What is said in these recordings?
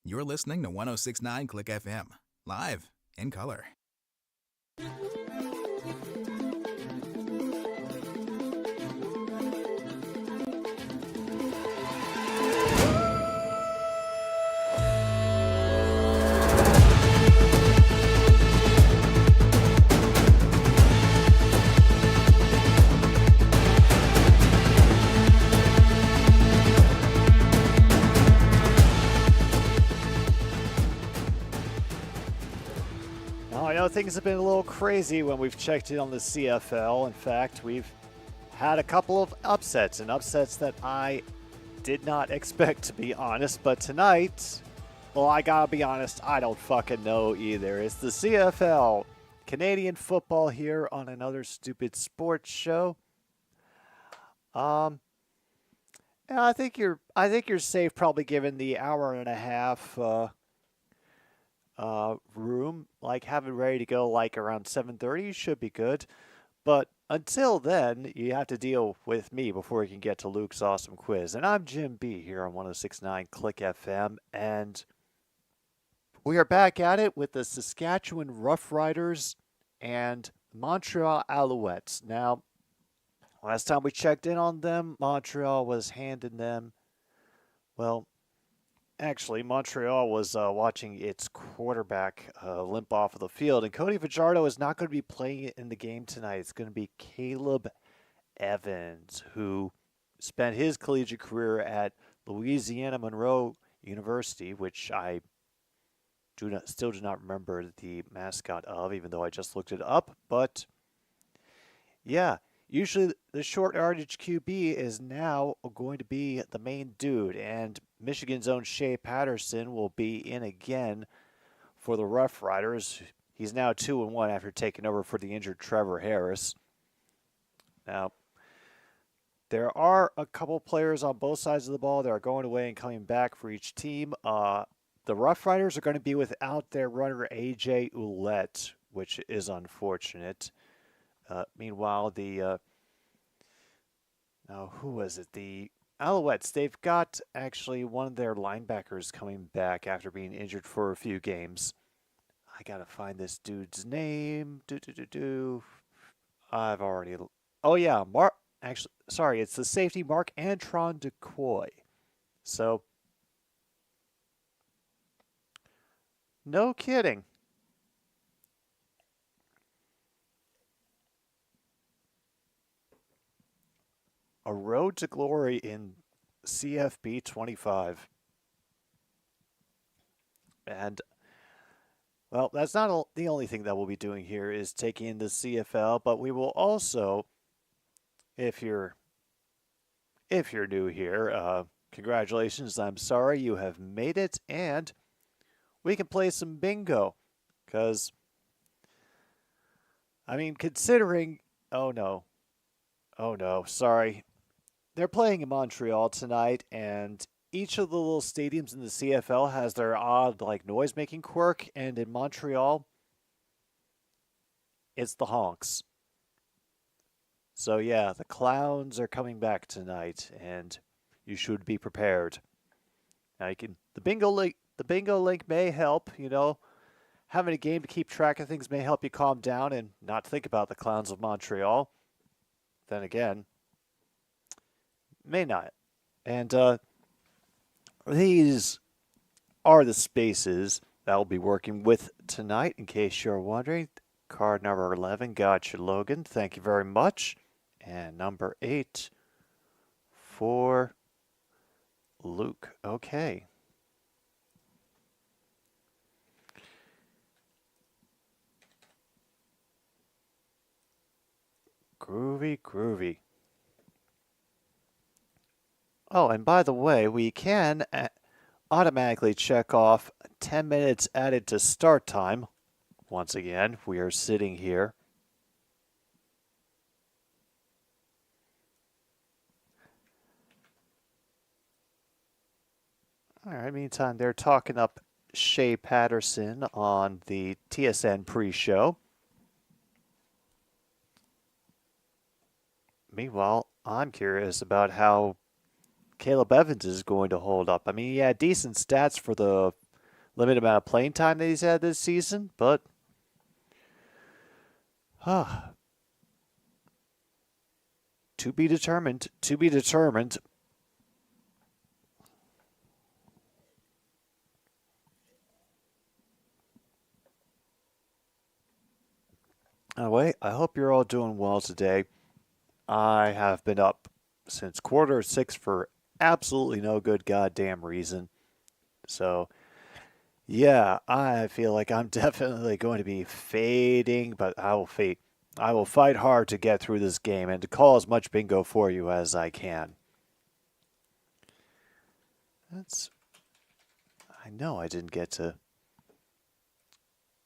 You're listening to 1069 Click FM, live in color. I know things have been a little crazy when we've checked in on the CFL. In fact, we've had a couple of upsets, and upsets that I did not expect, to be honest. But tonight, well, I gotta be honest, I don't fucking know either. It's the CFL, Canadian football, here on another stupid sports show. And I think you're safe, probably given the hour and a half room, like have it ready to go like around 7:30 should be good. But until then, you have to deal with me before you can get to Luke's awesome quiz. And I'm Jim B here on 1069 Click FM, and we are back at it with the Saskatchewan Roughriders and Montreal Alouettes. Now, last time we checked in on them, Montreal was handing them, well, actually, Montreal was watching its quarterback limp off of the field, and Cody Fajardo is not going to be playing in the game tonight. It's going to be Caleb Evans, who spent his collegiate career at Louisiana Monroe University, which I still do not remember the mascot of, even though I just looked it up. But yeah, usually the short yardage QB is now going to be the main dude, and Michigan's own Shea Patterson will be in again for the Roughriders. He's now 2-1 after taking over for the injured Trevor Harris. Now, there are a couple players on both sides of the ball that are going away and coming back for each team. The Roughriders are going to be without their runner A.J. Ouellette, which is unfortunate. Meanwhile, now who was it? The Alouettes, they've got actually one of their linebackers coming back after being injured for a few games. I gotta find this dude's name. I've already. Oh yeah, it's the safety Mark Antron DeCoy. So, no kidding. A road to glory in CFB 25. And, well, that's not the only thing that we'll be doing here is taking in the CFL, but we will also, if you're new here, congratulations, I'm sorry you have made it, and we can play some bingo. Because, I mean, considering, oh no, sorry. They're playing in Montreal tonight, and each of the little stadiums in the CFL has their odd, like, noise-making quirk, and in Montreal, it's the honks. So yeah, the clowns are coming back tonight, and you should be prepared. Now the bingo link may help. Having a game to keep track of things may help you calm down and not think about the clowns of Montreal. Then again, may not. And these are the spaces that I'll be working with tonight, in case you're wondering. Card number 11, gotcha, Logan. Thank you very much. And number 8 for Luke. Okay. Groovy. Oh, and by the way, we can automatically check off 10 minutes added to start time. Once again, we are sitting here. All right, meantime, they're talking up Shea Patterson on the TSN pre-show. Meanwhile, I'm curious about how Caleb Evans is going to hold up. I mean, he had decent stats for the limited amount of playing time that he's had this season, but to be determined. To be determined. Anyway, I hope you're all doing well today. I have been up since 6:15 for absolutely no good goddamn reason. So, yeah, I feel like I'm definitely going to be fading, but I will fade. I will fight hard to get through this game and to call as much bingo for you as I can. I know I didn't get to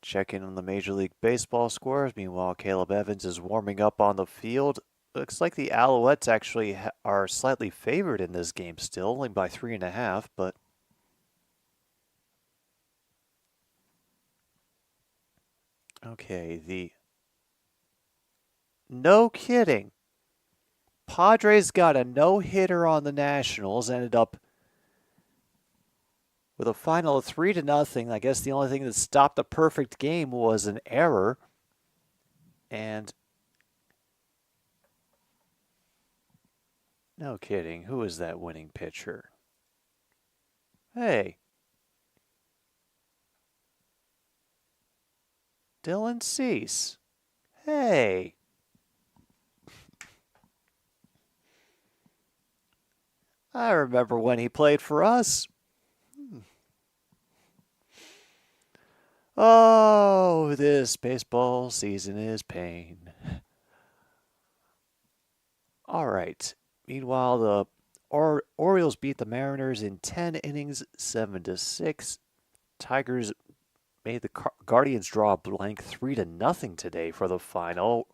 check in on the Major League Baseball scores. Meanwhile, Caleb Evans is warming up on the field. Looks like the Alouettes actually are slightly favored in this game still, only by 3.5, but okay, no kidding. Padres got a no-hitter on the Nationals, ended up with a final of 3-0. I guess the only thing that stopped a perfect game was an error. And no kidding, who is that winning pitcher? Hey. Dylan Cease. Hey. I remember when he played for us. Oh, this baseball season is pain. All right. Meanwhile, the Orioles beat the Mariners in 10 innings, 7-6. Tigers made the Guardians draw a blank 3-0 today for the final.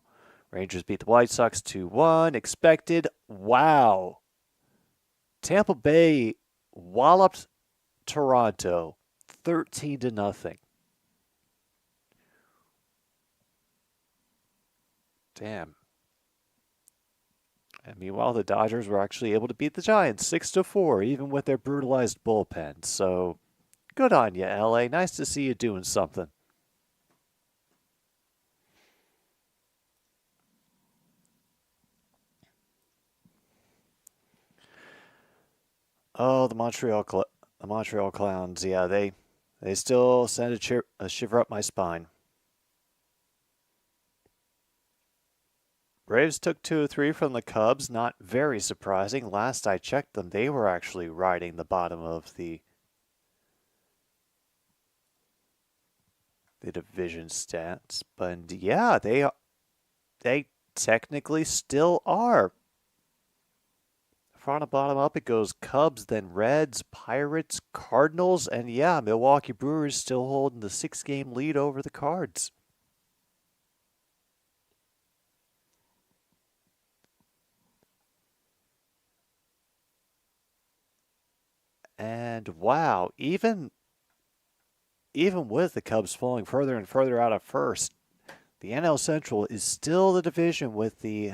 Rangers beat the White Sox 2-1. Expected. Wow. Tampa Bay walloped Toronto 13-0. Damn. And meanwhile, the Dodgers were actually able to beat the Giants 6-4, even with their brutalized bullpen. So, good on you, LA. Nice to see you doing something. Oh, the Montreal Clowns. Yeah, they still send a shiver up my spine. Braves took 2-3 from the Cubs. Not very surprising. Last I checked them, they were actually riding the bottom of the division stats. But yeah, they technically still are. From the bottom up, it goes Cubs, then Reds, Pirates, Cardinals, and yeah, Milwaukee Brewers still holding the 6-game lead over the Cards. And wow, even with the Cubs falling further and further out of first, the NL Central is still the division with the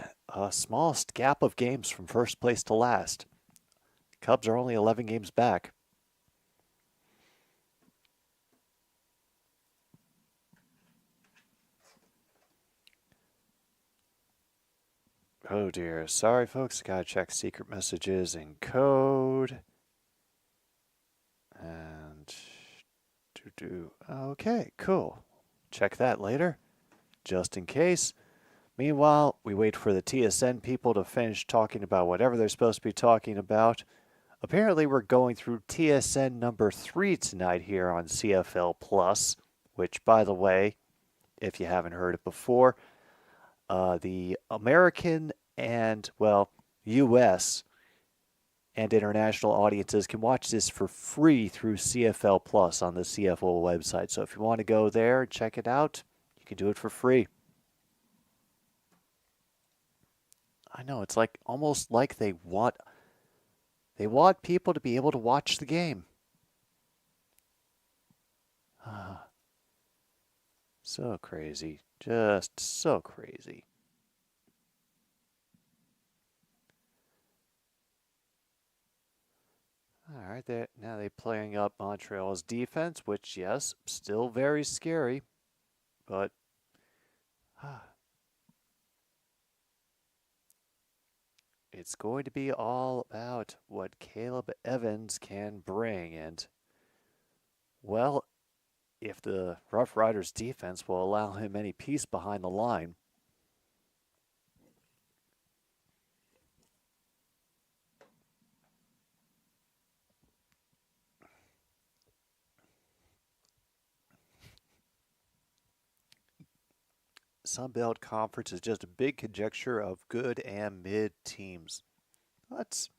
smallest gap of games from first place to last. Cubs are only 11 games back. Oh dear. Sorry, folks. Gotta check secret messages and code. And okay, cool. Check that later, just in case. Meanwhile, we wait for the TSN people to finish talking about whatever they're supposed to be talking about. Apparently, we're going through TSN number 3 tonight here on CFL Plus, which, by the way, if you haven't heard it before, the American and, well, U.S. and international audiences can watch this for free through CFL Plus on the CFL website. So if you want to go there and check it out, you can do it for free. I know, it's like almost like they want people to be able to watch the game. So crazy. Just so crazy. All right, now they're playing up Montreal's defense, which, yes, still very scary, but it's going to be all about what Caleb Evans can bring. And, well, if the Roughriders defense will allow him any peace behind the line. Sunbelt Conference is just a big conjecture of good and mid teams. It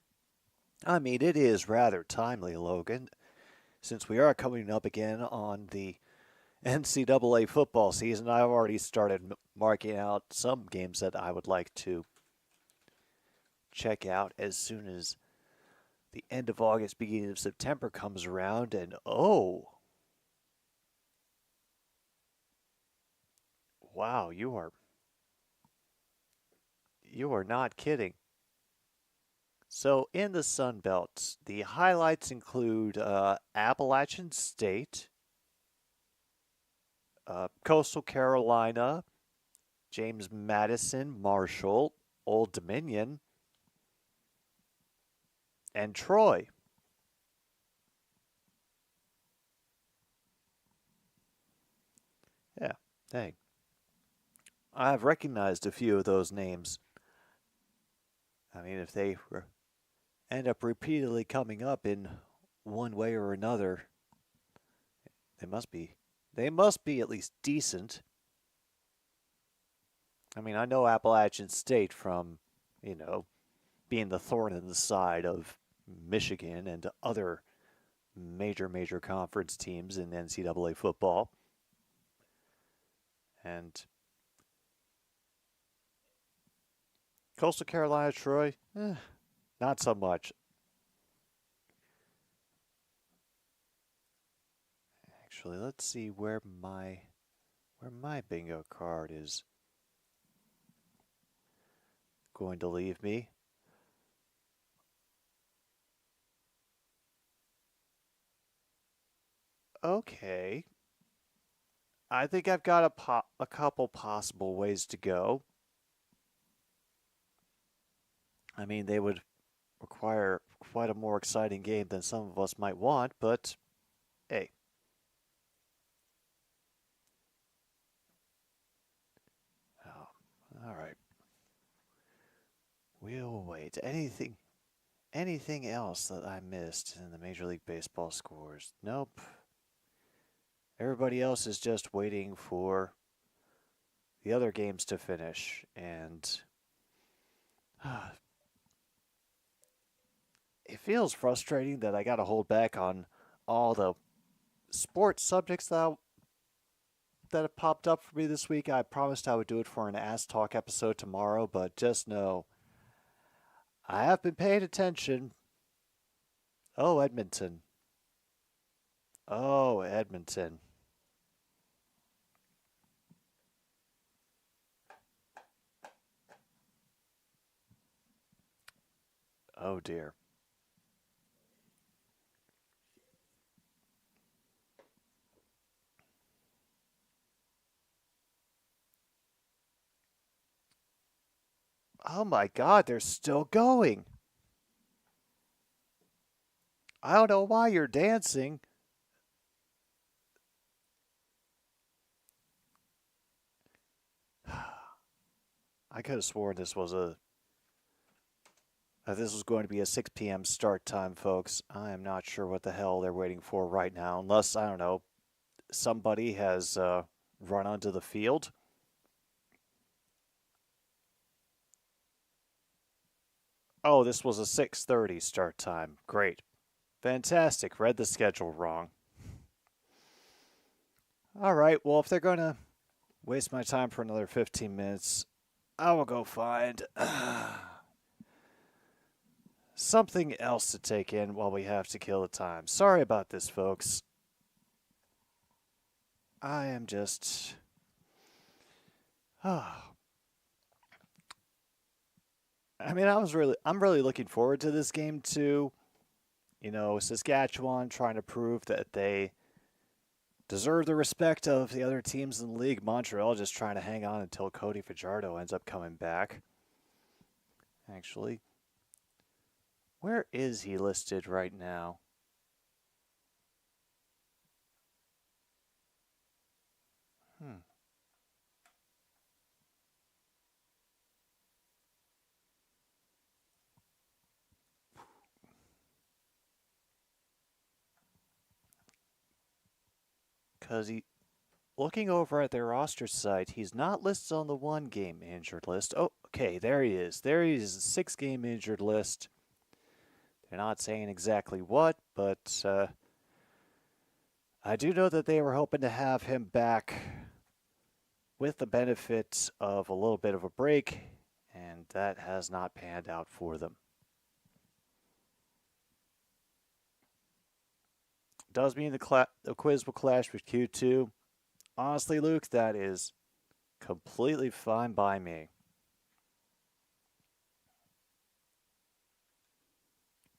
is rather timely, Logan, since we are coming up again on the NCAA football season. I've already started marking out some games that I would like to check out as soon as the end of August, beginning of September comes around. And wow, you are not kidding. So in the Sun Belt, the highlights include Appalachian State, Coastal Carolina, James Madison, Marshall, Old Dominion, and Troy. Yeah, dang. I've recognized a few of those names. If they end up repeatedly coming up in one way or another, they must be at least decent. I know Appalachian State from, being the thorn in the side of Michigan and other major conference teams in NCAA football. And Coastal Carolina, Troy, not so much. Actually, let's see where my bingo card is going to leave me. Okay. I think I've got a couple possible ways to go. They would require quite a more exciting game than some of us might want, but hey. Oh, all right. We'll wait. Anything else that I missed in the Major League Baseball scores? Nope. Everybody else is just waiting for the other games to finish, and it feels frustrating that I got to hold back on all the sports subjects that have popped up for me this week. I promised I would do it for an Ask Talk episode tomorrow, but just know I have been paying attention. Oh, Edmonton. Oh, Edmonton. Oh, dear. Oh, my God, they're still going. I don't know why you're dancing. I could have sworn this was going to be a 6 p.m. start time, folks. I am not sure what the hell they're waiting for right now, unless, I don't know, somebody has run onto the field. Oh, this was a 6:30 start time. Great. Fantastic. Read the schedule wrong. All right, well, if they're going to waste my time for another 15 minutes, I will go find something else to take in while we have to kill the time. Sorry about this, folks. I am just. I'm really looking forward to this game too. Saskatchewan trying to prove that they deserve the respect of the other teams in the league. Montreal just trying to hang on until Cody Fajardo ends up coming back. Actually, where is he listed right now? Because looking over at their roster site, he's not listed on the 1-game injured list. Oh, okay, there he is. There he is, 6-game injured list. They're not saying exactly what, but I do know that they were hoping to have him back with the benefit of a little bit of a break, and that has not panned out for them. Does mean the quiz will clash with Q2. Honestly, Luke, that is completely fine by me.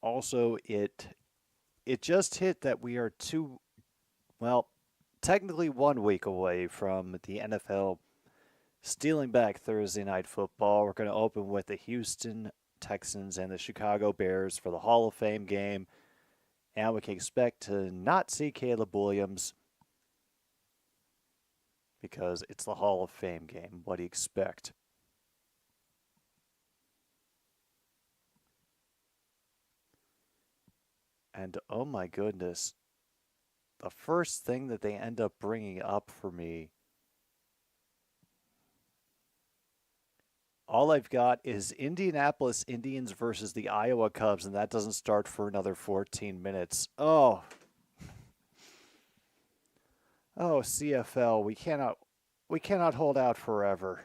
Also, it just hit that we are technically 1 week away from the NFL stealing back Thursday Night Football. We're going to open with the Houston Texans and the Chicago Bears for the Hall of Fame game. And we can expect to not see Caleb Williams because it's the Hall of Fame game. What do you expect? And oh my goodness, the first thing that they end up bringing up for me, all I've got is Indianapolis Indians versus the Iowa Cubs, and that doesn't start for another 14 minutes. Oh, CFL, we cannot hold out forever.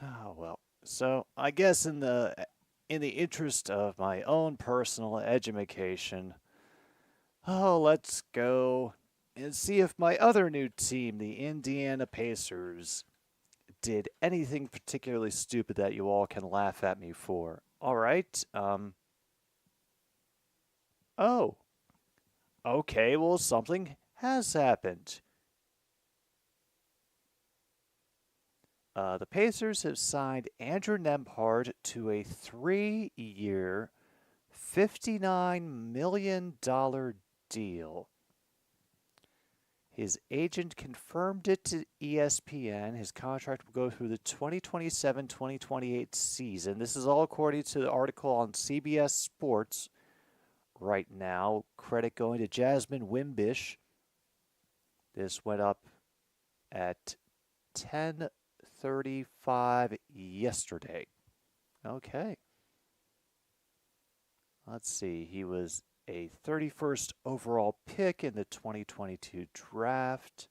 Oh well. So I guess in the interest of my own personal education, let's go and see if my other new team, the Indiana Pacers, did anything particularly stupid that you all can laugh at me for. All right. Oh. Okay, well, something has happened. The Pacers have signed Andrew Nembhard to a 3-year, $59 million deal. His agent confirmed it to ESPN. His contract will go through the 2027-2028 season. This is all according to the article on CBS Sports right now. Credit going to Jasmine Wimbish. This went up at 10:35 yesterday. Okay. Let's see. He was a 31st overall pick in the 2022 draft.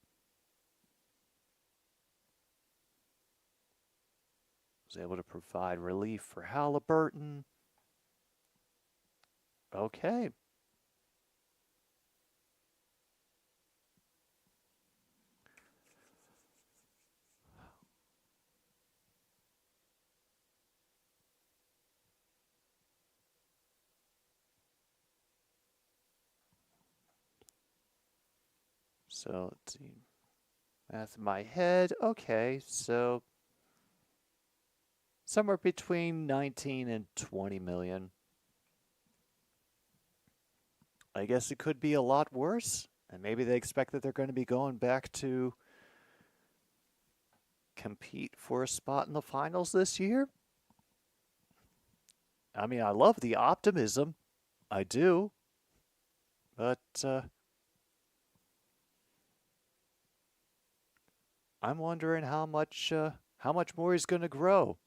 Was able to provide relief for Halliburton. Okay. So let's see. Math in my head. Okay, so somewhere between 19 and 20 million. I guess it could be a lot worse. And maybe they expect that they're going to be going back to compete for a spot in the finals this year. I mean, I love the optimism. I do. But I'm wondering how much more he's going to grow.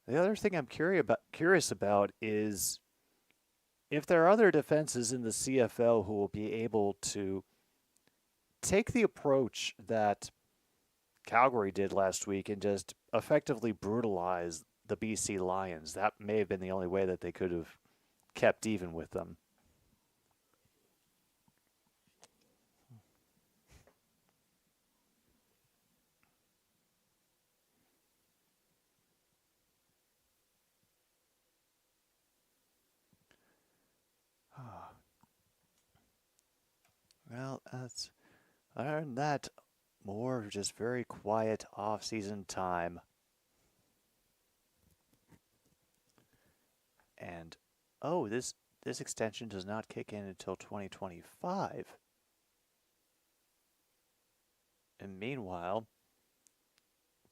The other thing I'm curious about is if there are other defenses in the CFL who will be able to take the approach that Calgary did last week and just effectively brutalize the BC Lions. That may have been the only way that they could have kept even with them. Well, other than that, more just very quiet off-season time. And oh, this extension does not kick in until 2025. And meanwhile,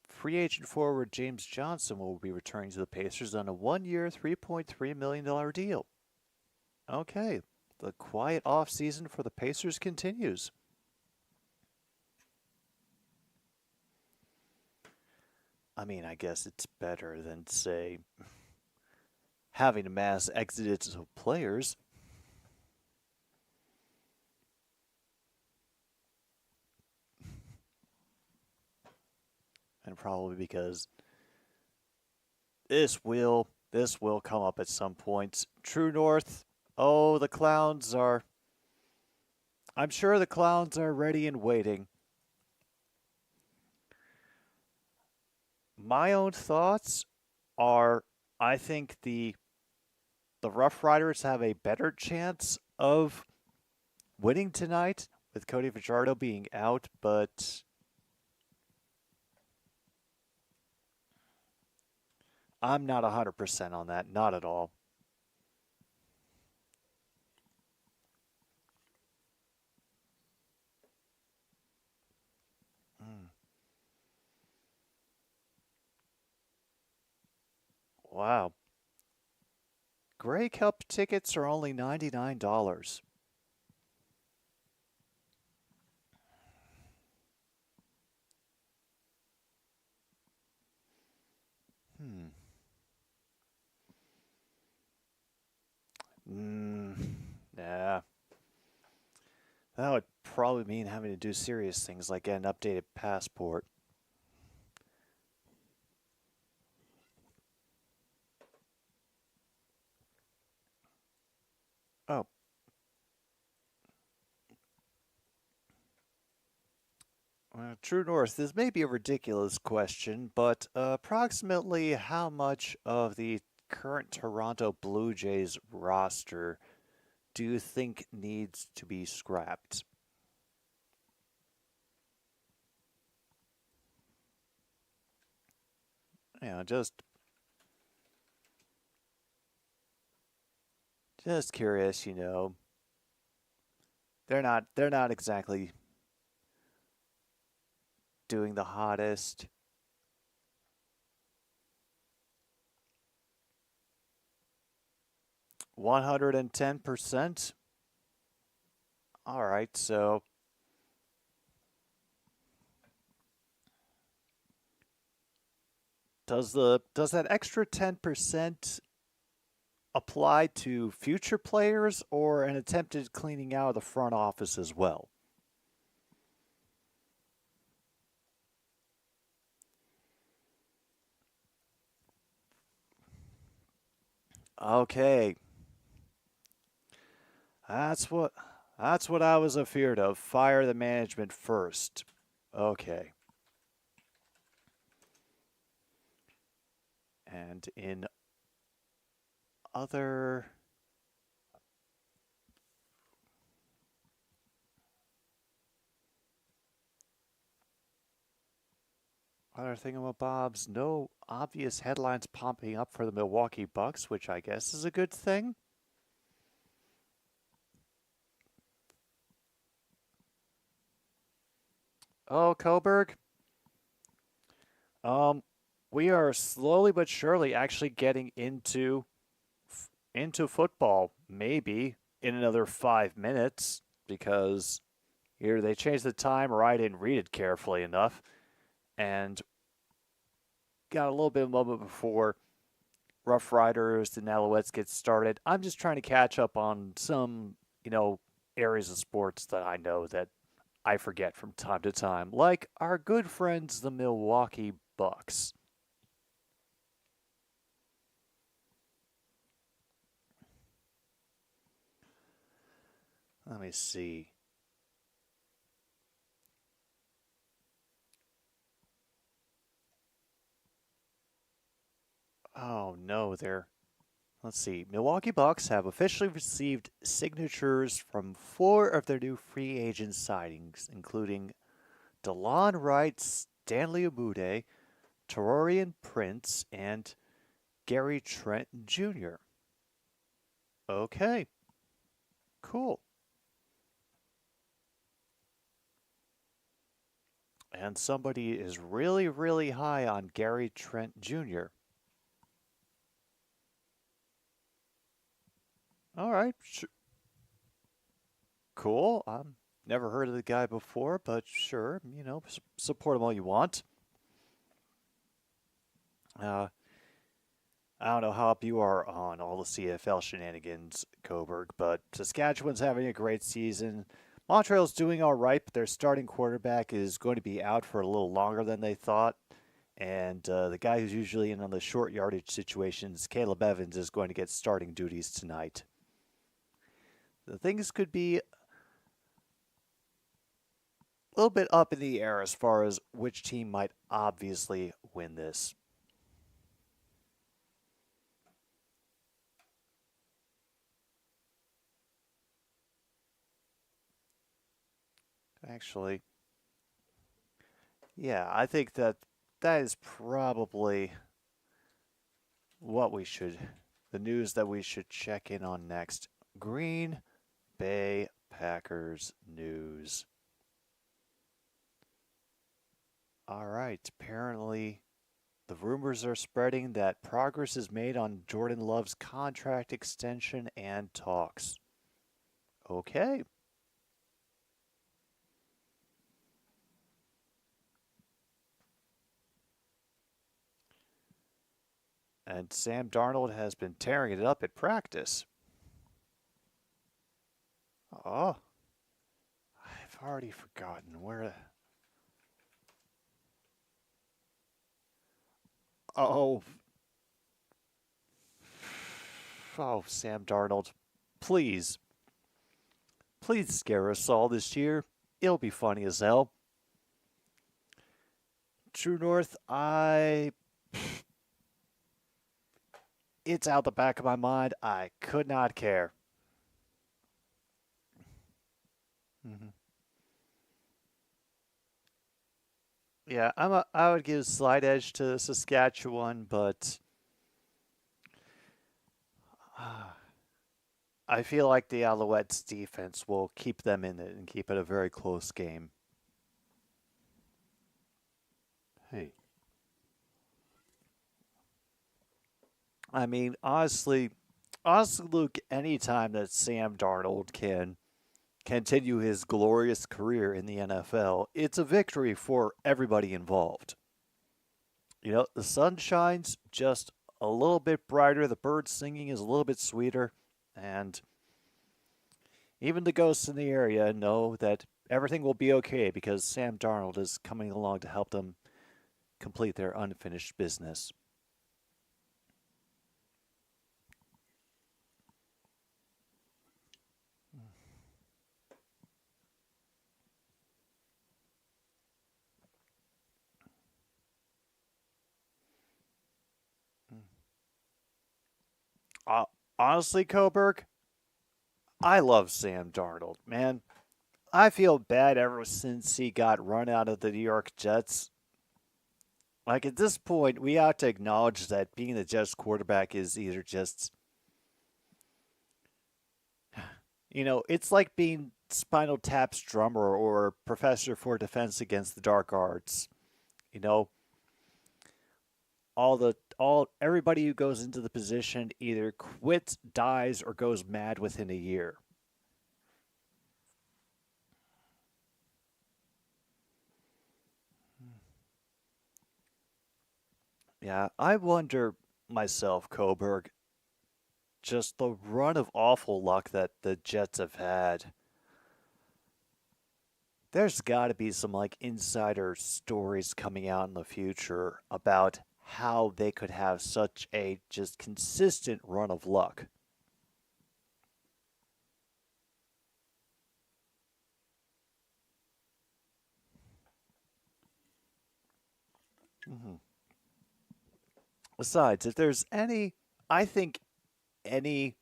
free agent forward James Johnson will be returning to the Pacers on a 1-year, $3.3 million deal. Okay, the quiet off-season for the Pacers continues. I mean, I guess it's better than, say, having a mass exodus of players. And probably because this will come up at some point. True North, oh, the Clowns are. I'm sure the Clowns are ready and waiting. My own thoughts are I think the Roughriders have a better chance of winning tonight with Cody Fajardo being out, but I'm not 100% on that, not at all. Mm. Wow. Grey Cup tickets are only $99. Hmm. Mm, yeah. That would probably mean having to do serious things like get an updated passport. Oh, True North, this may be a ridiculous question, but approximately how much of the current Toronto Blue Jays roster do you think needs to be scrapped? Just curious, they're not exactly doing the hottest. 110%. All right, so does that extra 10% apply to future players or an attempted cleaning out of the front office as well? Okay, that's what that's what I was afeared of. Fire the management first. Okay. And in other other thingamabobs, no obvious headlines popping up for the Milwaukee Bucks, which I guess is a good thing. Oh, Coburg. Um, we are slowly but surely actually getting into football. Maybe in another 5 minutes because here they changed the time or I didn't read it carefully enough and got a little bit of a moment before Roughriders and Alouettes get started. I'm just trying to catch up on some, areas of sports that I know that I forget from time to time, like our good friends, the Milwaukee Bucks. Let me see. Oh no, Let's see. Milwaukee Bucks have officially received signatures from 4 of their new free agent signings, including DeLon Wright, Stanley Umude, Torian Prince, and Gary Trent Jr. Okay, cool. And somebody is really, really high on Gary Trent Jr. All right, cool. Never heard of the guy before, but sure, support him all you want. Uh, I don't know how up you are on all the CFL shenanigans, Coburg, but Saskatchewan's having a great season. Montreal's doing all right, but their starting quarterback is going to be out for a little longer than they thought. And the guy who's usually in on the short yardage situations, Caleb Evans, is going to get starting duties tonight. The things could be a little bit up in the air as far as which team might obviously win this. Actually, yeah, I think that is probably the news that we should check in on next. Green Bay Packers news. All right, apparently the rumors are spreading that progress is made on Jordan Love's contract extension and talks. Okay. And Sam Darnold has been tearing it up at practice. Oh, I've already forgotten where. Oh, Sam Darnold, please, please scare us all this year. It'll be funny as hell. True North, it's out the back of my mind. I could not care. Mm-hmm. Yeah, I would give a slight edge to Saskatchewan, but I feel like the Alouettes defense will keep them in it and keep it a very close game. Hey. I mean, honestly, Luke, anytime that Sam Darnold can continue his glorious career in the NFL, it's a victory for everybody involved. The sun shines just a little bit brighter, the birds singing is a little bit sweeter, and even the ghosts in the area know that everything will be okay because Sam Darnold is coming along to help them complete their unfinished business. Uh, Honestly, Coburg, I love Sam Darnold, man. I feel bad ever since he got run out of the New York Jets. Like at this point, we have to acknowledge that being the Jets quarterback is either just, it's like being Spinal Tap's drummer or professor for Defense Against the Dark Arts. You know, all everybody who goes into the position either quits, dies, or goes mad within a year. Yeah, I wonder myself, Coburg, just the run of awful luck that the Jets have had. There's got to be some like insider stories coming out in the future about how they could have such a just consistent run of luck. Hmm. Besides, if there's any, I think any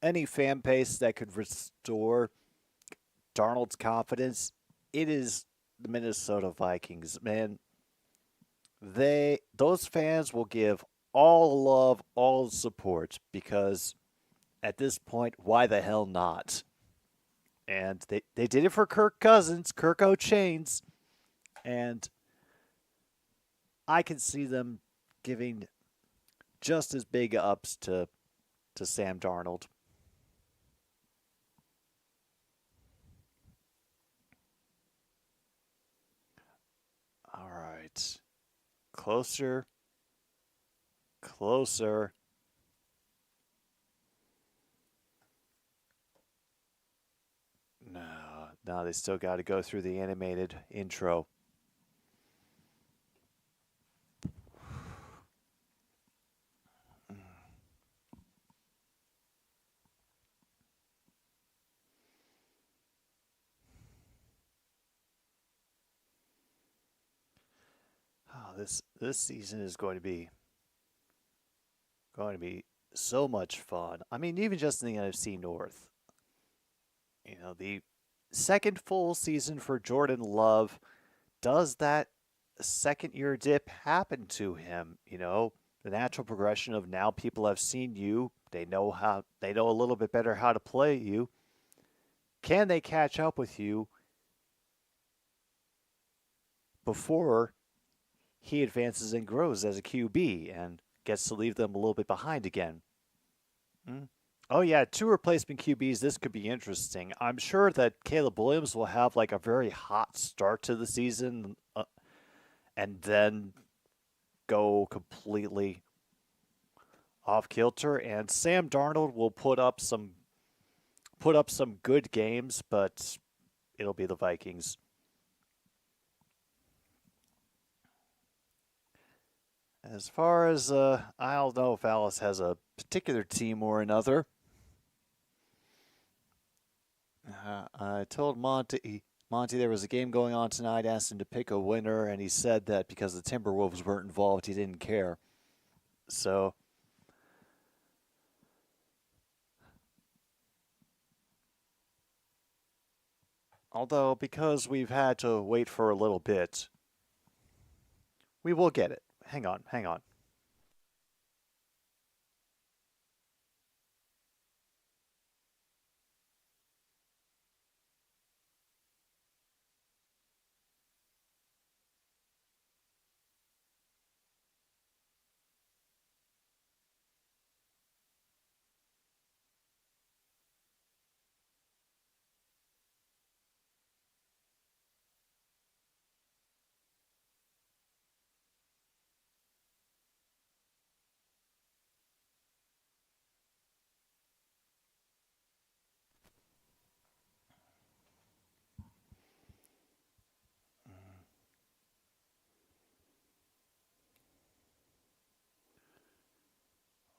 any fan base that could restore Darnold's confidence, it is the Minnesota Vikings. Man, those fans will give all love, all support because at this point, why the hell not? And they did it for Kirk Cousins, Kirk O'Chains, and I can see them giving just as big ups to Sam Darnold. All right. Closer, closer. No, no, they still got to go through the animated intro. Oh, this season is going to be so much fun. I mean, even just in the NFC North, the second full season for Jordan Love. Does that second year dip happen to him? The natural progression of now people have seen you. They know a little bit better how to play you. Can they catch up with you before he advances and grows as a QB and gets to leave them a little bit behind again? Hmm? Oh yeah, two replacement QBs. This could be interesting. I'm sure that Caleb Williams will have like a very hot start to the season, and then go completely off kilter. And Sam Darnold will put up some good games, but it'll be the Vikings. As far as I don't know if Alice has a particular team or another. I told Monty there was a game going on tonight, asked him to pick a winner, and he said that because the Timberwolves weren't involved, he didn't care. So, although because we've had to wait for a little bit, we will get it. Hang on, hang on.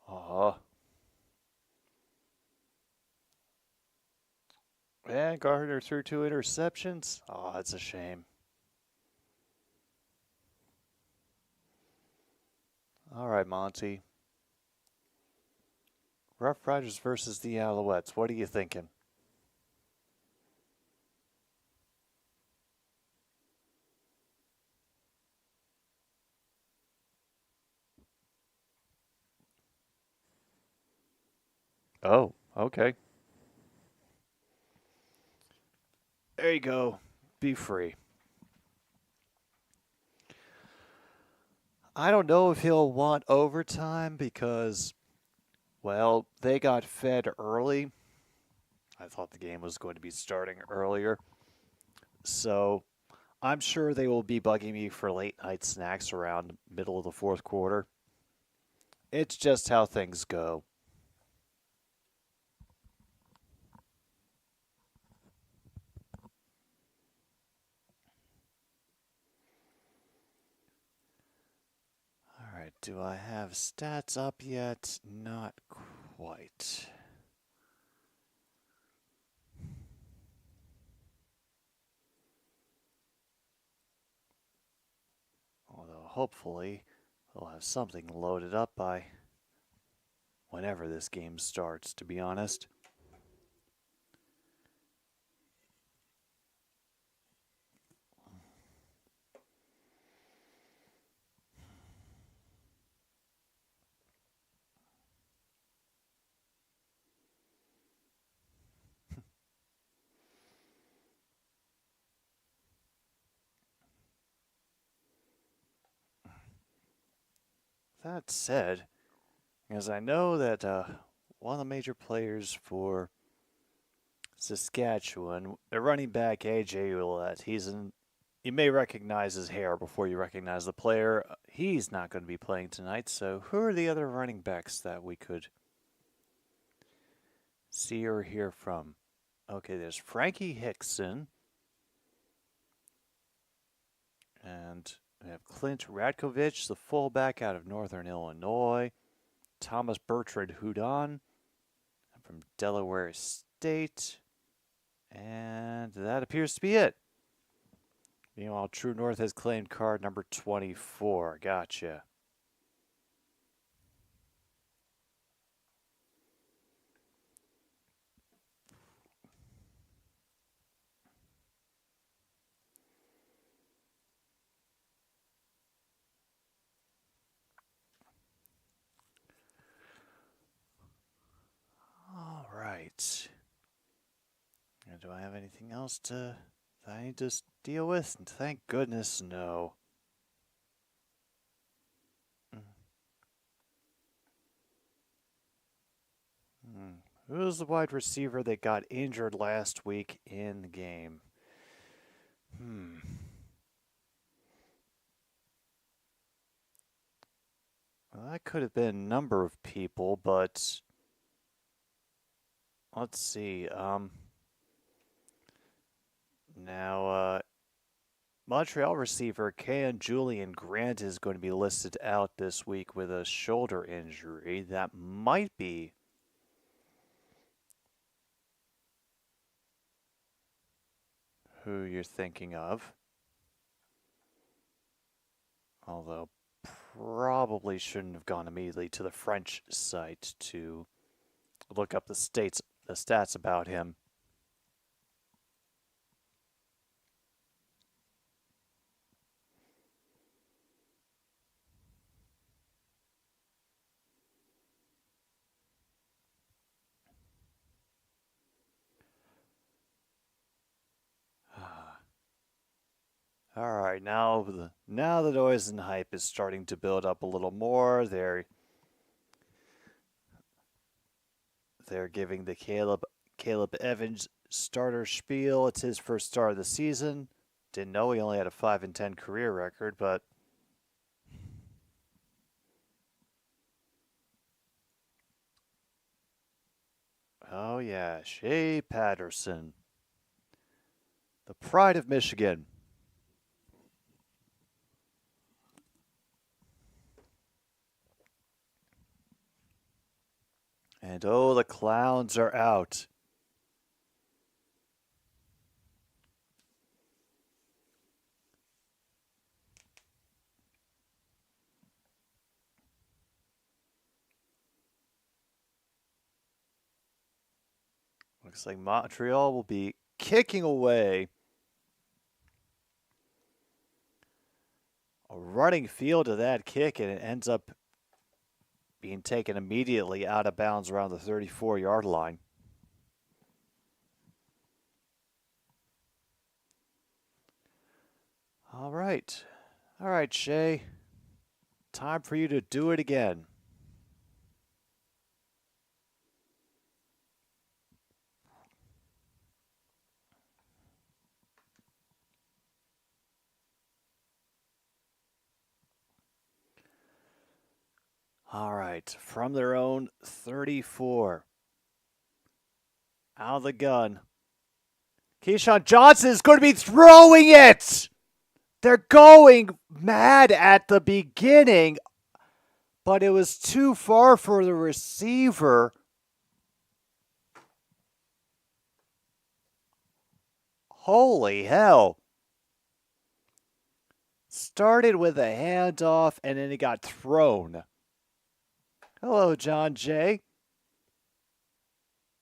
Oh, and Gardner threw two interceptions. Oh, that's a shame. All right, Monty. Roughriders versus the Alouettes. What are you thinking? Oh, okay. There you go. Be free. I don't know if he'll want overtime because, well, they got fed early. I thought the game was going to be starting earlier. So I'm sure they will be bugging me for late night snacks around middle of the fourth quarter. It's just how things go. All right, do I have stats up yet? Not quite. Although hopefully we'll have something loaded up by, whenever this game starts, to be honest. That said, because I know that one of the major players for Saskatchewan, the running back A.J. Ouellette, you may recognize his hair before you recognize the player. He's not going to be playing tonight, so who are the other running backs that we could see or hear from? Okay, there's Frankie Hickson. And we have Clint Radkovich, the fullback out of Northern Illinois. Thomas Bertrand Houdon from Delaware State. And that appears to be it. Meanwhile, True North has claimed card number 24. Gotcha. All right. And do I have anything else that I need to deal with? And thank goodness, no. Who was the wide receiver that got injured last week in the game? Well, that could have been a number of people, but let's see. Now, Montreal receiver Can Julian Grant is going to be listed out this week with a shoulder injury. That might be who you're thinking of. Although, probably shouldn't have gone immediately to the French site to look up the stats about him. All right, now the noise and hype is starting to build up a little more. They're giving the Caleb Evans starter spiel. It's his first start of the season. Didn't know he only had a 5-10 career record, but oh yeah, Shea Patterson, the pride of Michigan. And oh, the clowns are out. Looks like Montreal will be kicking away. A running field of that kick, and it ends up being taken immediately out of bounds around the 34-yard line. All right, Shea. Time for you to do it again. All right, from their own 34. Out of the gun. Keyshawn Johnson is going to be throwing it! They're going mad at the beginning, but it was too far for the receiver. Holy hell. Started with a handoff, and then it got thrown. Hello, John Jay.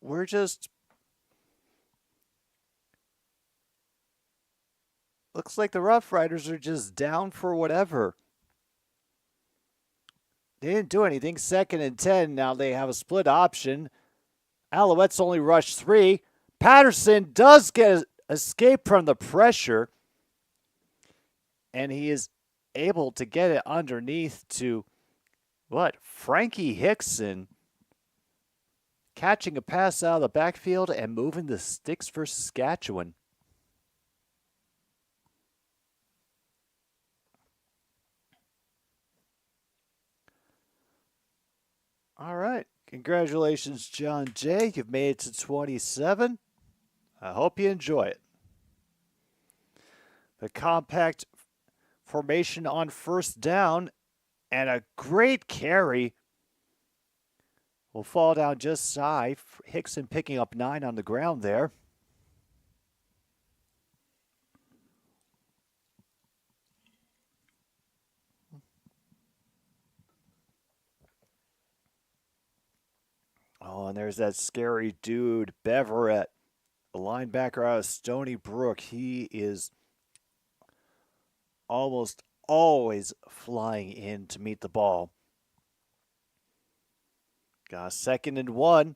Looks like the Roughriders are just down for whatever. They didn't do anything. 2nd and 10. Now they have a split option. Alouettes only rush 3. Patterson does get escape from the pressure. And he is able to get it underneath to Frankie Hickson. Catching a pass out of the backfield and moving the sticks for Saskatchewan. All right. Congratulations, John Jay. You've made it to 27. I hope you enjoy it. The compact formation on 1st down and a great carry will fall down just shy. Hickson picking up 9 on the ground there. Oh, and there's that scary dude, Beverett, the linebacker out of Stony Brook. He is almost always flying in to meet the ball. Got a 2nd and 1,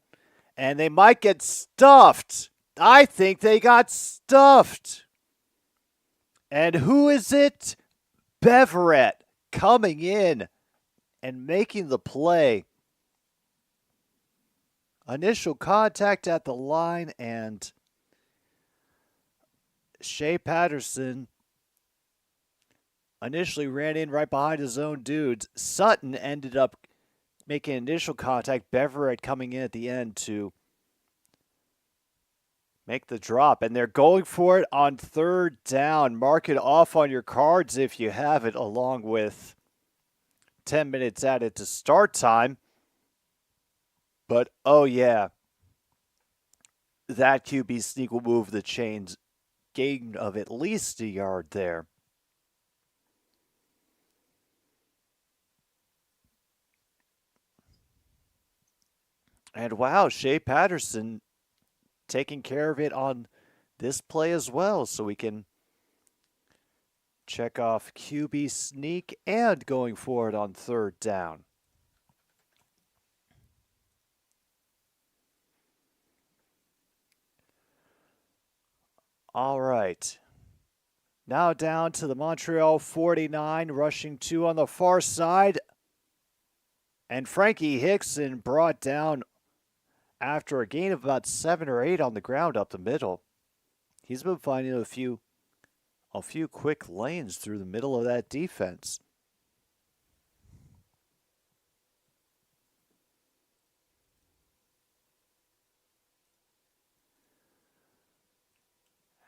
and they might get stuffed. I think they got stuffed. And who is it? Beverett coming in and making the play. Initial contact at the line, and Shea Patterson initially ran in right behind his own dudes. Sutton ended up making initial contact. Beverett coming in at the end to make the drop, and they're going for it on 3rd down. Mark it off on your cards if you have it, along with 10 minutes added to start time. But, oh yeah, that QB sneak will move the chains. Gain of at least a yard there. And wow, Shea Patterson taking care of it on this play as well. So we can check off QB sneak and going for it on 3rd down. All right. Now down to the Montreal 49, rushing 2 on the far side. And Frankie Hickson brought down after a gain of about 7 or 8 on the ground up the middle. He's been finding a few quick lanes through the middle of that defense.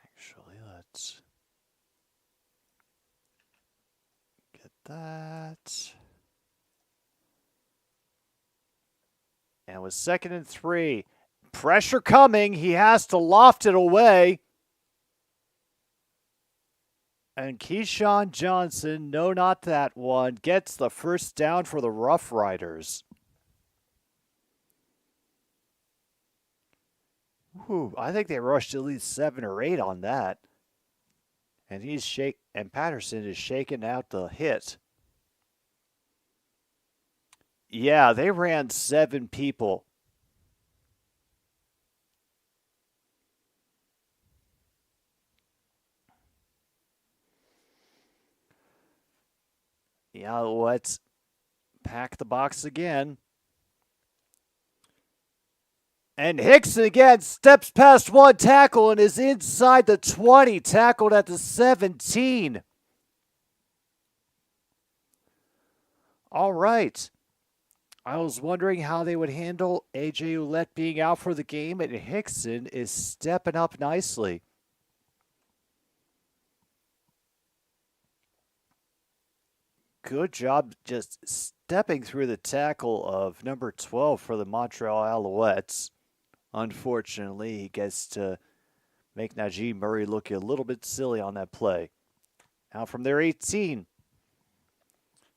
Actually, let's get that. And with 2nd and 3, pressure coming. He has to loft it away. And Keyshawn Johnson, no, not that one, gets the 1st down for the Roughriders. Whew, I think they rushed at least 7 or 8 on that. And Patterson is shaking out the hit. Yeah, they ran 7 people. Yeah, let's pack the box again. And Hickson again steps past 1 tackle and is inside the 20, tackled at the 17. All right. I was wondering how they would handle A.J. Ouellette being out for the game, and Hickson is stepping up nicely. Good job just stepping through the tackle of number 12 for the Montreal Alouettes. Unfortunately, he gets to make Najee Murray look a little bit silly on that play. Now from their 18.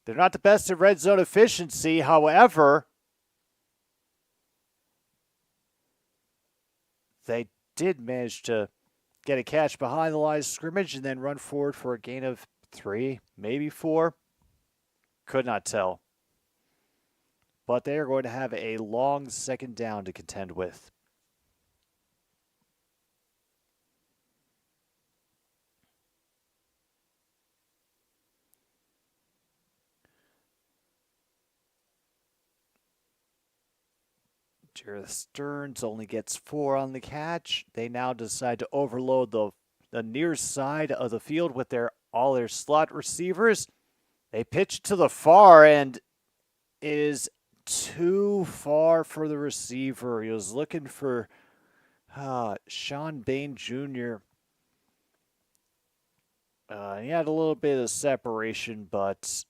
They're not the best at red zone efficiency. However, they did manage to get a catch behind the line of scrimmage and then run forward for a gain of 3, maybe 4. Could not tell. But they are going to have a long second down to contend with. Jared Stearns only gets 4 on the catch. They now decide to overload the near side of the field with all their slot receivers. They pitch to the far, and it is too far for the receiver. He was looking for Sean Bain Jr. He had a little bit of separation, but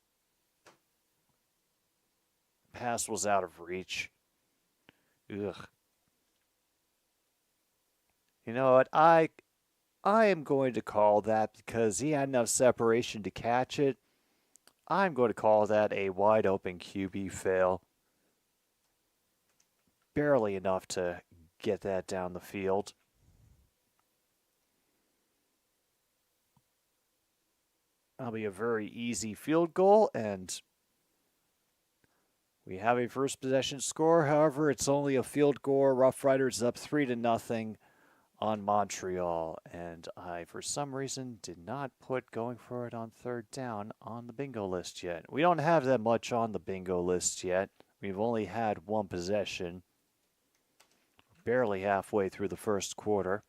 pass was out of reach. Ugh. You know what? I am going to call that, because he had enough separation to catch it. I'm going to call that a wide open QB fail. Barely enough to get that down the field. That'll be a very easy field goal, and we have a first possession score. However, it's only a field goal. Roughriders up 3-0 on Montreal. And I, for some reason, did not put going for it on third down on the bingo list yet. We don't have that much on the bingo list yet. We've only had 1 possession. Barely halfway through the first quarter.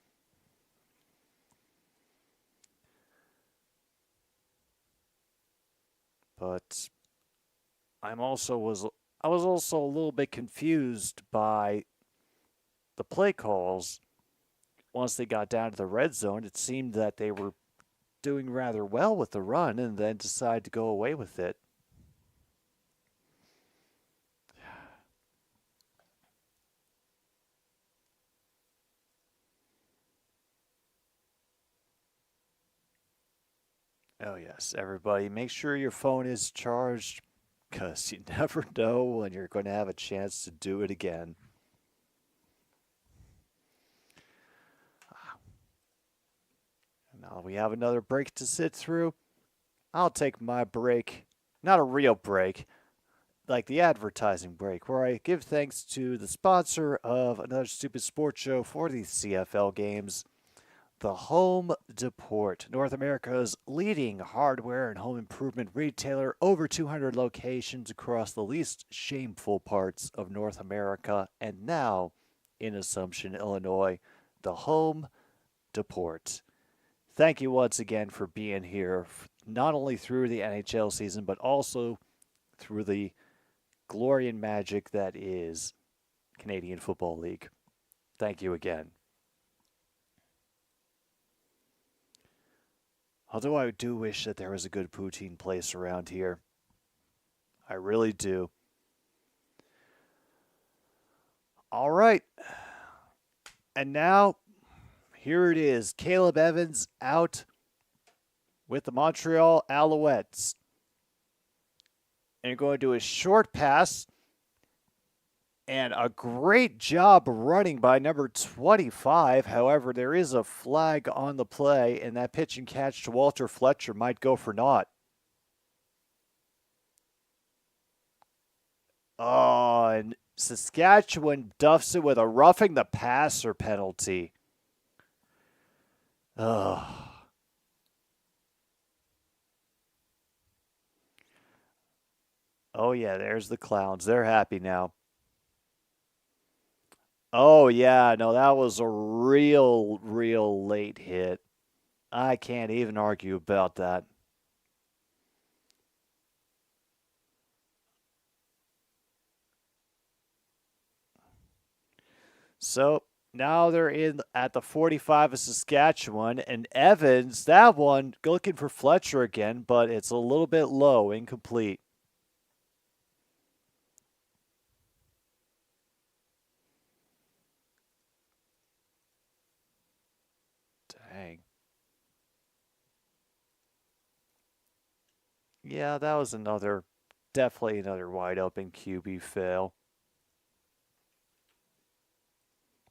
But I was also a little bit confused by the play calls. Once they got down to the red zone, it seemed that they were doing rather well with the run and then decided to go away with it. Oh yes, everybody, make sure your phone is charged, because you never know when you're going to have a chance to do it again. Now we have another break to sit through. I'll take my break, not a real break, like the advertising break, where I give thanks to the sponsor of Another Stupid Sports Show for these CFL games, the Home Depot, North America's leading hardware and home improvement retailer, over 200 locations across the least shameful parts of North America, and now in Assumption, Illinois, the Home Depot. Thank you once again for being here, not only through the NHL season, but also through the glory and magic that is Canadian Football League. Thank you again. Although I do wish that there was a good poutine place around here. I really do. All right. And now, here it is. Caleb Evans out with the Montreal Alouettes. And you're going to do a short pass. And a great job running by number 25. However, there is a flag on the play, and that pitch and catch to Walter Fletcher might go for naught. Oh, and Saskatchewan duffs it with a roughing the passer penalty. Oh. Oh, yeah, there's the Clowns. They're happy now. Oh, yeah, no, that was a real late hit. I can't even argue about that. So now they're in at the 45 of Saskatchewan, and Evans, that one, looking for Fletcher again, but it's a little bit low, incomplete. Dang. Yeah, that was definitely another wide open QB fail.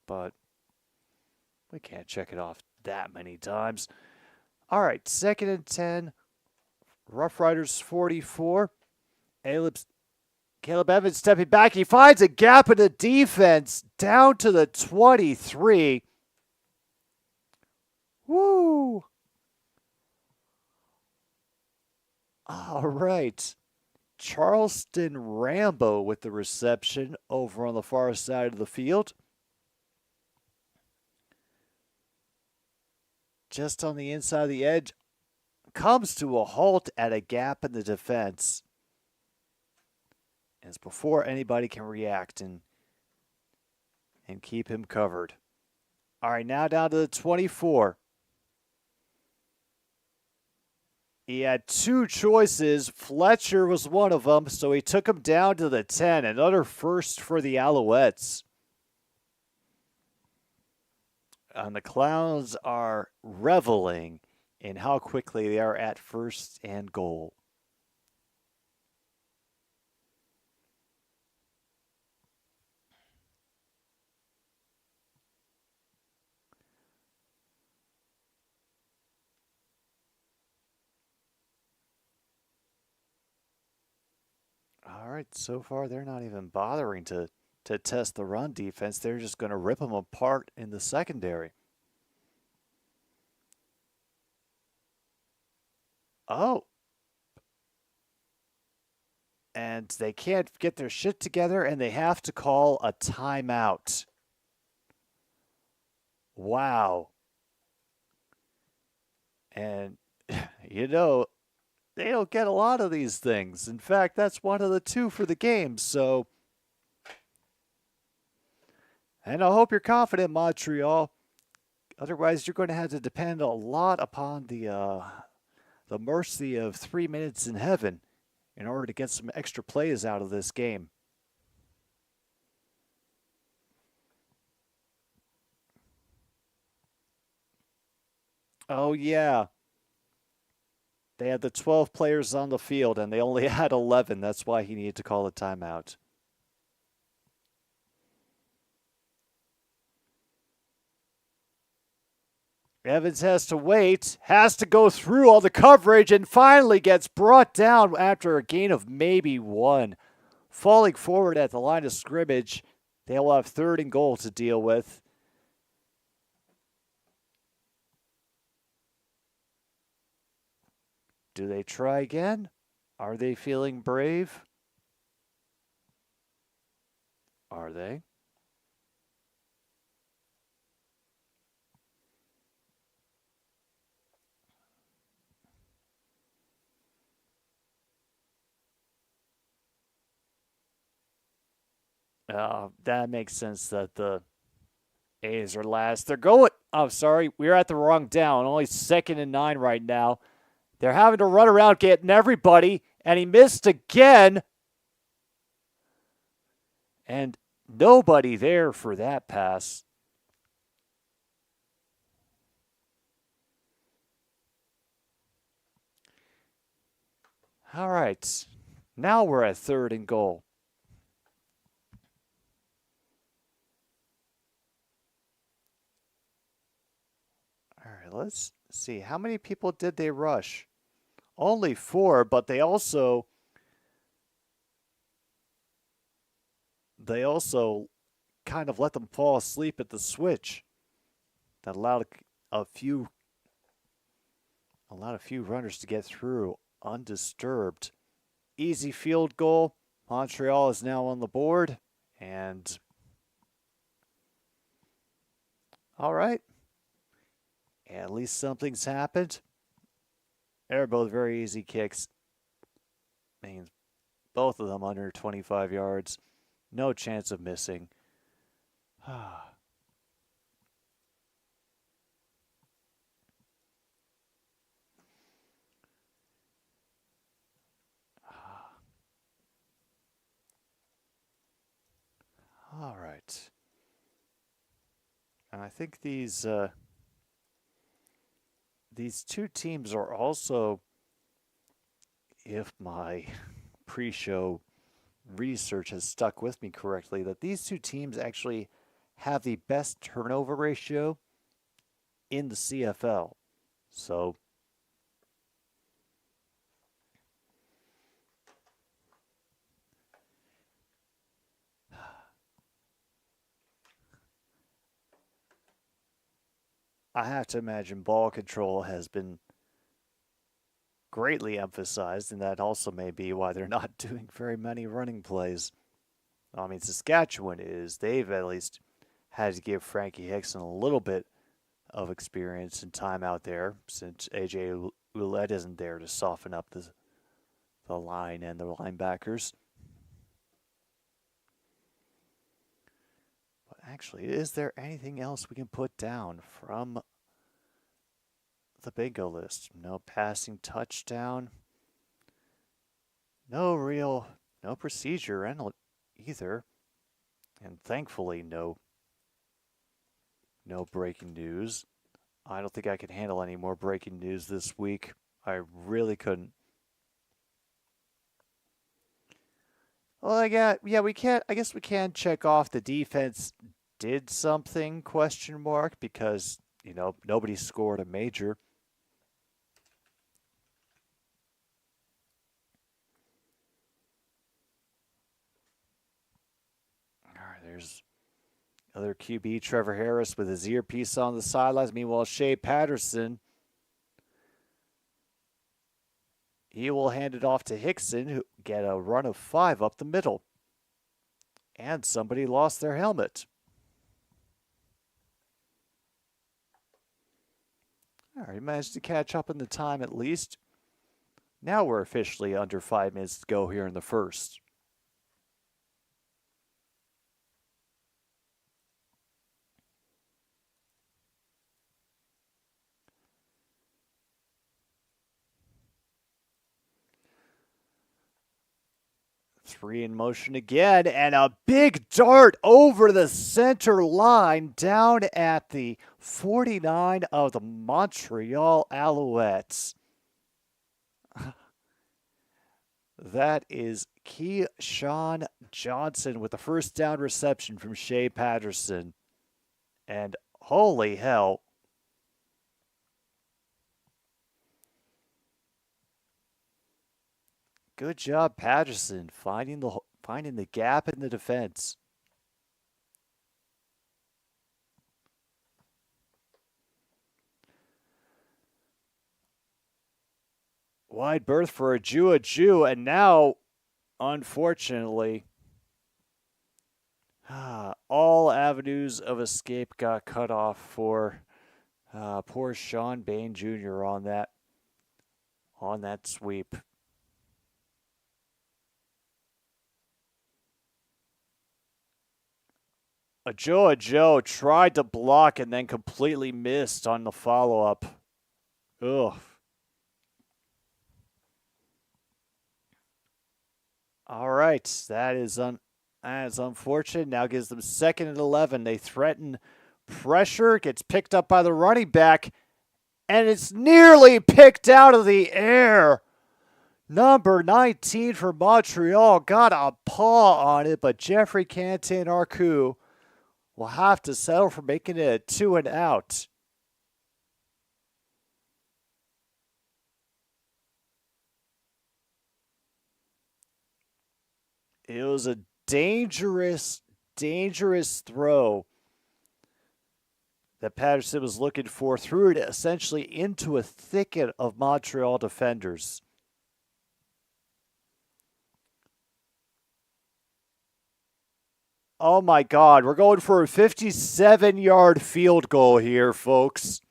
But We can't check it off that many times. All right, 2nd and 10. Roughriders 44. Caleb Evans stepping back. He finds a gap in the defense down to the 23. Woo! All right. Charleston Rambo with the reception over on the far side of the field. Just on the inside of the edge. Comes to a halt at a gap in the defense. And it's before anybody can react and keep him covered. All right, now down to the 24. He had two choices. Fletcher was one of them, so he took him down to the 10. Another first for the Alouettes. And the Clowns are reveling in how quickly they are at 1st and goal. All right, so far they're not even bothering to test the run defense. They're just going to rip them apart in the secondary. Oh. And they can't get their shit together, and they have to call a timeout. Wow. And, you know, they don't get a lot of these things. In fact, that's one of the two for the game. So, and I hope you're confident, Montreal. Otherwise, you're going to have to depend a lot upon the mercy of 3 minutes in heaven in order to get some extra plays out of this game. Oh, yeah. They had the 12 players on the field, and they only had 11. That's why he needed to call a timeout. Evans has to wait, has to go through all the coverage, and finally gets brought down after a gain of maybe 1. Falling forward at the line of scrimmage, they'll have 3rd and goal to deal with. Do they try again? Are they feeling brave? Are they? That makes sense that the A's are last. They're going. Oh, sorry. We're at the wrong down. Only 2nd and 9 right now. They're having to run around getting everybody, and he missed again. And nobody there for that pass. All right. Now we're at 3rd and goal. All right, let's see. How many people did they rush? Only 4, but they also kind of let them fall asleep at the switch. That allowed a few runners to get through undisturbed. Easy field goal. Montreal is now on the board, and all right. At least something's happened. They're both very easy kicks. Means both of them under 25 yards. No chance of missing. All right. And I think these two teams are also, if my pre-show research has stuck with me correctly, that these two teams actually have the best turnover ratio in the CFL. So I have to imagine ball control has been greatly emphasized, and that also may be why they're not doing very many running plays. I mean, Saskatchewan is. They've at least had to give Frankie Hickson a little bit of experience and time out there since A.J. Ouellette isn't there to soften up the line and the linebackers. But actually, is there anything else we can put down from the bingo list? No passing touchdown. No procedure either. And thankfully, no breaking news. I don't think I can handle any more breaking news this week. I really couldn't. Well, I guess we can check off the defense did something, ? Because, nobody scored a major. All right, there's other QB, Trevor Harris, with his earpiece on the sidelines. Meanwhile, Shea Patterson, he will hand it off to Hickson, who get a run of 5 up the middle. And somebody lost their helmet. All right, managed to catch up in the time at least. Now we're officially under 5 minutes to go here in the first. Three in motion again, and a big dart over the center line down at the 49 of the Montreal Alouettes. That is Keyshawn Johnson with the first down reception from Shea Patterson. And holy hell. Good job, Patterson, finding the gap in the defense. Wide berth for Jew, and now, unfortunately, all avenues of escape got cut off for poor Sean Bain Jr. on that sweep. Joe tried to block and then completely missed on the follow-up. Ugh. All right, that is unfortunate. Now gives them 2nd and 11. They threaten pressure, gets picked up by the running back, and it's nearly picked out of the air. Number 19 for Montreal got a paw on it, but Jeffrey Cantin-Arcou will have to settle for making it a 2 and out. It was a dangerous throw that Patterson was looking for. Threw it essentially into a thicket of Montreal defenders. Oh my God, we're going for a 57-yard field goal here, folks.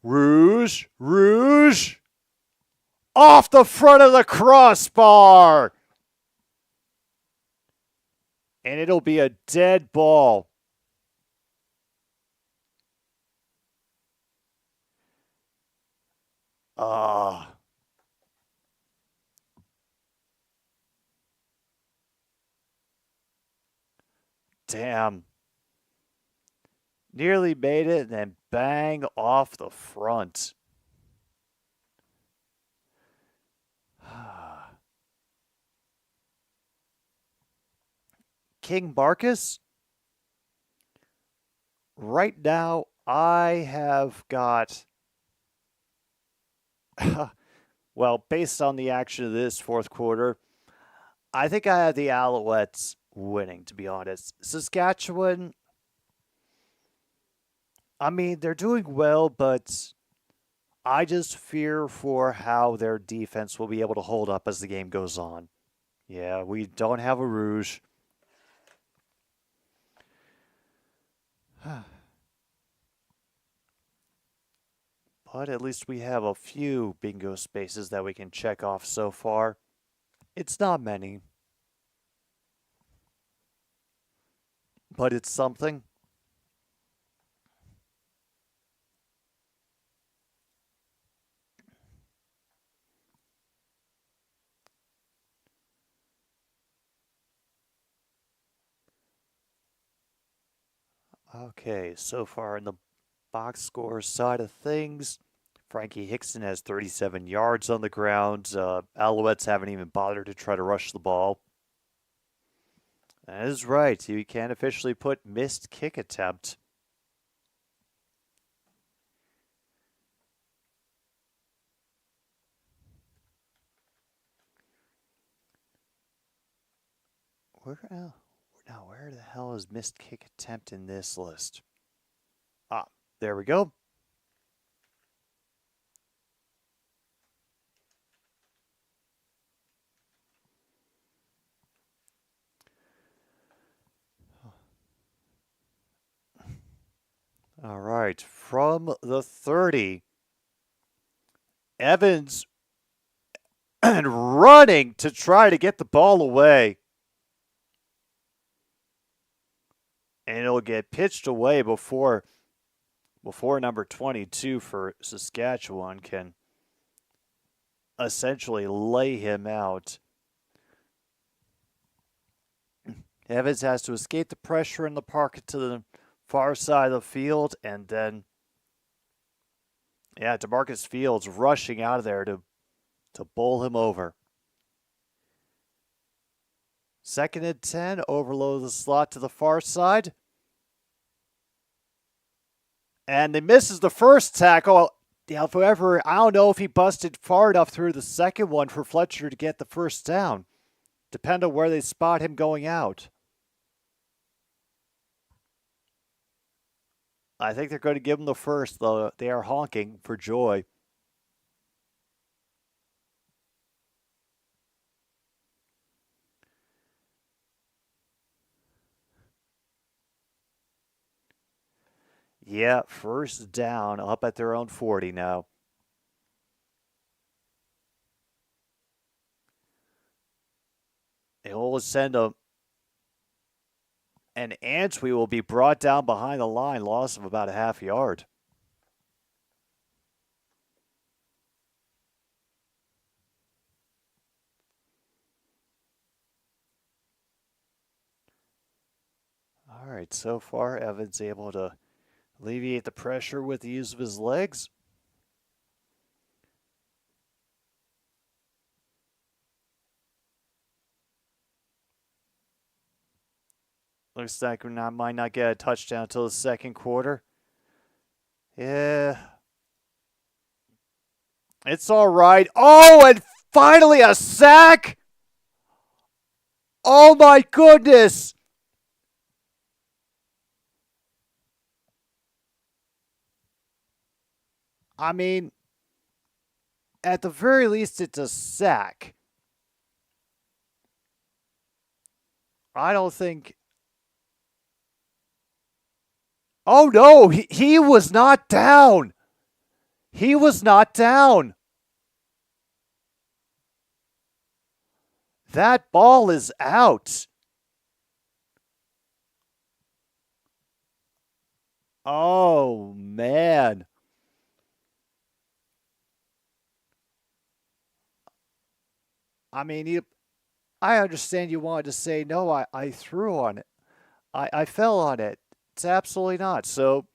Rouge. Off the front of the crossbar. And it'll be a dead ball. Damn. Nearly made it and then bang off the front. King Marcus, right now I have got, well, based on the action of this fourth quarter, I think I have the Alouettes winning, to be honest. Saskatchewan, I mean, they're doing well, but I just fear for how their defense will be able to hold up as the game goes on. Yeah, we don't have a Rouge. But at least we have a few bingo spaces that we can check off so far. It's not many, but it's something. Okay, so far in the box score side of things, Frankie Hickson has 37 yards on the ground. Alouettes haven't even bothered to try to rush the ball. That is right. You can officially put missed kick attempt. Where the hell is missed kick attempt in this list? Ah, there we go. All right, from the 30, Evans and running to try to get the ball away. And it'll get pitched away before number 22 for Saskatchewan can essentially lay him out. Evans has to escape the pressure in the pocket to the far side of the field, and then, yeah, DeMarcus Fields rushing out of there to bowl him over. 2nd and 10, overload the slot to the far side. And they misses the first tackle. However, I don't know if he busted far enough through the second one for Fletcher to get the first down. Depend on where they spot him going out. I think they're going to give him the first, though. They are honking for joy. Yeah, first down up at their own 40 now. They will send a, and Antwi will be brought down behind the line, loss of about a half yard. All right, so far Evans able to alleviate the pressure with the use of his legs. Looks like we might not get a touchdown until the second quarter. Yeah. It's all right. Oh, and finally a sack! Oh my goodness! I mean, at the very least, it's a sack. I don't think. Oh no, he was not down. He was not down. That ball is out. Oh, man. I mean, I understand you wanted to say, no, I threw on it. I fell on it. It's absolutely not. So,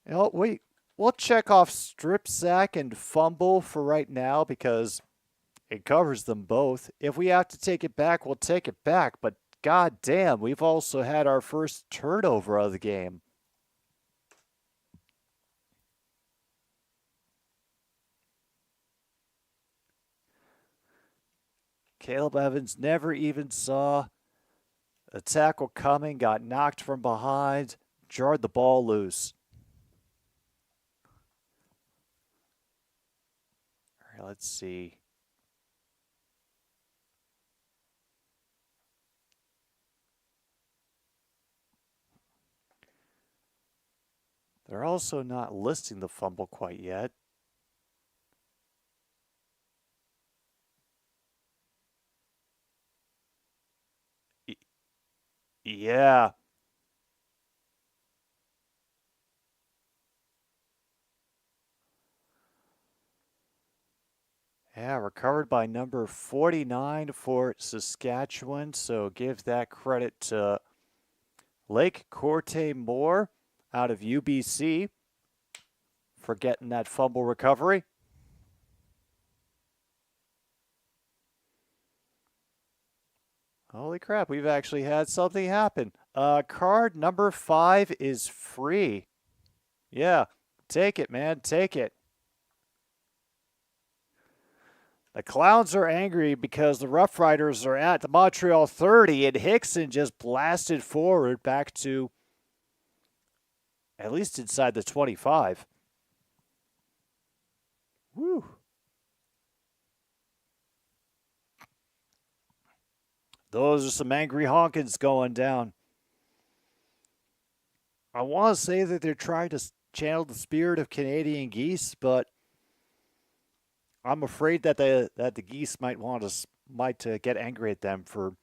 we'll check off strip sack and fumble for right now because it covers them both. If we have to take it back, we'll take it back. But god damn, we've also had our first turnover of the game. Caleb Evans never even saw a tackle coming, got knocked from behind, jarred the ball loose. All right, let's see. They're also not listing the fumble quite yet. Yeah. Yeah, recovered by number 49 for Saskatchewan. So give that credit to Lake Corte Moore out of UBC for getting that fumble recovery. Holy crap, we've actually had something happen. Card number 5 is free. Yeah, take it, man, take it. The Clowns are angry because the Roughriders are at the Montreal 30, and Hickson just blasted forward back to at least inside the 25. Woo. Those are some angry honkins going down. I want to say that they're trying to channel the spirit of Canadian geese, but I'm afraid that the geese might get angry at them for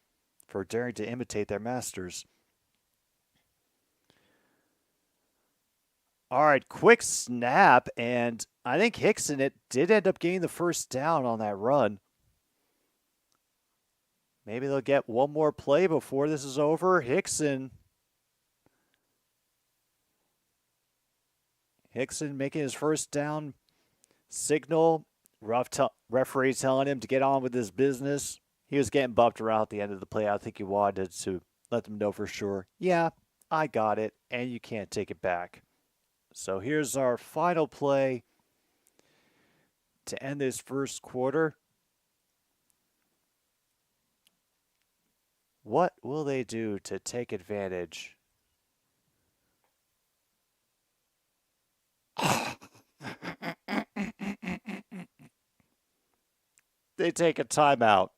daring to imitate their masters. All right, quick snap, and I think Hickson did end up getting the first down on that run. Maybe they'll get one more play before this is over. Hickson making his first down signal. Referee telling him to get on with his business. He was getting bumped around at the end of the play. I think he wanted to let them know for sure. Yeah, I got it, and you can't take it back. So here's our final play to end this first quarter. What will they do to take advantage? They take a timeout.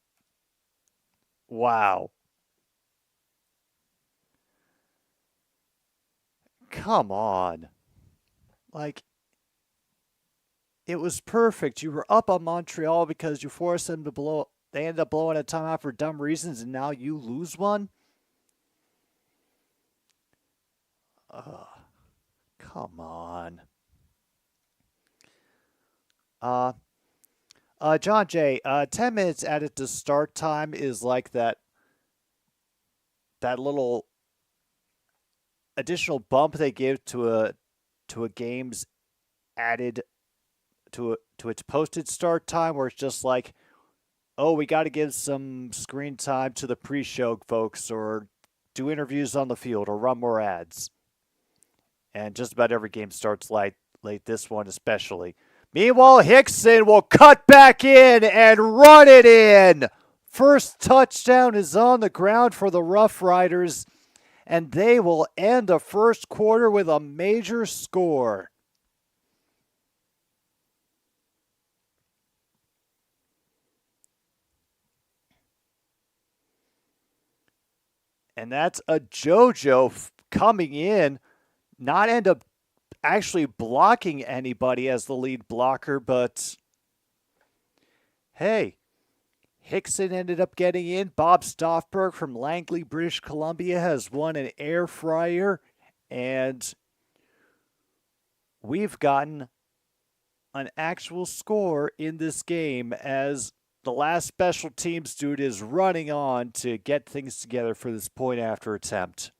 Wow. Come on. Like, it was perfect. You were up on Montreal because you forced them to blow. They ended up blowing a timeout for dumb reasons, and now you lose one? Come on. John Jay, 10 minutes added to start time is like that little additional bump they give to a game's added to its posted start time, where it's just like, oh, we got to give some screen time to the pre-show folks, or do interviews on the field, or run more ads. And just about every game starts late this one especially. Meanwhile, Hickson will cut back in and run it in. First touchdown is on the ground for the Roughriders, and they will end the first quarter with a major score. And that's a JoJo coming in, not end up actually blocking anybody as the lead blocker, but hey, Hickson ended up getting in. Bob Stoffberg from Langley, British Columbia has won an air fryer, and we've gotten an actual score in this game as the last special teams dude is running on to get things together for this point after attempt.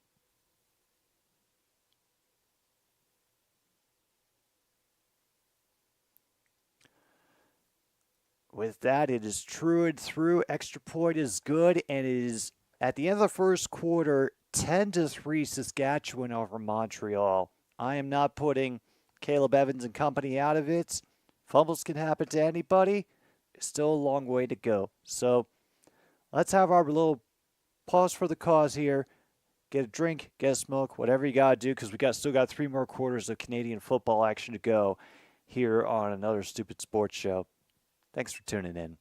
With that, it is true and through. Extra point is good, and it is At the end of the first quarter, 10-3 Saskatchewan over Montreal. I am not putting Caleb Evans and company out of it. Fumbles can happen to anybody. It's still a long way to go. So let's have our little pause for the cause here. Get a drink, get a smoke, whatever you got to do, because we still got 3 more quarters of Canadian football action to go here on another Stupid Sports Show. Thanks for tuning in.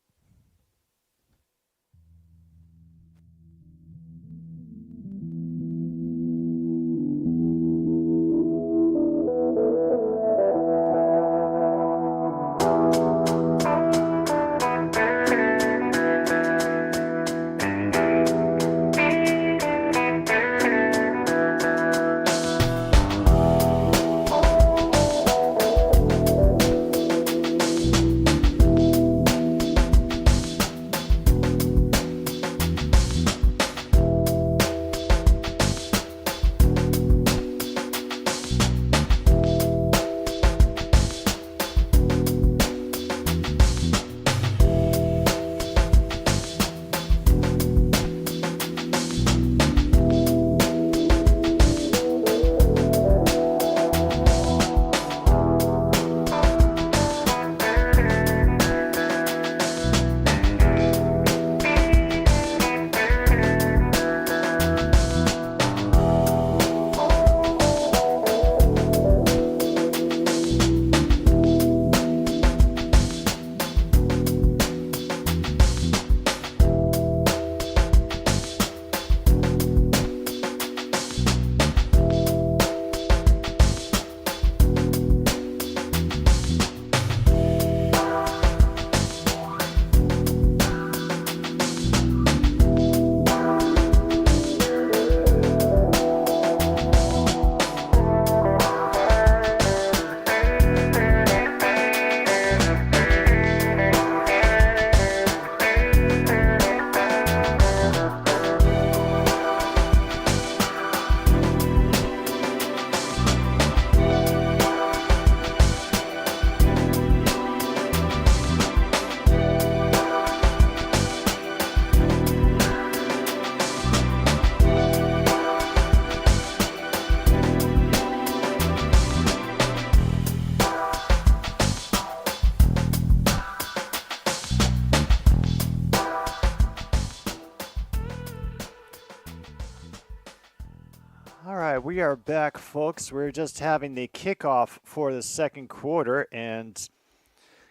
All right, we are back, folks. We're just having the kickoff for the second quarter, and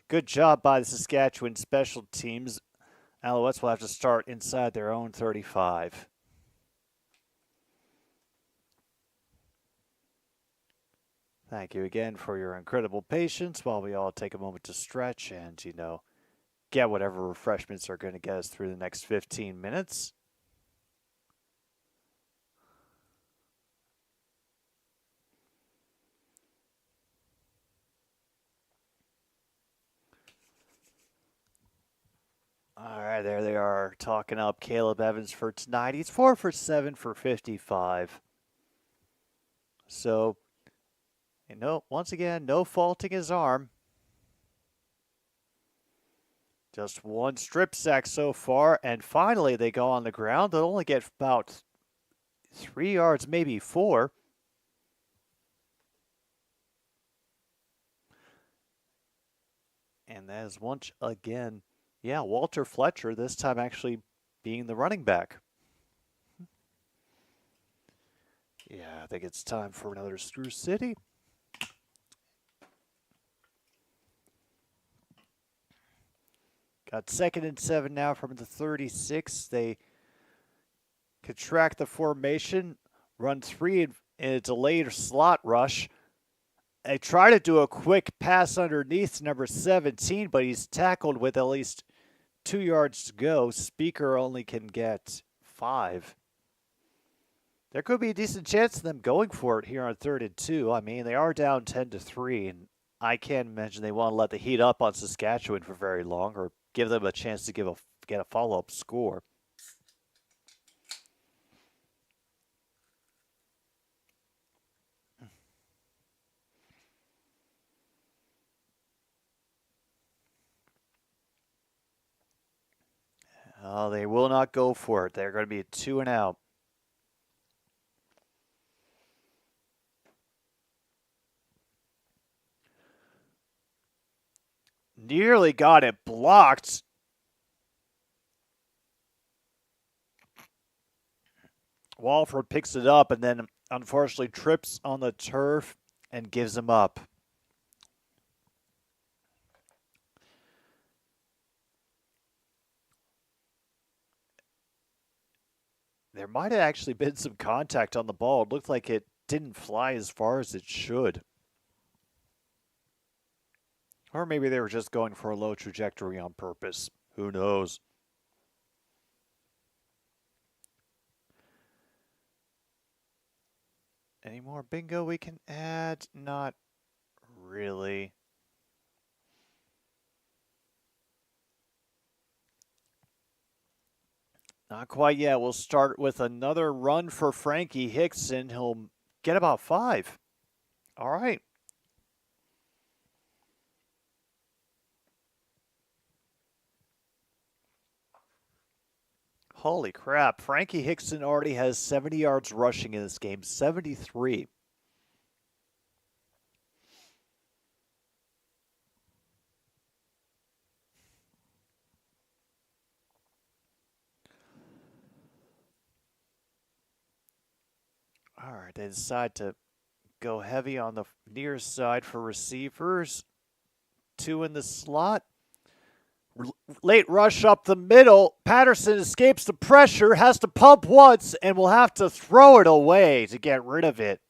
good job by the Saskatchewan special teams. Alouettes will have to start inside their own 35. Thank you again for your incredible patience while we all take a moment to stretch and, get whatever refreshments are going to get us through the next 15 minutes. All right, there they are talking up Caleb Evans for tonight. He's 4 for 7 for 55. So, once again, no faulting his arm. Just one strip sack so far, and finally they go on the ground. They'll only get about 3 yards, maybe 4. And that is once again, Walter Fletcher, this time actually being the running back. Yeah, I think it's time for another Screw City. Got 2nd and 7 now from the 36. They contract the formation, run 3 in a delayed slot rush. They try to do a quick pass underneath number 17, but he's tackled with at least 2 yards to go. Speaker only can get 5. There could be a decent chance of them going for it here on 3rd and 2. I mean, they are down 10-3, and I can't imagine they want to let the heat up on Saskatchewan for very long or give them a chance to get a follow-up score. Oh, they will not go for it. They're going to be a 2 and out. Nearly got it blocked. Walford picks it up and then unfortunately trips on the turf and gives him up. There might have actually been some contact on the ball. It looked like it didn't fly as far as it should. Or maybe they were just going for a low trajectory on purpose. Who knows? Any more bingo we can add? Not really. Not quite yet. We'll start with another run for Frankie Hickson. He'll get about 5. All right. Holy crap. Frankie Hickson already has 70 yards rushing in this game. 73. All right, they decide to go heavy on the near side for receivers. 2 in the slot. Late rush up the middle. Patterson escapes the pressure, has to pump once, and will have to throw it away to get rid of it.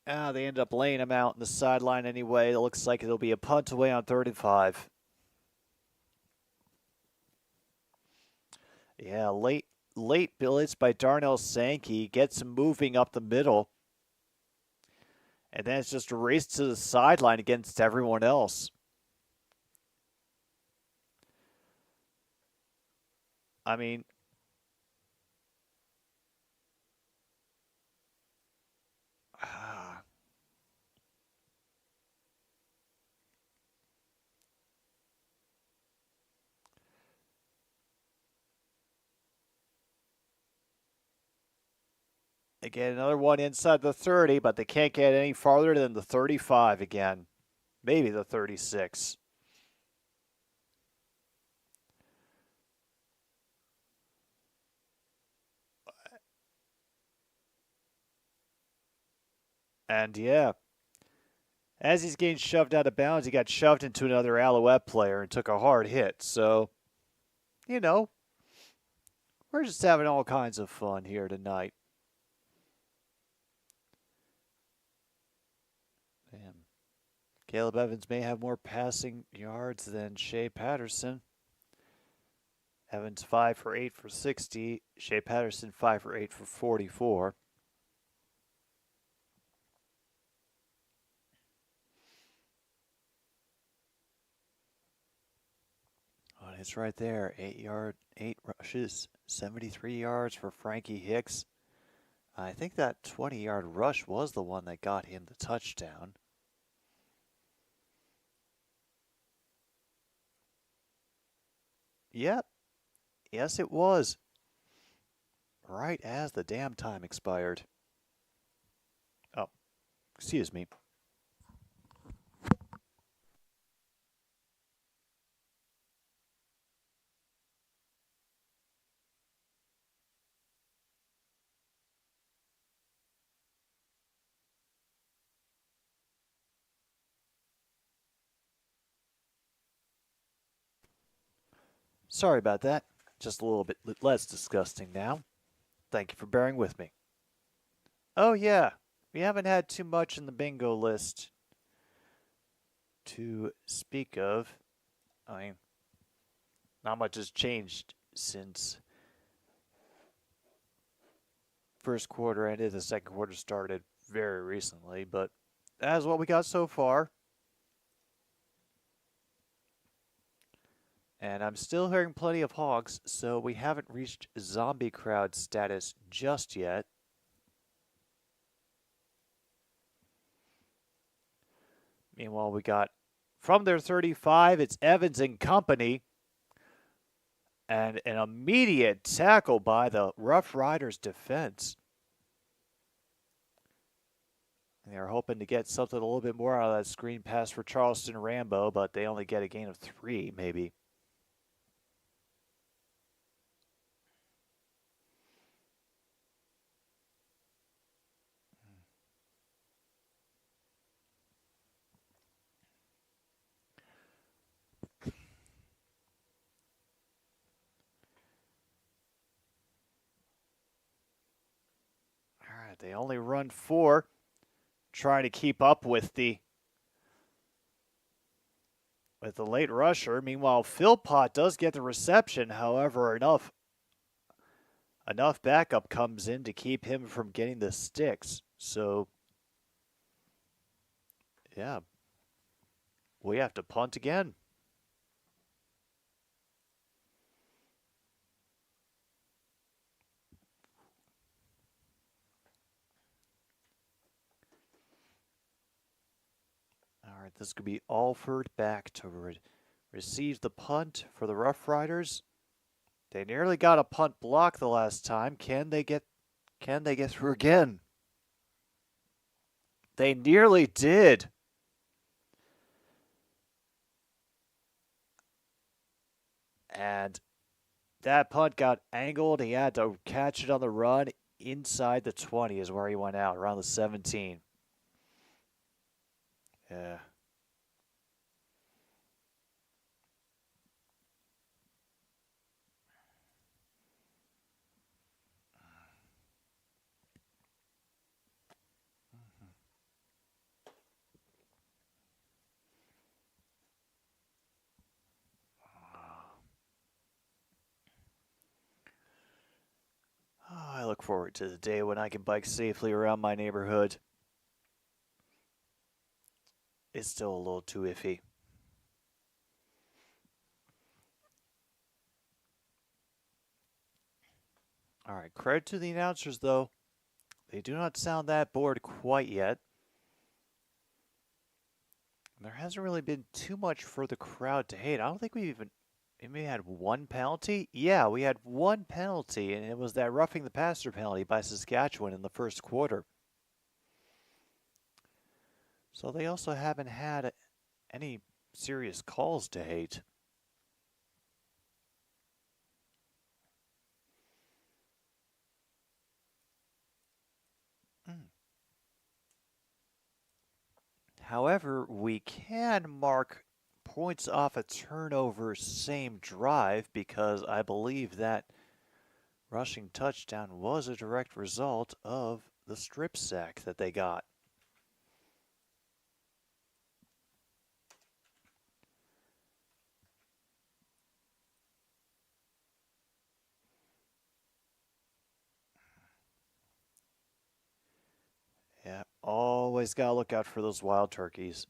They end up laying him out in the sideline anyway. It looks like it'll be a punt away on 3rd and 5. Yeah, late blitz by Darnell Sankey gets him moving up the middle. And then it's just a race to the sideline against everyone else. I mean, they get another one inside the 30, but they can't get any farther than the 35 again. Maybe the 36. And yeah, as he's getting shoved out of bounds, he got shoved into another Alouette player and took a hard hit. So, you know, we're just having all kinds of fun here tonight. Damn. Caleb Evans may have more passing yards than Shea Patterson. Evans 5 for 8 for 60. Shea Patterson 5 for 8 for 44. Oh, it's right there. 8 rushes, 73 yards for Frankie Hicks. I think that 20-yard rush was the one that got him the touchdown. Yep. Yes, it was. Right as the damn time expired. Oh, excuse me. Sorry about that. Just a little bit less disgusting now. Thank you for bearing with me. Oh, yeah. We haven't had too much in the bingo list to speak of. I mean, not much has changed since first quarter ended. The second quarter started very recently, but that's what we got so far. And I'm still hearing plenty of hogs, so we haven't reached zombie crowd status just yet. Meanwhile, we got from their 35, it's Evans and company. And an immediate tackle by the Roughriders defense. They're hoping to get something a little bit more out of that screen pass for Charleston Rambo, but they only get a gain of 3, maybe. All right, they only run 4, trying to keep up with the late rusher. Meanwhile, Philpott does get the reception. However, enough backup comes in to keep him from getting the sticks. So, yeah, we have to punt again. All right, this could be Alford back to receive the punt for the Roughriders. They nearly got a punt block the last time. Can they get through again? They nearly did. And that punt got angled. He had to catch it on the run. Inside the 20 is where he went out, around the 17. Yeah. I look forward to the day when I can bike safely around my neighborhood. It's still a little too iffy. All right, credit to the announcers, though. They do not sound that bored quite yet. There hasn't really been too much for the crowd to hate. I don't think we may had one penalty. Yeah, we had one penalty, and it was that roughing the passer penalty by Saskatchewan in the first quarter. So they also haven't had any serious calls to hate. However, we can mark points off a turnover same drive because I believe that rushing touchdown was a direct result of the strip sack that they got. Yeah, always got to look out for those wild turkeys.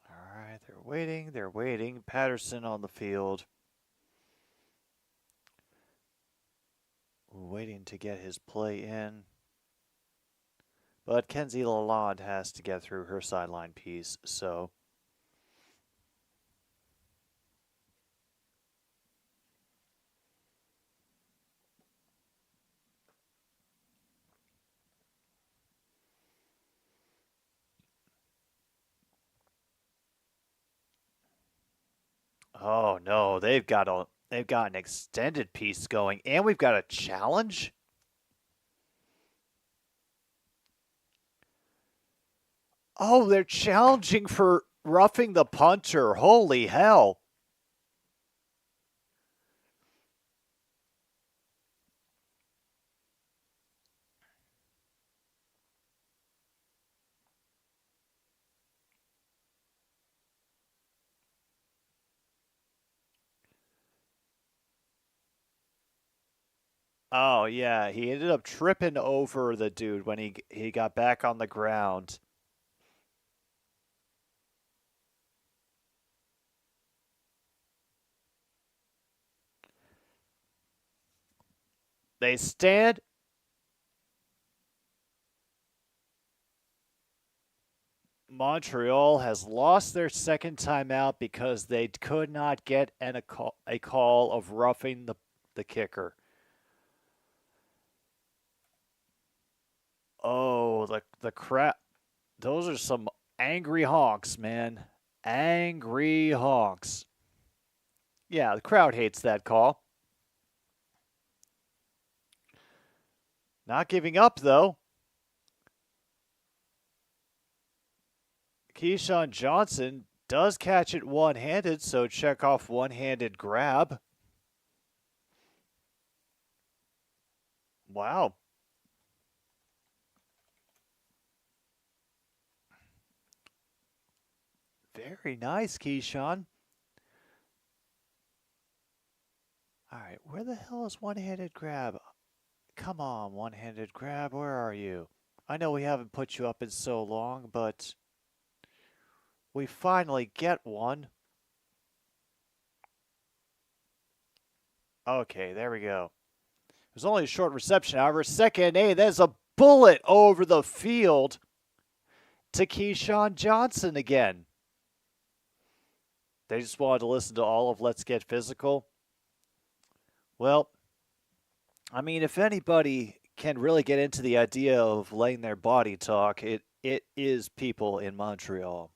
All right, they're waiting. Patterson on the field. Waiting to get his play in. But Kenzie Lalonde has to get through her sideline piece, so. Oh no, they've got an extended piece going, and we've got a challenge. Oh, they're challenging for roughing the punter. Holy hell. Oh yeah, he ended up tripping over the dude when he got back on the ground. They stand. Montreal has lost their second timeout because they could not get a call of roughing the kicker. Oh, the crap. Those are some angry honks, man. Angry honks. Yeah, the crowd hates that call. Not giving up, though. Keyshawn Johnson does catch it one-handed, so check off one-handed grab. Wow. Very nice, Keyshawn. All right, where the hell is one-handed grab? Come on, one-handed grab, where are you? I know we haven't put you up in so long, but we finally get one. Okay, there we go. It was only a short reception, however. Second, there's a bullet over the field to Keyshawn Johnson again. They just wanted to listen to all of Let's Get Physical. Well, I mean, if anybody can really get into the idea of letting their body talk, it is people in Montreal.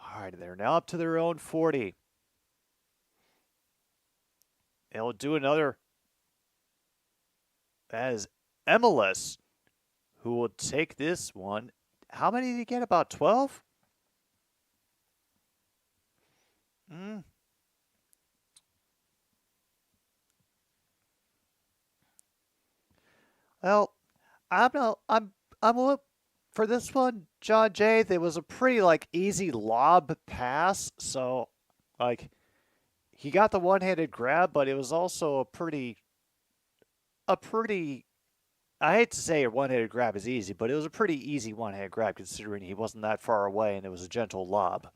All right, they're now up to their own 40. They'll do another. That is MLS, who will take this one. How many did he get? About 12? Well, I'm for this one, John Jay. There was a pretty easy lob pass, so he got the one-handed grab, but it was also a pretty. I hate to say a one-handed grab is easy, but it was a pretty easy one-handed grab considering he wasn't that far away and it was a gentle lob.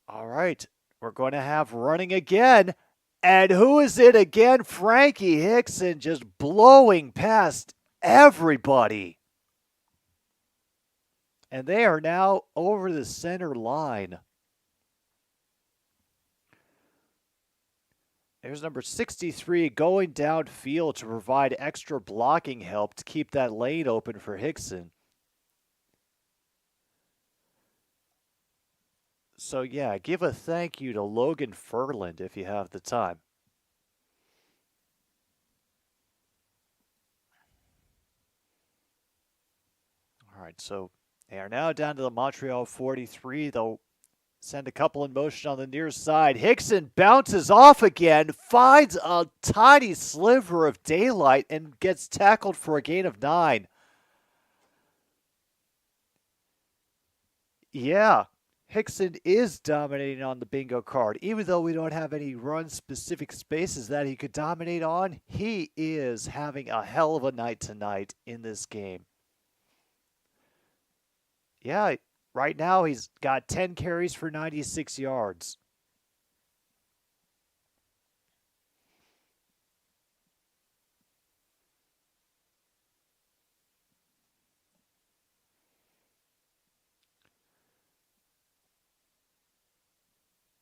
All right, we're going to have running again. And who is it again? Frankie Hickson just blowing past everybody. And they are now over the center line. There's number 63 going downfield to provide extra blocking help to keep that lane open for Hickson. So, yeah, give a thank you to Logan Furland if you have the time. All right, so they are now down to the Montreal 43. They'll send a couple in motion on the near side. Hickson bounces off again, finds a tiny sliver of daylight, and gets tackled for a gain of 9. Yeah. Hickson is dominating on the bingo card. Even though we don't have any run-specific spaces that he could dominate on, he is having a hell of a night tonight in this game. Yeah, right now he's got 10 carries for 96 yards.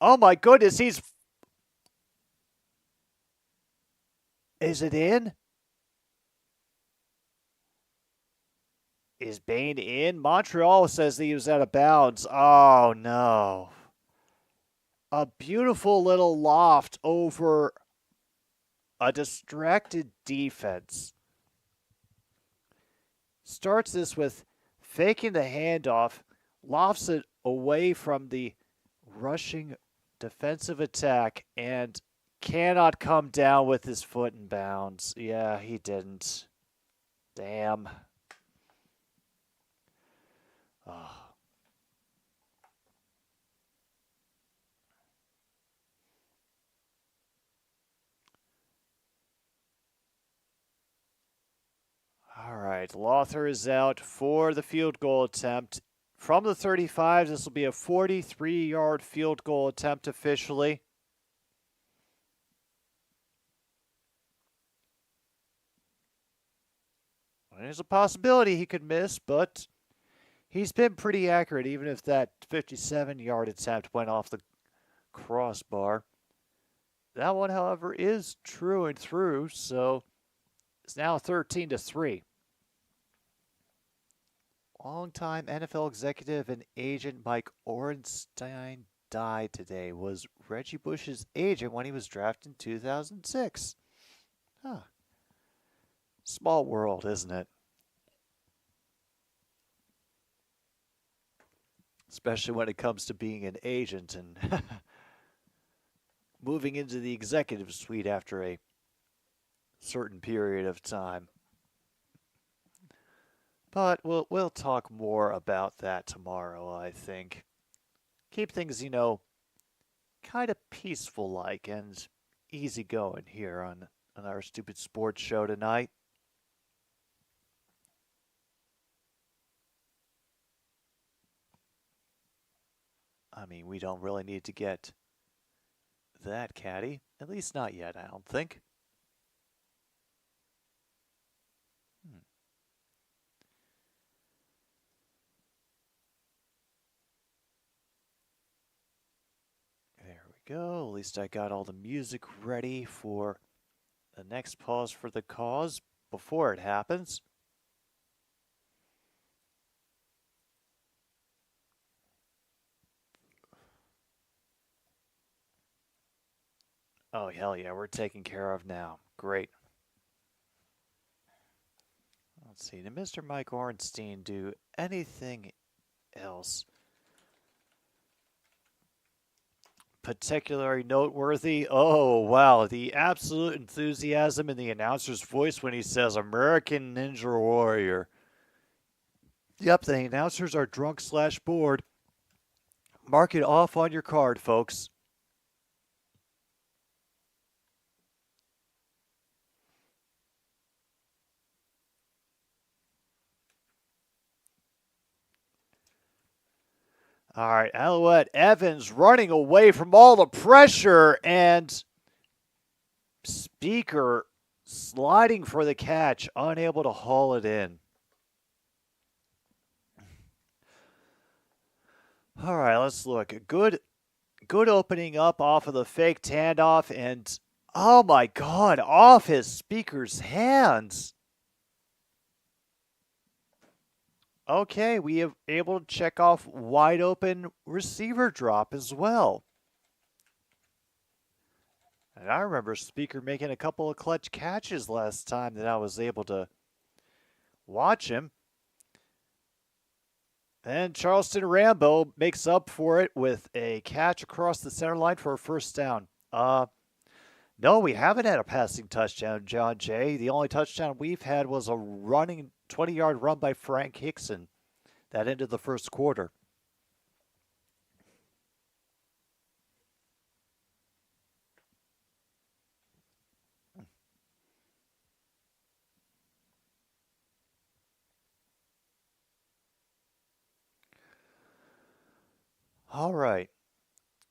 Oh my goodness, is it in? Is Bain in? Montreal says he was out of bounds. Oh no. A beautiful little loft over a distracted defense. Starts this with faking the handoff, lofts it away from the rushing defensive attack, and cannot come down with his foot in bounds. Yeah, he didn't. Damn. Oh. right, Lothar is out for the field goal attempt. From the 35, this will be a 43-yard field goal attempt officially. There's a possibility he could miss, but he's been pretty accurate, even if that 57-yard attempt went off the crossbar. That one, however, is true and through, so it's now 13-3. Longtime NFL executive and agent Mike Orenstein died today. Was Reggie Bush's agent when he was drafted in 2006. Huh. Small world, isn't it? Especially when it comes to being an agent and moving into the executive suite after a certain period of time. But we'll talk more about that tomorrow, I think. Keep things, kind of peaceful like and easy going here on our stupid sports show tonight. I mean, we don't really need to get that catty. At least not yet, I don't think. There we go. At least I got all the music ready for the next pause for the cause before it happens. Oh, hell yeah, we're taken care of now. Great. Let's see, did Mr. Mike Orenstein do anything else particularly noteworthy? Oh, wow, the absolute enthusiasm in the announcer's voice when he says American Ninja Warrior. Yep, the announcers are drunk/bored. Mark it off on your card, folks. All right, Alouette Evans running away from all the pressure, and Speaker sliding for the catch, unable to haul it in. All right, let's look. Good opening up off of the fake handoff, and oh my God, off his Speaker's hands. Okay, we have able to check off wide open receiver drop as well. And I remember Speaker making a couple of clutch catches last time that I was able to watch him. And Charleston Rambo makes up for it with a catch across the center line for a first down. No, we haven't had a passing touchdown, John Jay. The only touchdown we've had was a running 20-yard run by Frank Hickson. That ended the first quarter. All right.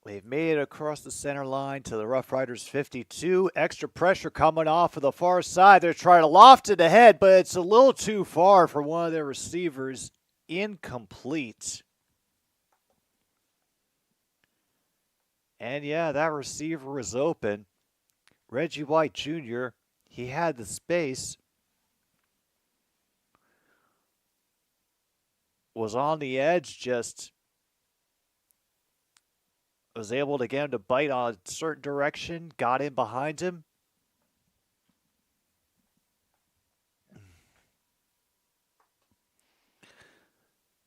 They've made it across the center line to the Roughriders 52. Extra pressure coming off of the far side. They're trying to loft it ahead, but it's a little too far for one of their receivers. Incomplete. And yeah, that receiver was open. Reggie White Jr., he had the space. Was on the edge, just was able to get him to bite on a certain direction, got in behind him.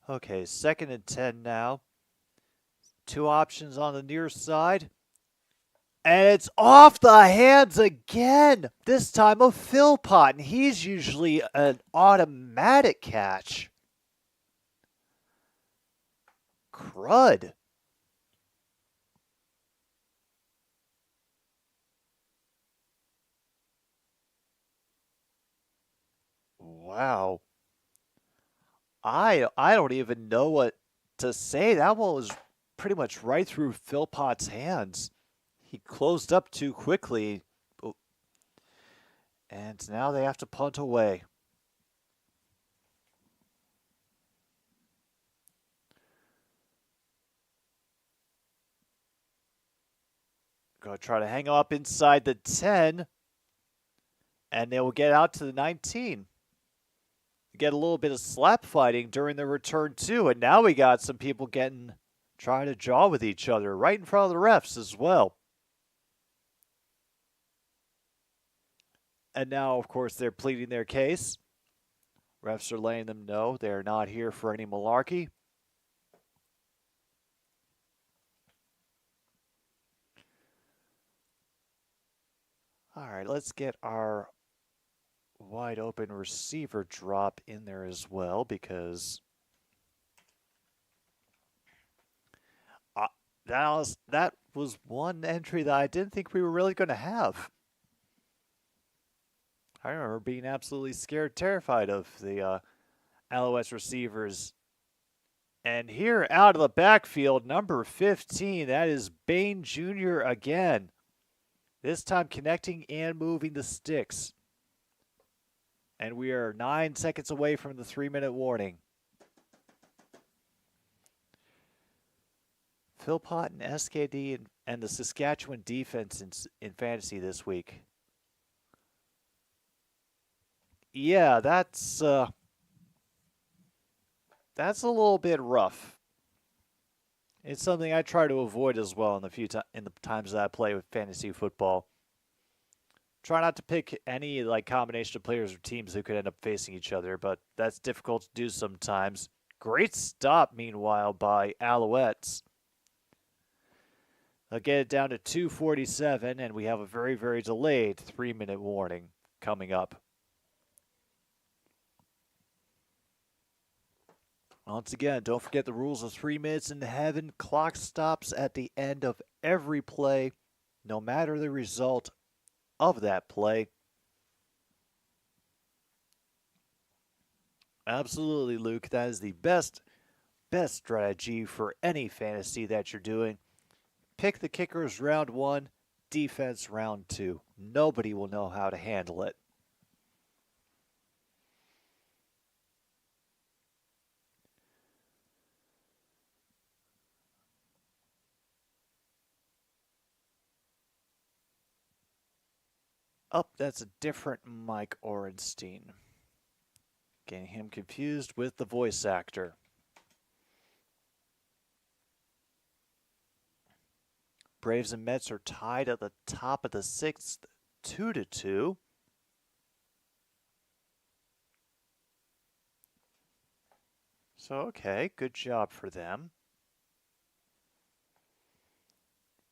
Okay, 2nd and 10 now. Two options on the near side. And it's off the hands again, this time of Philpott. And he's usually an automatic catch. Crud. Wow. I don't even know what to say. That one was pretty much right through Philpott's hands. He closed up too quickly, and now they have to punt away. Going to try to hang up inside the 10, and they will get out to the 19. Get a little bit of slap fighting during the return too, and now we got some people trying to jaw with each other right in front of the refs as well. And now, of course, they're pleading their case. Refs are letting them know they're not here for any malarkey. All right, let's get our wide open receiver drop in there as well, because that was one entry that I didn't think we were really going to have. I remember being absolutely scared, terrified of the Alouettes receivers. And here out of the backfield, number 15, that is Bain Jr. again. This time connecting and moving the sticks. And we are 9 seconds away from the 3-minute warning. Philpott and SKD and the Saskatchewan defense in fantasy this week. Yeah, that's a little bit rough. It's something I try to avoid as well in the times that I play with fantasy football. Try not to pick any combination of players or teams who could end up facing each other, but that's difficult to do sometimes. Great stop, meanwhile, by Alouettes. They'll get it down to 2:47, and we have a very, very delayed 3-minute warning coming up. Once again, don't forget the rules of 3 minutes in heaven. Clock stops at the end of every play, no matter the result of that play. Absolutely, Luke. That is the best strategy for any fantasy that you're doing. Pick the kickers round 1, defense round 2. Nobody will know how to handle it. Oh, that's a different Mike Orenstein. Getting him confused with the voice actor. Braves and Mets are tied at the top of the 6th, 2-2. So, okay, good job for them.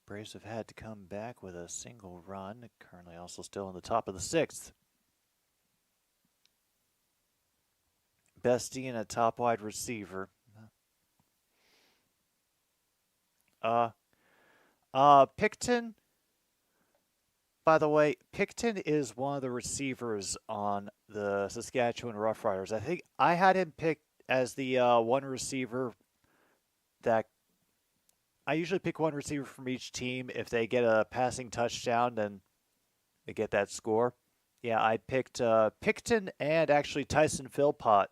Braves have had to come back with a single run, currently also still in the top of the 6th. Bestie and a top wide receiver. Picton, by the way, Picton is one of the receivers on the Saskatchewan Roughriders. I think I had him picked as the one receiver that I usually pick one receiver from each team. If they get a passing touchdown, then they get that score. Yeah, I picked Picton and actually Tyson Philpott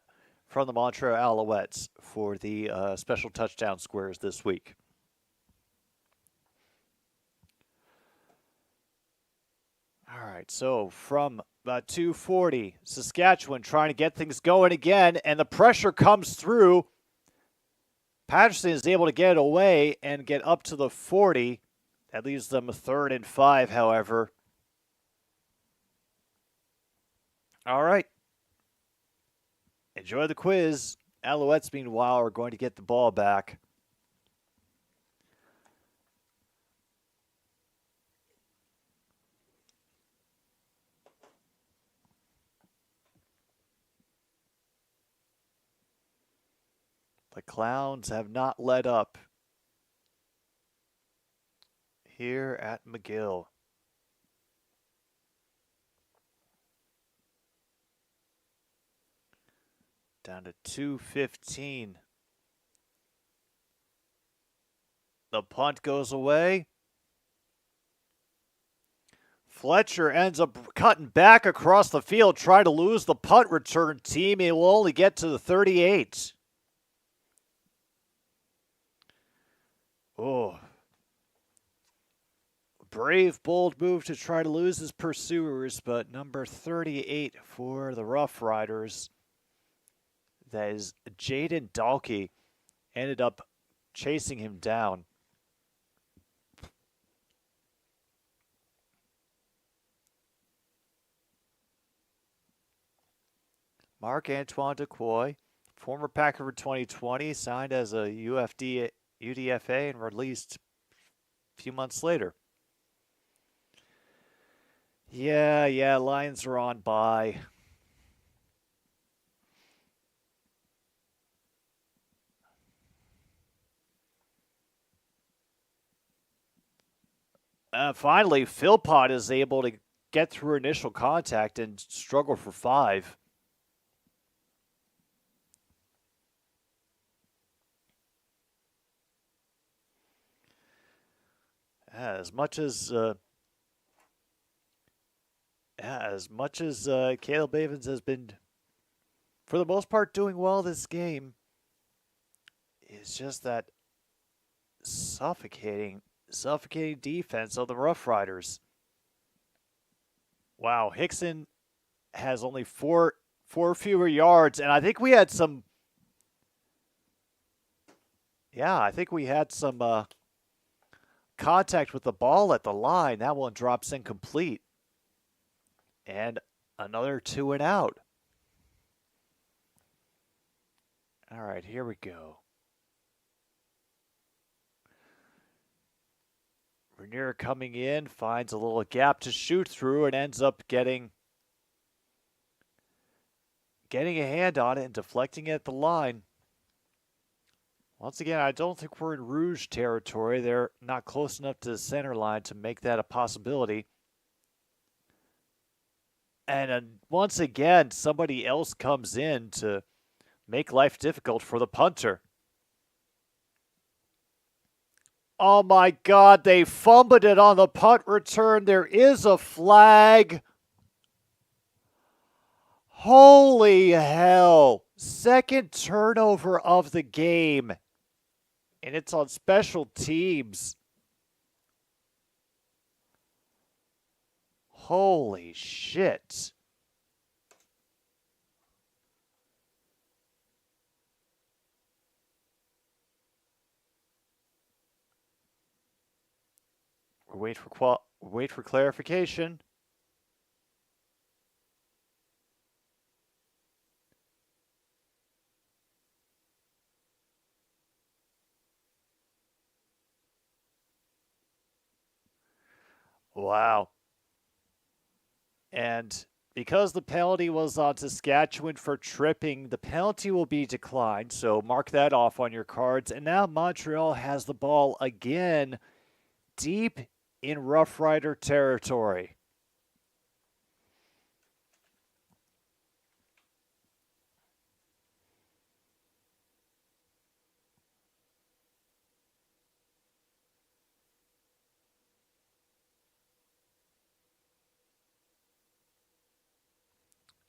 from the Montreal Alouettes for the special touchdown squares this week. All right, so from about 2:40, Saskatchewan trying to get things going again, and the pressure comes through. Patterson is able to get it away and get up to the 40. That leaves them a 3rd and 5, however. All right. Enjoy the quiz. Alouettes, meanwhile, are going to get the ball back. The Clowns have not let up here at McGill. Down to 2:15. The punt goes away. Fletcher ends up cutting back across the field, trying to lose the punt return team. He will only get to the 38. Oh. Brave, bold move to try to lose his pursuers, but number 38 for the Roughriders, that is Jaden Dalkey, ended up chasing him down. Marc-Antoine Decoy, former Packer for 2020, signed as a UDFA and released a few months later. Yeah, Lions are on bye. Finally, Philpott is able to get through initial contact and struggle for 5. As much as Caleb Avens has been, for the most part, doing well this game, it's just that suffocating defense of the Roughriders. Wow, Hickson has only four fewer yards, and I think we had some. Yeah, I think we had some contact with the ball at the line. That one drops incomplete. And another 2 and out. All right, here we go. Vernier coming in, finds a little gap to shoot through and ends up getting a hand on it and deflecting it at the line. Once again, I don't think we're in Rouge territory. They're not close enough to the center line to make that a possibility. And once again, somebody else comes in to make life difficult for the punter. Oh my God, they fumbled it on the punt return. There is a flag. Holy hell. Second turnover of the game. And it's on special teams. Holy shit. We'll wait for clarification. Wow. And because the penalty was on Saskatchewan for tripping, the penalty will be declined. So mark that off on your cards. And now Montreal has the ball again, deep in Rough Rider territory.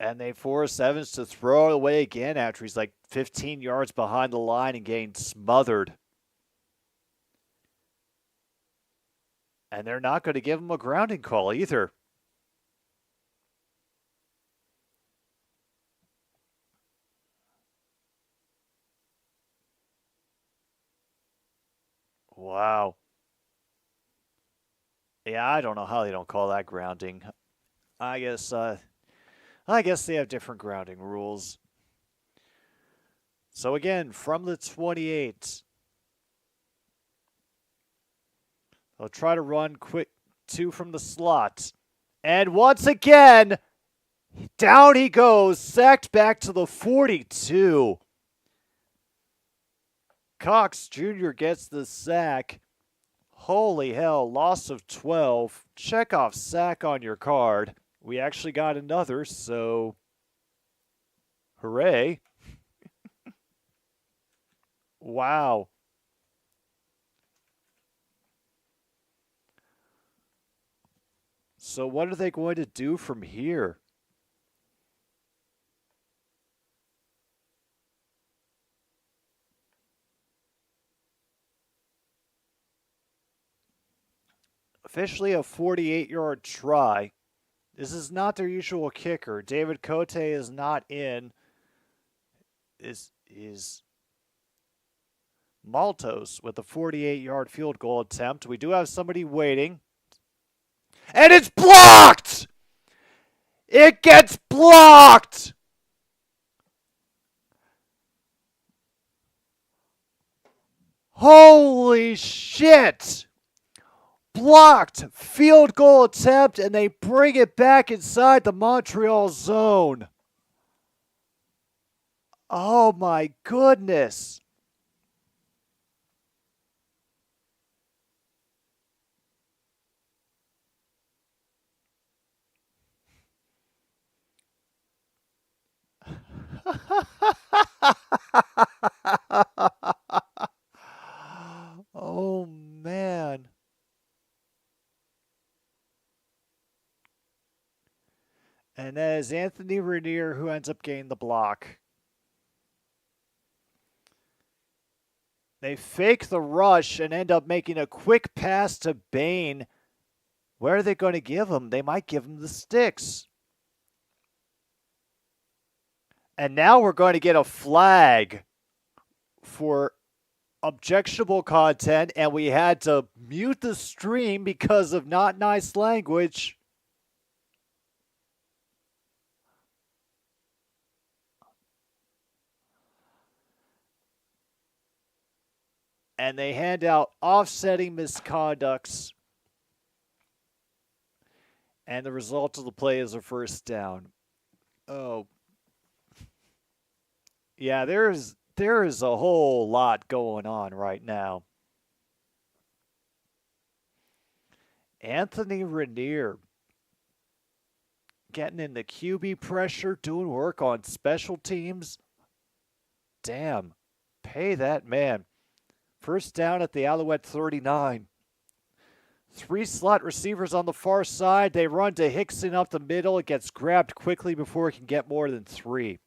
And they force Evans to throw it away again after he's like 15 yards behind the line and getting smothered. And they're not going to give him a grounding call either. Wow. Yeah, I don't know how they don't call that grounding. I guess they have different grounding rules. So again, from the 28, they'll try to run quick 2 from the slot. And once again, down he goes, sacked back to the 42. Cox Jr. gets the sack. Holy hell, loss of 12. Check off sack on your card. We actually got another, so hooray. Wow. So what are they going to do from here? Officially a 48-yard try. This is not their usual kicker. David Cote is not in. Is Maltos with a 48-yard field goal attempt. We do have somebody waiting. And it's blocked! It gets blocked! Holy shit! Blocked field goal attempt, and they bring it back inside the Montreal zone. Oh my goodness. Oh man. And that is Anthony Rainier who ends up getting the block. They fake the rush and end up making a quick pass to Bain. Where are they going to give him? They might give him the sticks. And now we're going to get a flag for objectionable content, and we had to mute the stream because of not nice language. And they hand out offsetting misconducts. And the result of the play is a first down. Oh. Yeah, there is a whole lot going on right now. Anthony Rainier getting in the QB pressure, doing work on special teams. Damn. Pay that man. First down at the Alouette 39. 3 slot receivers on the far side. They run to Hickson up the middle. It gets grabbed quickly before it can get more than 3.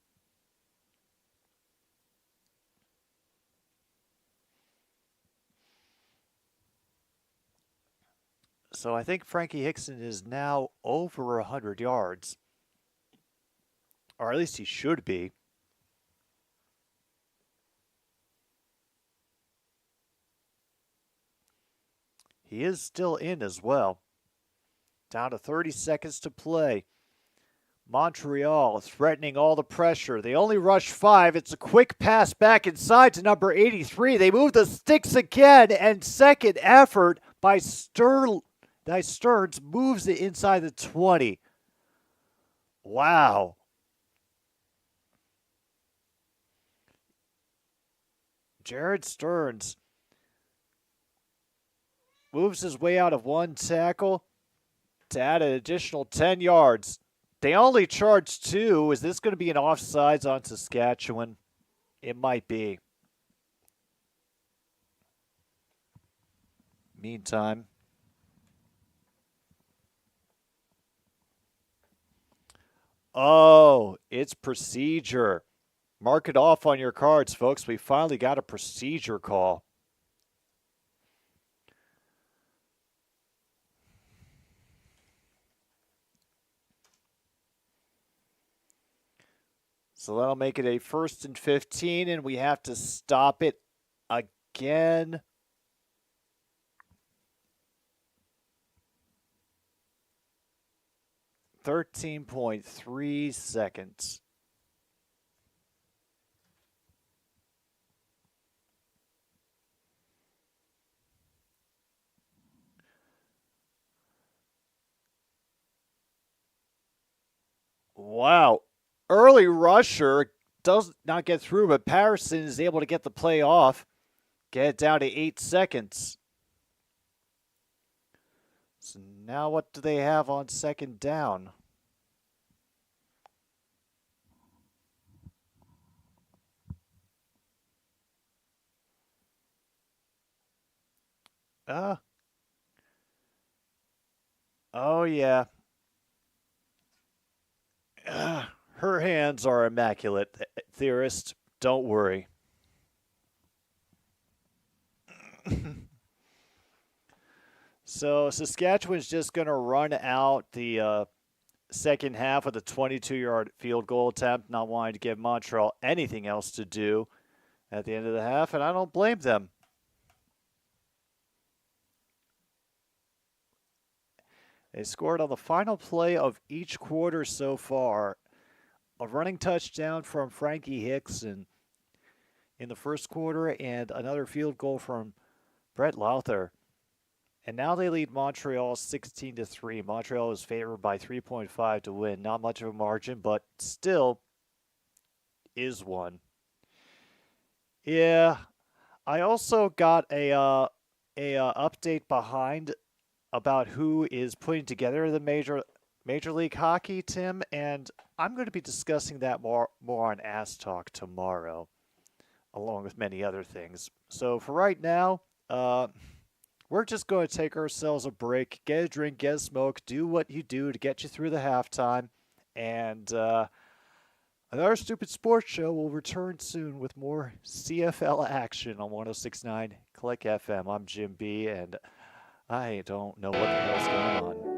So I think Frankie Hickson is now over 100 yards. Or at least he should be. He is still in as well. Down to 30 seconds to play. Montreal threatening all the pressure. They only rush 5. It's a quick pass back inside to number 83. They move the sticks again, and second effort by Stearns moves it inside the 20. Wow. Jared Stearns moves his way out of one tackle to add an additional 10 yards. They only charge 2. Is this going to be an offsides on Saskatchewan? It might be. Meantime, oh, it's procedure. Mark it off on your cards, folks. We finally got a procedure call. So that'll make it a 1st and 15, and we have to stop it again. .3 seconds. Wow. Early rusher does not get through, but Patterson is able to get the play off. Get it down to 8 seconds. So now what do they have on second down? Uh, oh, yeah. Her hands are immaculate, theorist. Don't worry. So Saskatchewan's just going to run out the second half with a 22-yard field goal attempt, not wanting to give Montreal anything else to do at the end of the half, and I don't blame them. They scored on the final play of each quarter so far. A running touchdown from Frankie Hickson in the first quarter and another field goal from Brett Lowther. And now they lead Montreal 16-3. Montreal is favored by 3.5 to win. Not much of a margin, but still is one. Yeah, I also got a update behind about who is putting together the Major League Hockey, Tim, and I'm going to be discussing that more on Ass Talk tomorrow, along with many other things. So for right now, we're just going to take ourselves a break, get a drink, get a smoke, do what you do to get you through the halftime, and another Stupid Sports Show will return soon with more CFL action on 106.9 Click FM. I'm Jim B, and I don't know what the hell's going on.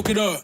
smoke it up.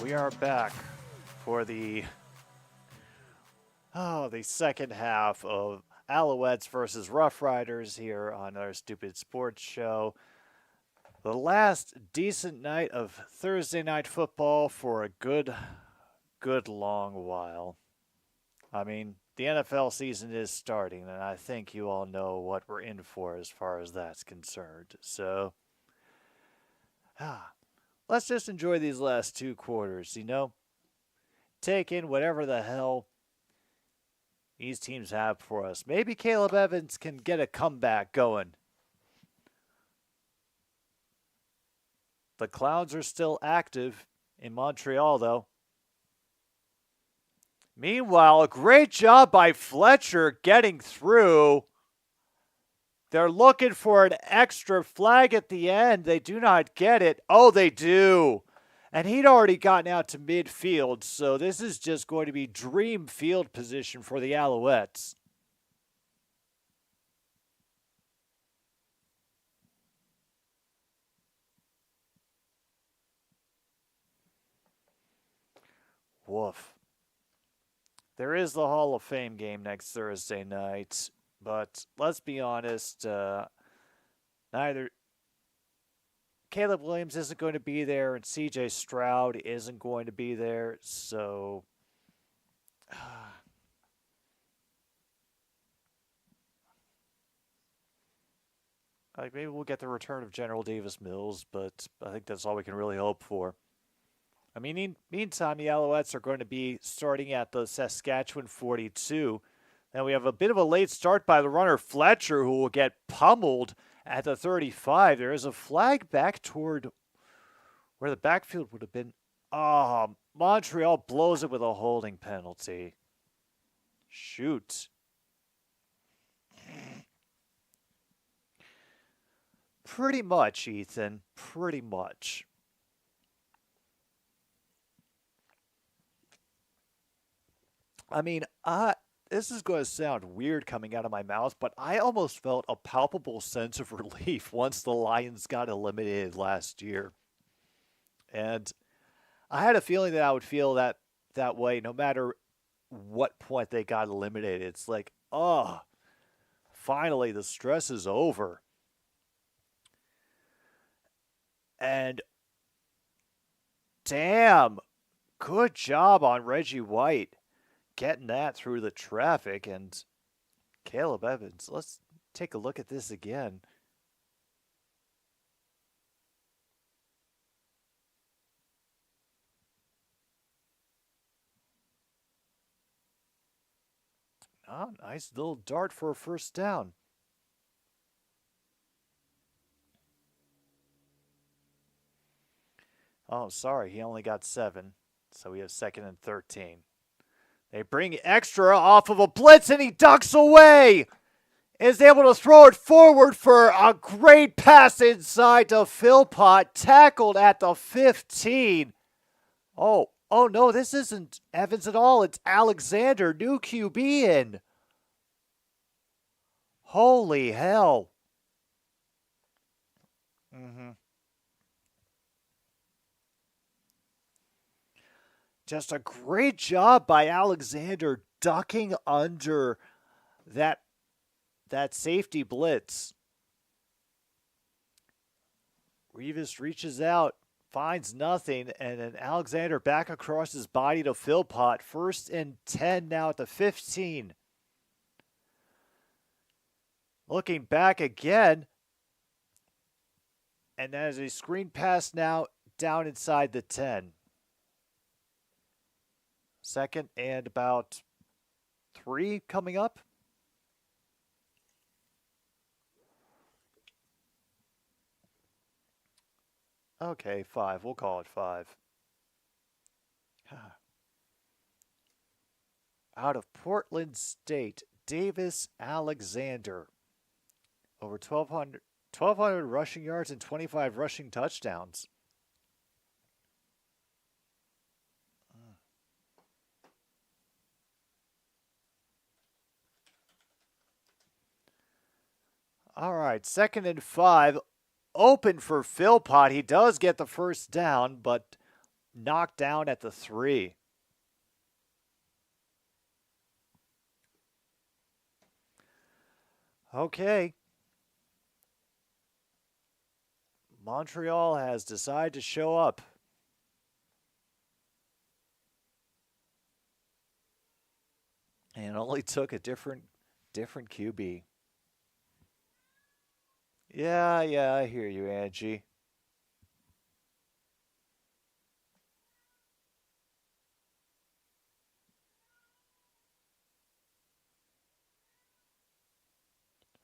We are back for the second half of Alouettes versus Roughriders here on our stupid sports show. The last decent night of Thursday night football for a good long while. I mean, the NFL season is starting, and I think you all know what we're in for as far as that's concerned. So, let's just enjoy these last two quarters, Take in whatever the hell these teams have for us. Maybe Caleb Evans can get a comeback going. The Clowns are still active in Montreal, though. Meanwhile, a great job by Fletcher getting through. They're looking for an extra flag at the end. They do not get it. Oh, they do. And he'd already gotten out to midfield, so this is just going to be dream field position for the Alouettes. Woof. There is the Hall of Fame game next Thursday night, but let's be honest, neither Caleb Williams isn't going to be there, and C.J. Stroud isn't going to be there, so maybe we'll get the return of General Davis Mills, but I think that's all we can really hope for. I mean, meantime, the Alouettes are going to be starting at the Saskatchewan 42. Now we have a bit of a late start by the runner Fletcher, who will get pummeled at the 35. There is a flag back toward where the backfield would have been. Montreal blows it with a holding penalty. Shoot. Pretty much, Ethan. Pretty much. I mean, this is going to sound weird coming out of my mouth, but I almost felt a palpable sense of relief once the Lions got eliminated last year. And I had a feeling that I would feel that way no matter what point they got eliminated. It's like, finally the stress is over. And damn, good job on Reggie White getting that through the traffic. And Caleb Evans, let's take a look at this again. Nice little dart for a first down. Oh, sorry, he only got 7. So we have 2nd and 13. They bring extra off of a blitz, and he ducks away. Is able to throw it forward for a great pass inside to Philpott, tackled at the 15. Oh no, this isn't Evans at all. It's Alexander, new QB in. Holy hell. Just a great job by Alexander ducking under that safety blitz. Revis reaches out, finds nothing, and then Alexander back across his body to Philpott. 1st and 10 now at the 15. Looking back again, and there's a screen pass now down inside the 10. Second and about 3 coming up. Okay, 5. We'll call it 5. Out of Portland State, Davis Alexander. Over 1,200 rushing yards and 25 rushing touchdowns. All right, 2nd and 5. Open for Philpott. He does get the first down, but knocked down at the 3. Okay. Montreal has decided to show up. And it only took a different QB. Yeah, I hear you, Angie.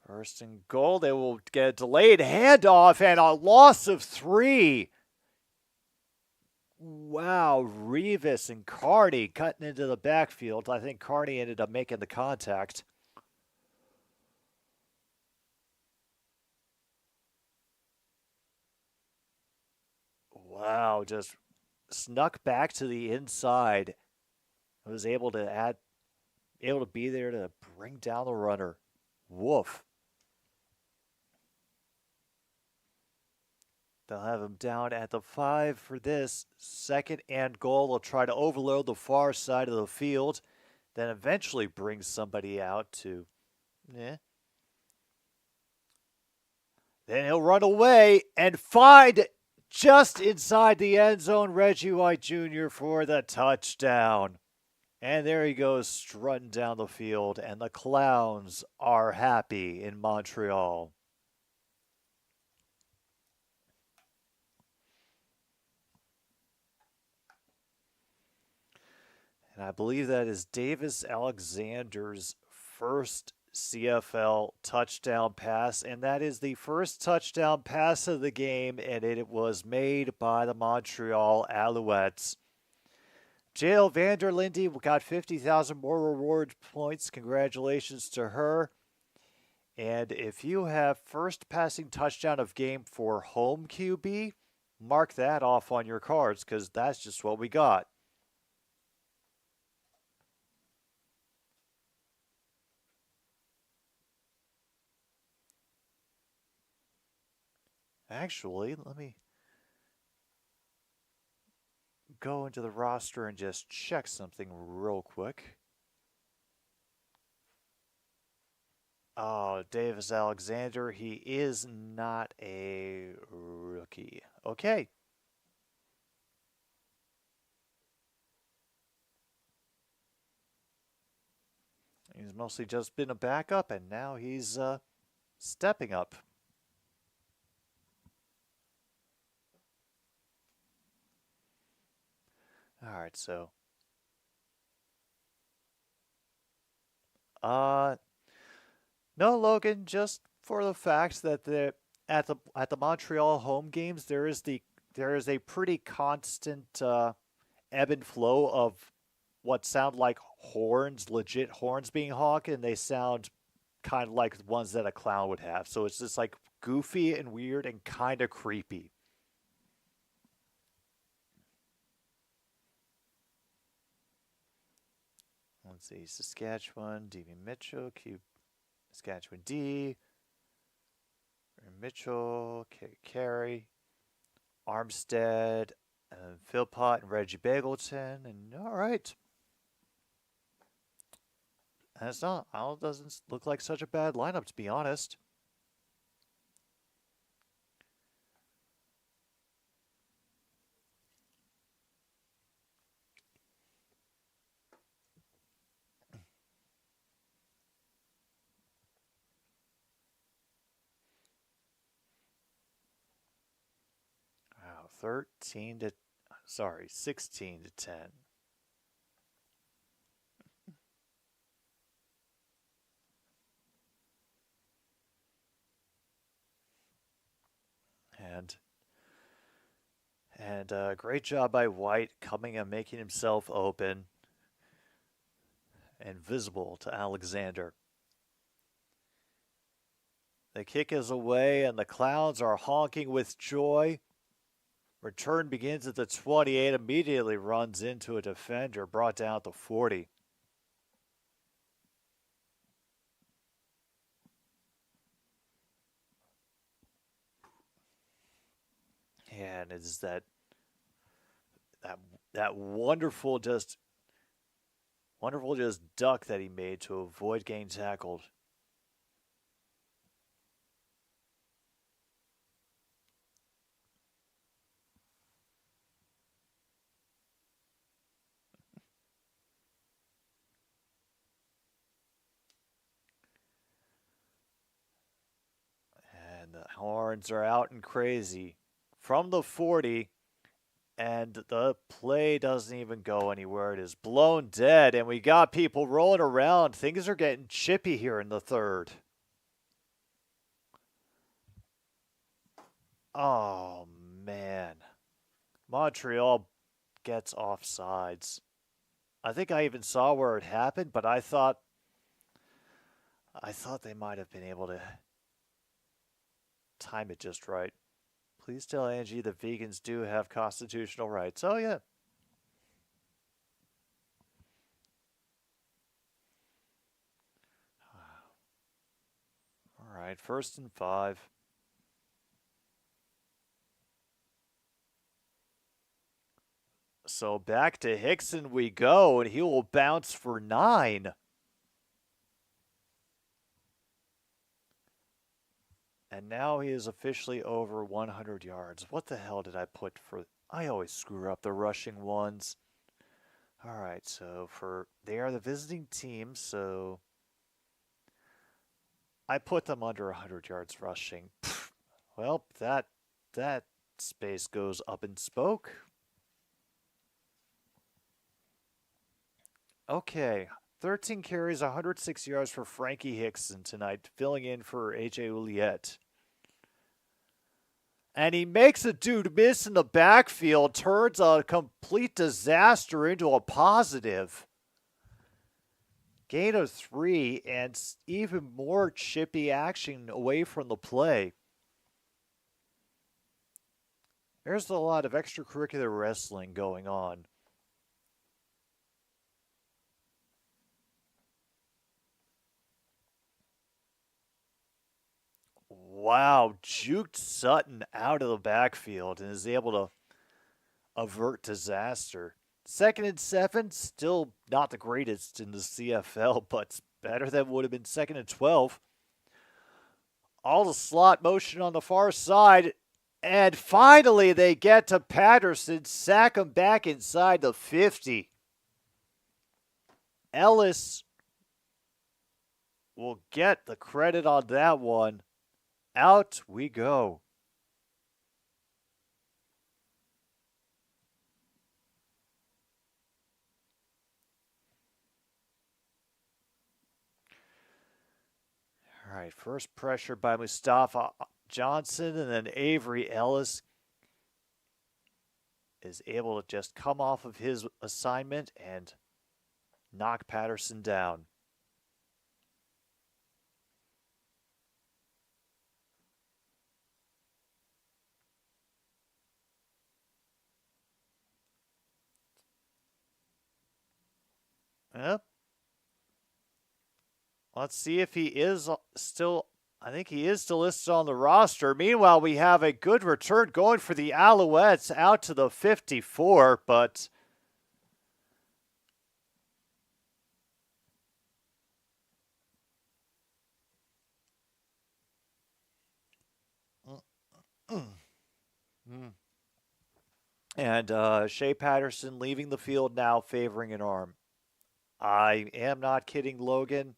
First and goal. They will get a delayed handoff and a loss of 3. Wow, Revis and Carney cutting into the backfield. I think Carney ended up making the contact. Wow, just snuck back to the inside. Was able to be there to bring down the runner. Woof. They'll have him down at the 5 for this. 2nd and goal. They'll try to overload the far side of the field. Then eventually bring somebody out to... Then he'll run away and find just inside the end zone Reggie White Jr. for the touchdown. And there he goes strutting down the field, and the Clowns are happy in Montreal. And I believe that is Davis Alexander's first CFL touchdown pass, and that is the first touchdown pass of the game, and it was made by the Montreal Alouettes. Jill Vanderlinde got 50,000 more reward points. Congratulations to her. And if you have first passing touchdown of game for home QB, mark that off on your cards because that's just what we got. Actually, let me go into the roster and just check something real quick. Oh, Davis Alexander, he is not a rookie. Okay. He's mostly just been a backup, and now he's stepping up. All right, so no, Logan, just for the fact that at the Montreal home games there is a pretty constant ebb and flow of what sound like horns, legit horns being honked, and they sound kind of like the ones that a clown would have. So it's just like goofy and weird and kind of creepy. Let's see, Saskatchewan, D.V. Mitchell, Saskatchewan D, Mitchell, Carey, Armstead, and Philpott, and Reggie Bagleton, and all right. And it doesn't look like such a bad lineup, to be honest. 16 to 10. And great job by White coming and making himself open and visible to Alexander. The kick is away and the Clowns are honking with joy. Return begins at the 28, immediately runs into a defender, brought down at the 40. And it's that wonderful just duck that he made to avoid getting tackled. And the horns are out and crazy from the 40. And the play doesn't even go anywhere. It is blown dead, and we got people rolling around. Things are getting chippy here in the third. Oh, man. Montreal gets offsides. I think I even saw where it happened, but I thought they might have been able to time it just right. Please tell Angie the vegans do have constitutional rights. Oh, yeah. All right, 1st and 5. So back to Hickson we go, and he will bounce for 9. And now he is officially over 100 yards. What the hell did I put for... I always screw up the rushing ones. All right, so they are the visiting team, so I put them under 100 yards rushing. Well, that space goes up in smoke. Okay, 13 carries, 106 yards for Frankie Hickson tonight, filling in for A.J. Ouellette. And he makes a dude miss in the backfield, turns a complete disaster into a positive. Gain of 3 and even more chippy action away from the play. There's a lot of extracurricular wrestling going on. Wow, juked Sutton out of the backfield and is able to avert disaster. 2nd and 7, still not the greatest in the CFL, but better than would have been 2nd and 12. All the slot motion on the far side, and finally they get to Patterson, sack him back inside the 50. Ellis will get the credit on that one. Out we go. All right, first pressure by Mustafa Johnson, and then Avery Ellis is able to just come off of his assignment and knock Patterson down. Yep. Let's see if he is still... I think he is still listed on the roster. Meanwhile, we have a good return going for the Alouettes out to the 54, but... And Shea Patterson leaving the field now, favoring an arm. I am not kidding, Logan.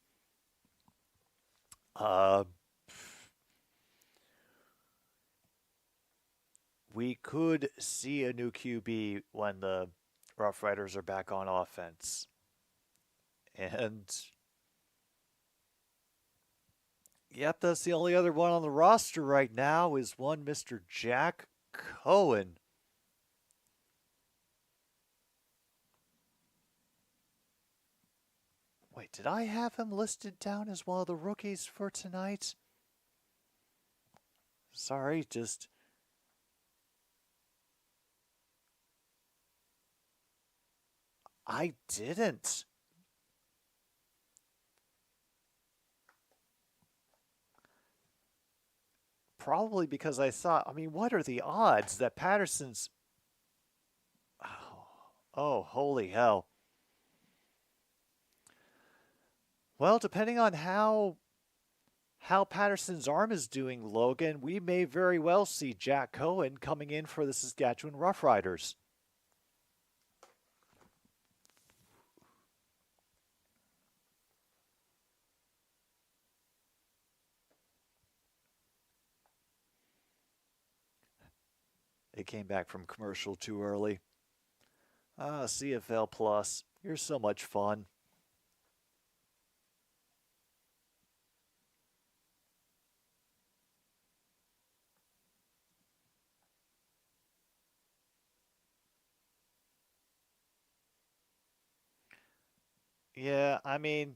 We we could see a new QB when the Roughriders are back on offense. And yep, that's the only other one on the roster right now is one Mr. Jack Cohen. Wait, did I have him listed down as one of the rookies for tonight? Sorry, just... I didn't. Probably because I thought, I mean, what are the odds that Patterson's... Oh, holy hell. Well, depending on how Patterson's arm is doing, Logan, we may very well see Jack Cohen coming in for the Saskatchewan Roughriders. It came back from commercial too early. CFL Plus, you're so much fun. Yeah, I mean,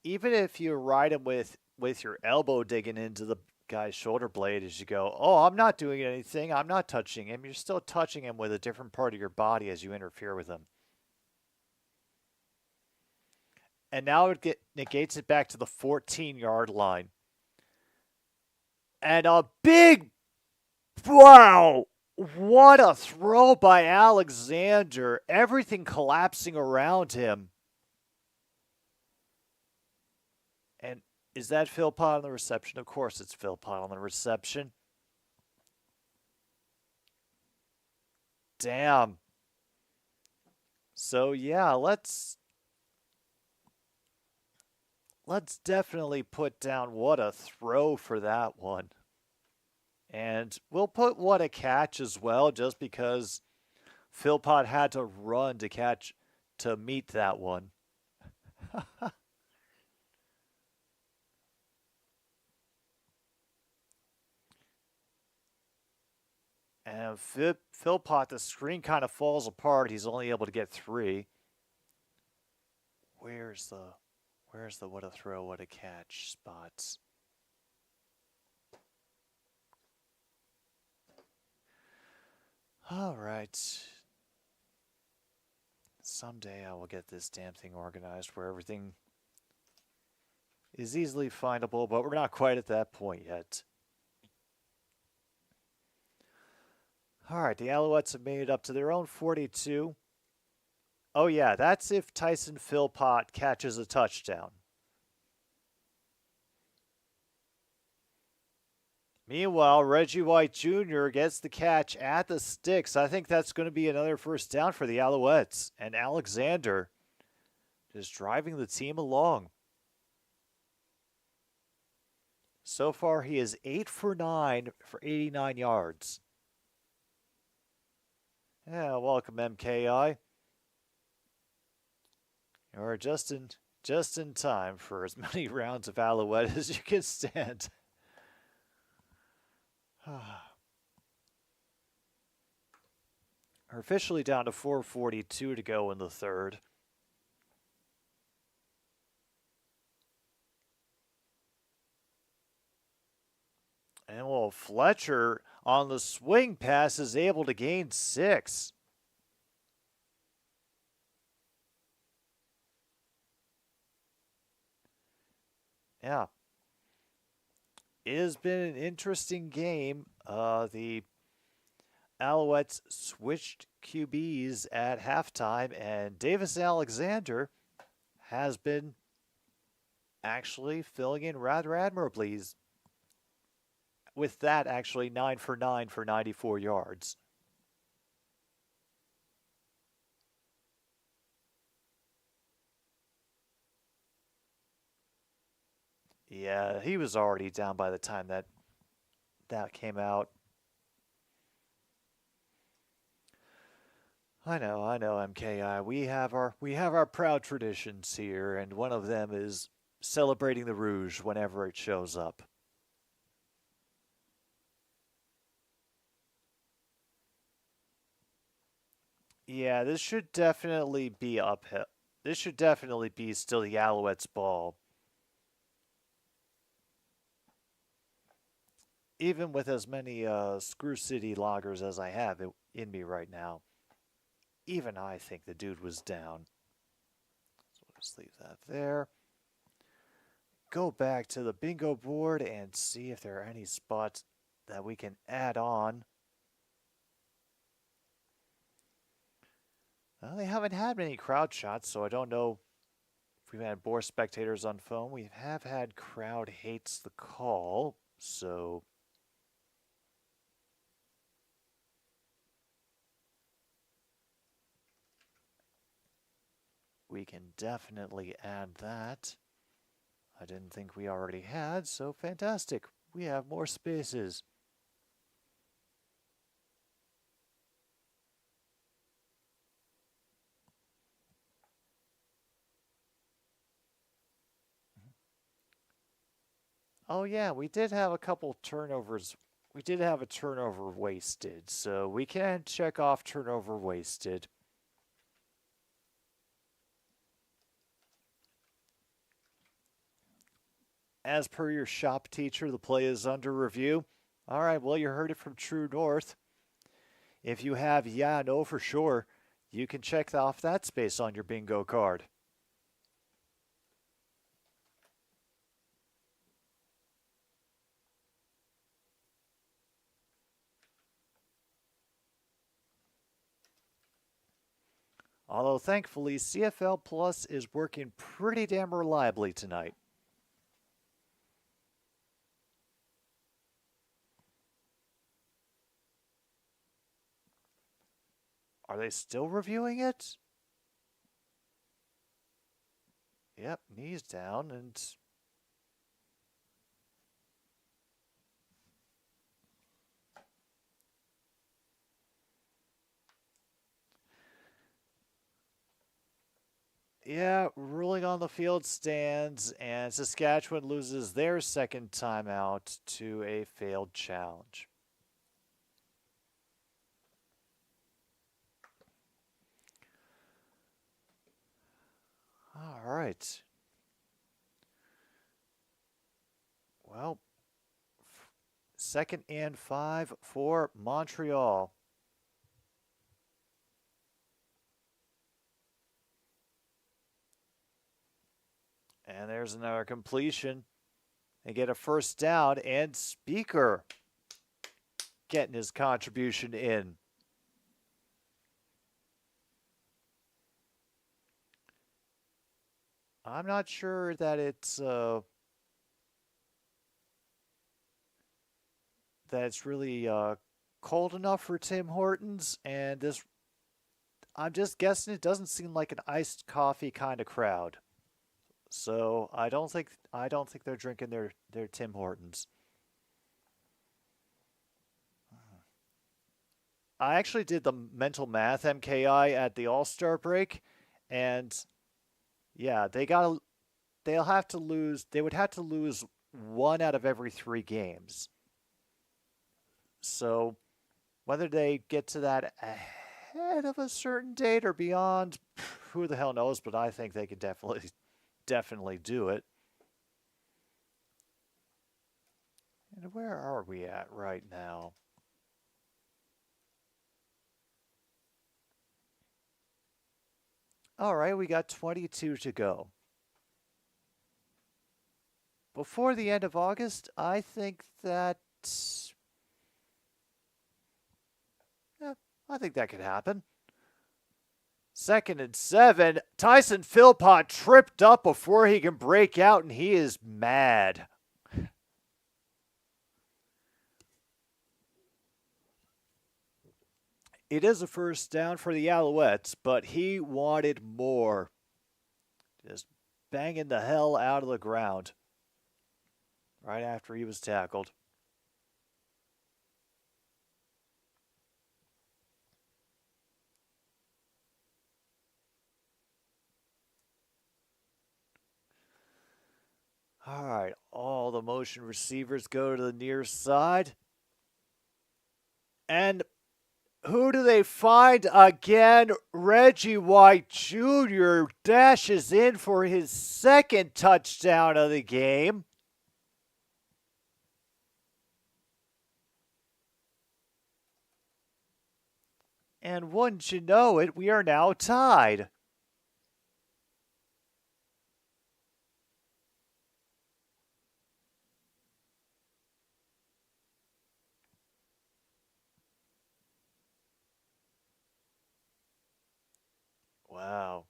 even if you ride him with your elbow digging into the guy's shoulder blade as you go, oh, I'm not doing anything, I'm not touching him, you're still touching him with a different part of your body as you interfere with him. And now it negates it back to the 14-yard line. And a big, wow, what a throw by Alexander. Everything collapsing around him. And is that Philpott on the reception? Of course it's Philpott on the reception. Damn. So yeah, let's definitely put down what a throw for that one. And we'll put what a catch as well, just because Philpott had to run to meet that one. And Philpott, the screen kind of falls apart. He's only able to get 3. Where's the what a throw, what a catch spots? All right. Someday I will get this damn thing organized where everything is easily findable, but we're not quite at that point yet. All right, the Alouettes have made it up to their own 42. Oh, yeah, that's if Tyson Philpott catches a touchdown. Meanwhile, Reggie White Jr. gets the catch at the sticks. I think that's going to be another first down for the Alouettes. And Alexander just driving the team along. So far, he is 8 for 9 for 89 yards. Yeah, welcome, MKI. You're just in time for as many rounds of Alouette as you can stand. We're officially down to 4:42 to go in the third. And well, Fletcher on the swing pass is able to gain 6. Yeah. It has been an interesting game. The Alouettes switched QBs at halftime, and Davis Alexander has been actually filling in rather admirably. With that, actually 9 for 9 for 94 yards. Yeah, he was already down by the time that came out. I know, MKI. We have our proud traditions here, and one of them is celebrating the Rouge whenever it shows up. Yeah, this should definitely be uphill. This should definitely be still the Alouettes' ball, even with as many Screw City loggers as I have in me right now. Even I think the dude was down. So we'll just leave that there. Go back to the bingo board and see if there are any spots that we can add on. Well, they haven't had many crowd shots, so I don't know if we've had more spectators on phone. We have had crowd hates the call, so we can definitely add that. I didn't think we already had, so fantastic. We have more spaces. Oh yeah, we did have a couple turnovers. We did have a turnover wasted, so we can check off turnover wasted. As per your shop teacher, the play is under review. All right, well, you heard it from True North. If you have yeah, no for sure, you can check off that space on your bingo card. Although thankfully, CFL Plus is working pretty damn reliably tonight. Are they still reviewing it? Yep, knees down and yeah, ruling on the field stands, and Saskatchewan loses their second timeout to a failed challenge. All right. Well, second and 5 for Montreal. And there's another completion. They get a first down, and Speaker getting his contribution in. I'm not sure that it's really cold enough for Tim Hortons, and this I'm just guessing it doesn't seem like an iced coffee kind of crowd. So I don't think they're drinking their Tim Hortons. I actually did the mental math MKI at the All-Star break, and yeah, they'll have to lose. They would have to lose one out of every 3 games. So whether they get to that ahead of a certain date or beyond, who the hell knows? But I think they could definitely do it. And where are we at right now? All right, we got 22 to go. Before the end of August, I think that I think that could happen. Second and 7. Tyson Philpott tripped up before he can break out, and he is mad. It is a first down for the Alouettes, but he wanted more. Just banging the hell out of the ground right after he was tackled. All right, all the motion receivers go to the near side. And who do they find again? Reggie White Jr. dashes in for his second touchdown of the game. And wouldn't you know it, we are now tied. Wow.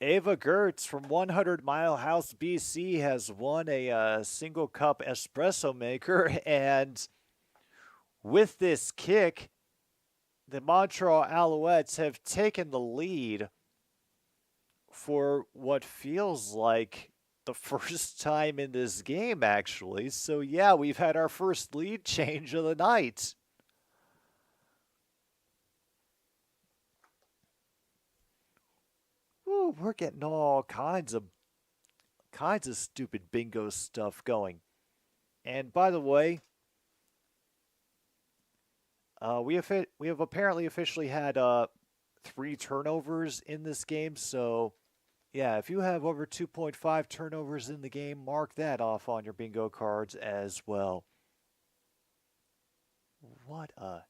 Ava Gertz from 100 Mile House, BC has won a single cup espresso maker. And with this kick, the Montreal Alouettes have taken the lead for what feels like the first time in this game, actually. So, yeah, we've had our first lead change of the night. Ooh, we're getting all kinds of stupid bingo stuff going. And by the way, we have apparently officially had 3 turnovers in this game. So, yeah, if you have over 2.5 turnovers in the game, mark that off on your bingo cards as well. What a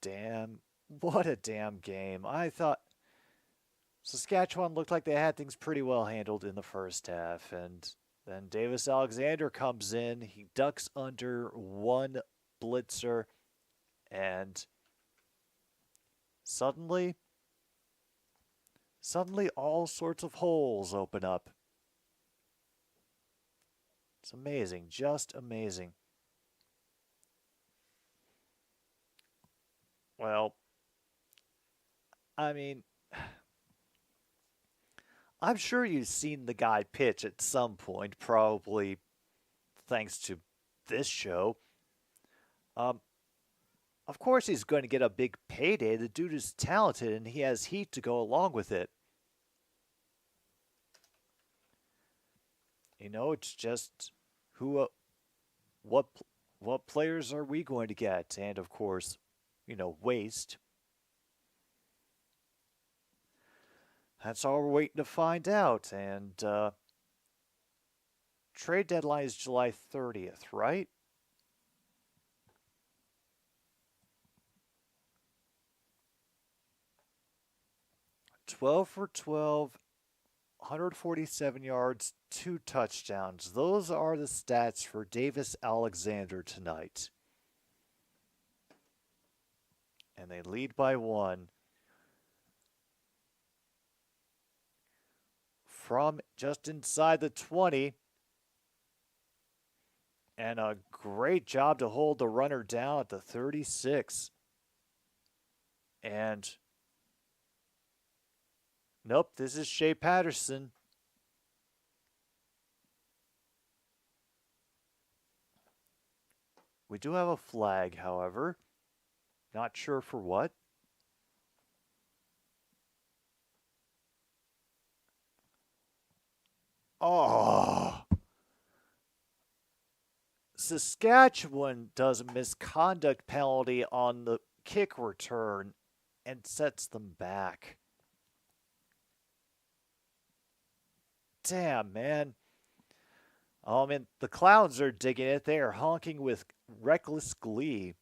damn game. I thought Saskatchewan looked like they had things pretty well handled in the first half, and then Davis Alexander comes in. He ducks under one blitzer, and suddenly all sorts of holes open up. It's amazing, just amazing. Well, I mean, I'm sure you've seen the guy pitch at some point, probably thanks to this show. Of course he's going to get a big payday. The dude is talented and he has heat to go along with it. You know, it's just what players are we going to get? And of course, waste. That's all we're waiting to find out. And trade deadline is July 30th, right? For 12, 147 yards, 2 touchdowns. Those are the stats for Davis Alexander tonight. And they lead by 1. From just inside the 20. And a great job to hold the runner down at the 36. And nope, this is Shea Patterson. We do have a flag, however. Not sure for what. Oh. Saskatchewan does a misconduct penalty on the kick return and sets them back. Damn, man. Oh, man, the Clowns are digging it. They are honking with reckless glee.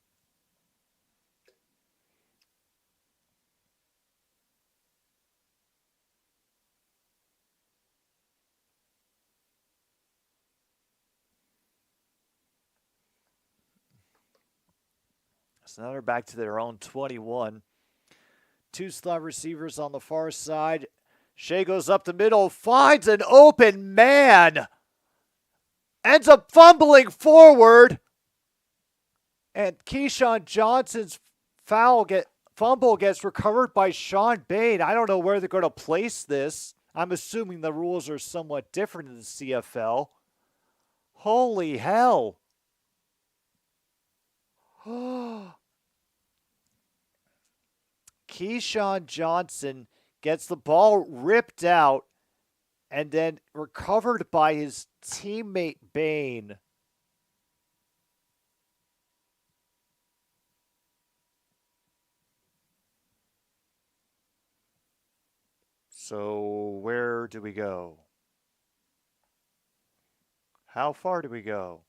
So now they're back to their own 21. 2 slot receivers on the far side. Shea goes up the middle, finds an open man. Ends up fumbling forward. And Keyshawn Johnson's fumble gets recovered by Sean Bain. I don't know where they're going to place this. I'm assuming the rules are somewhat different in the CFL. Holy hell. Keyshawn Johnson gets the ball ripped out, and then recovered by his teammate Bane. So where do we go? How far do we go?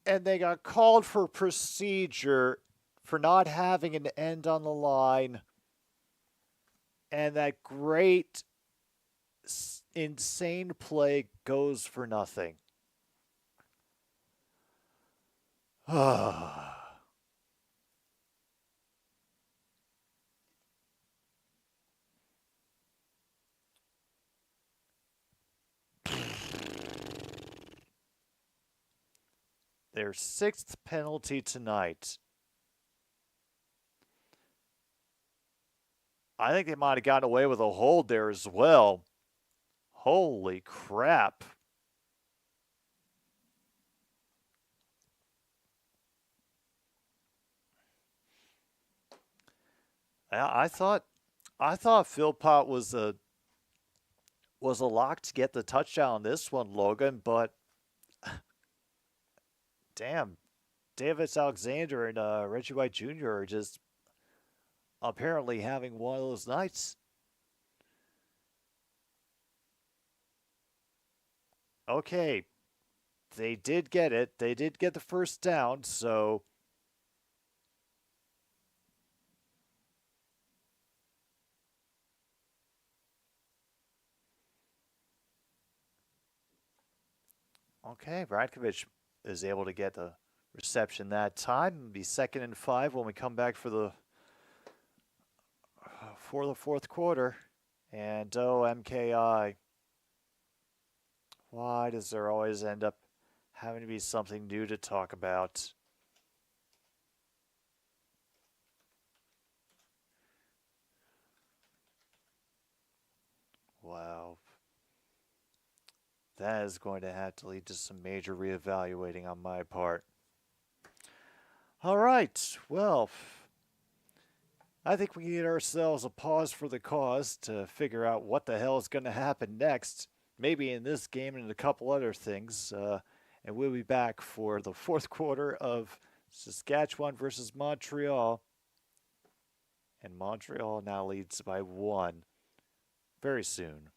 And they got called for procedure for not having an end on the line. And that great, insane play goes for nothing. Their sixth penalty tonight. I think they might have gotten away with a hold there as well. Holy crap. I thought Philpott was a lock to get the touchdown on this one, Logan, but damn, Davis Alexander and Reggie White Jr. are just apparently having one of those nights. Okay, they did get it. They did get the first down, so okay, Bradkovich is able to get the reception that time. It'll be 2nd and 5 when we come back for the fourth quarter. And MKI. Why does there always end up having to be something new to talk about? Wow. That is going to have to lead to some major reevaluating on my part. All right. Well, I think we need ourselves a pause for the cause to figure out what the hell is going to happen next. Maybe in this game and a couple other things. And we'll be back for the fourth quarter of Saskatchewan versus Montreal. And Montreal now leads by 1 very soon.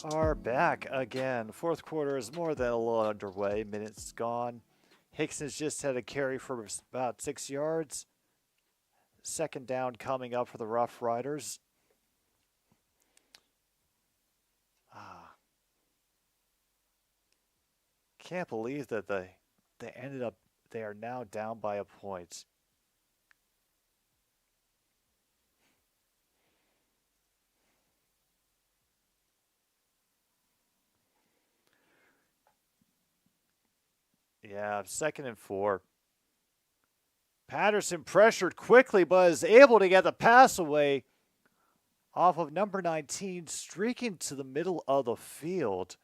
are back again. Fourth quarter is more than a little underway. Minutes gone. Hickson's just had a carry for about 6 yards. Second down coming up for the Roughriders. Can't believe that they are now down by a point. Yeah, 2nd and 4. Patterson pressured quickly, but is able to get the pass away off of number 19, streaking to the middle of the field.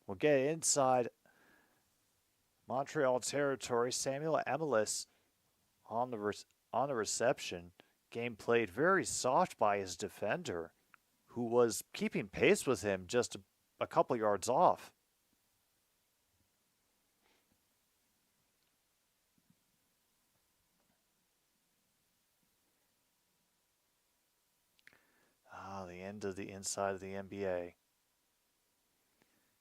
We'll get inside Montreal territory. Samuel Alouettes on the reception. Game played very soft by his defender, who was keeping pace with him just a couple yards off. The end of the inside of the NBA.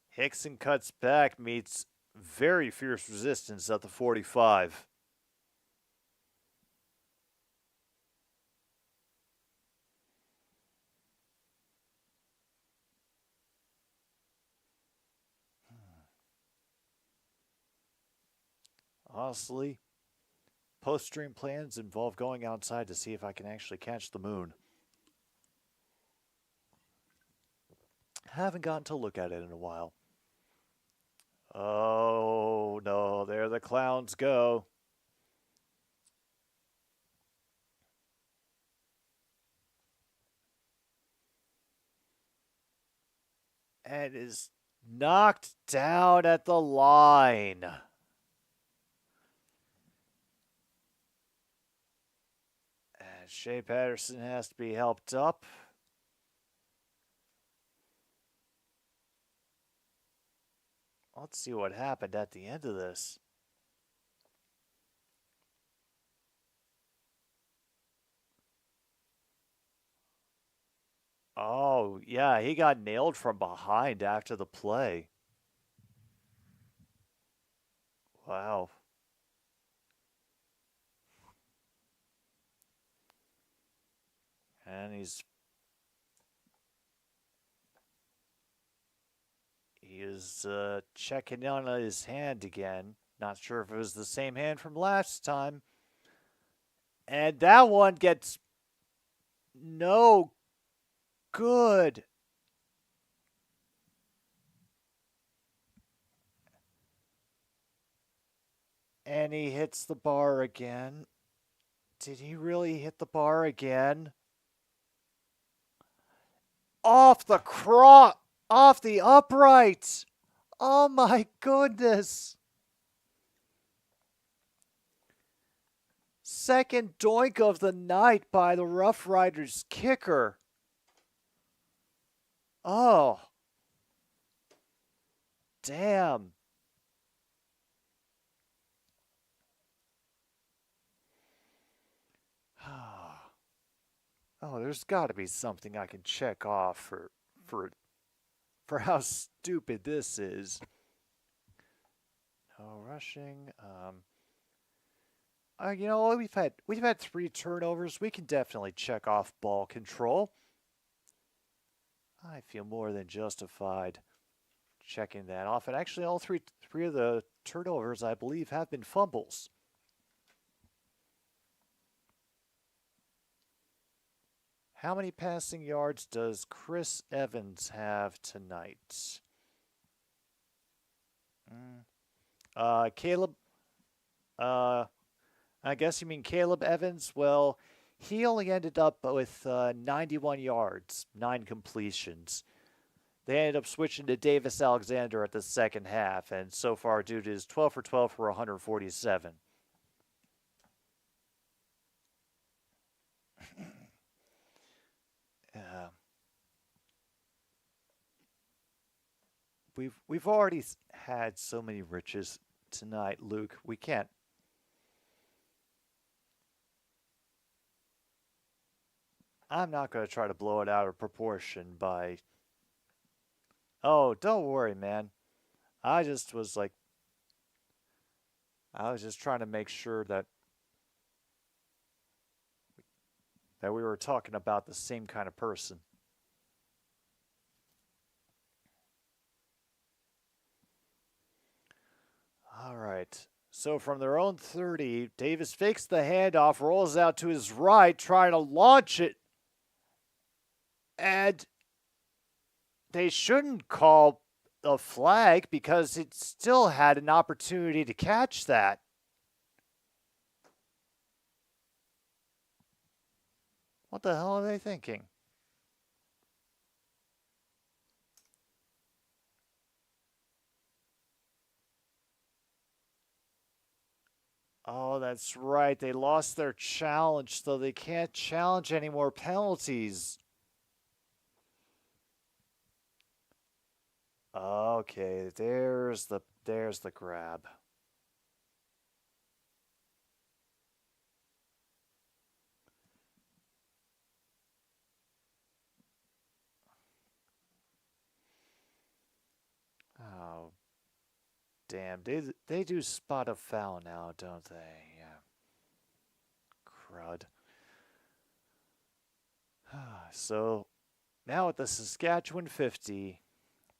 Hickson cuts back, meets very fierce resistance at the 45. Honestly, post-stream plans involve going outside to see if I can actually catch the moon. Haven't gotten to look at it in a while. Oh, no, there the clowns go. And is knocked down at the line. And Shea Patterson has to be helped up. Let's see what happened at the end of this. Oh, yeah, he got nailed from behind after the play. Wow. And he is checking on his hand again. Not sure if it was the same hand from last time. And that one gets no good. And he hits the bar again. Did he really hit the bar again? Off the upright. Oh my goodness. Second doink of the night by the Roughriders kicker. Oh. Damn. Oh, there's got to be something I can check off for how stupid this is. No rushing. You know, we've had 3 turnovers. We can definitely check off ball control. I feel more than justified checking that off. And actually, all three of the turnovers, I believe, have been fumbles. How many passing yards does Chris Evans have tonight? Caleb, I guess you mean Caleb Evans? Well, he only ended up with 91 yards, 9 completions. They ended up switching to Davis Alexander at the second half, and so far, dude is 12 for 12 for 147. We've already had so many riches tonight, Luke. We can't. I'm not going to try to blow it out of proportion by Oh, don't worry, man. I just was like, I was just trying to make sure that we were talking about the same kind of person. All right. So from their own 30, Davis fakes the handoff, rolls out to his right, trying to launch it. And they shouldn't call a flag because it still had an opportunity to catch that. What the hell are they thinking? Oh, that's right. They lost their challenge, so they can't challenge any more penalties. Okay, there's the grab. Oh, damn. They do spot a foul now, don't they? Yeah. Crud. So now at the Saskatchewan 50,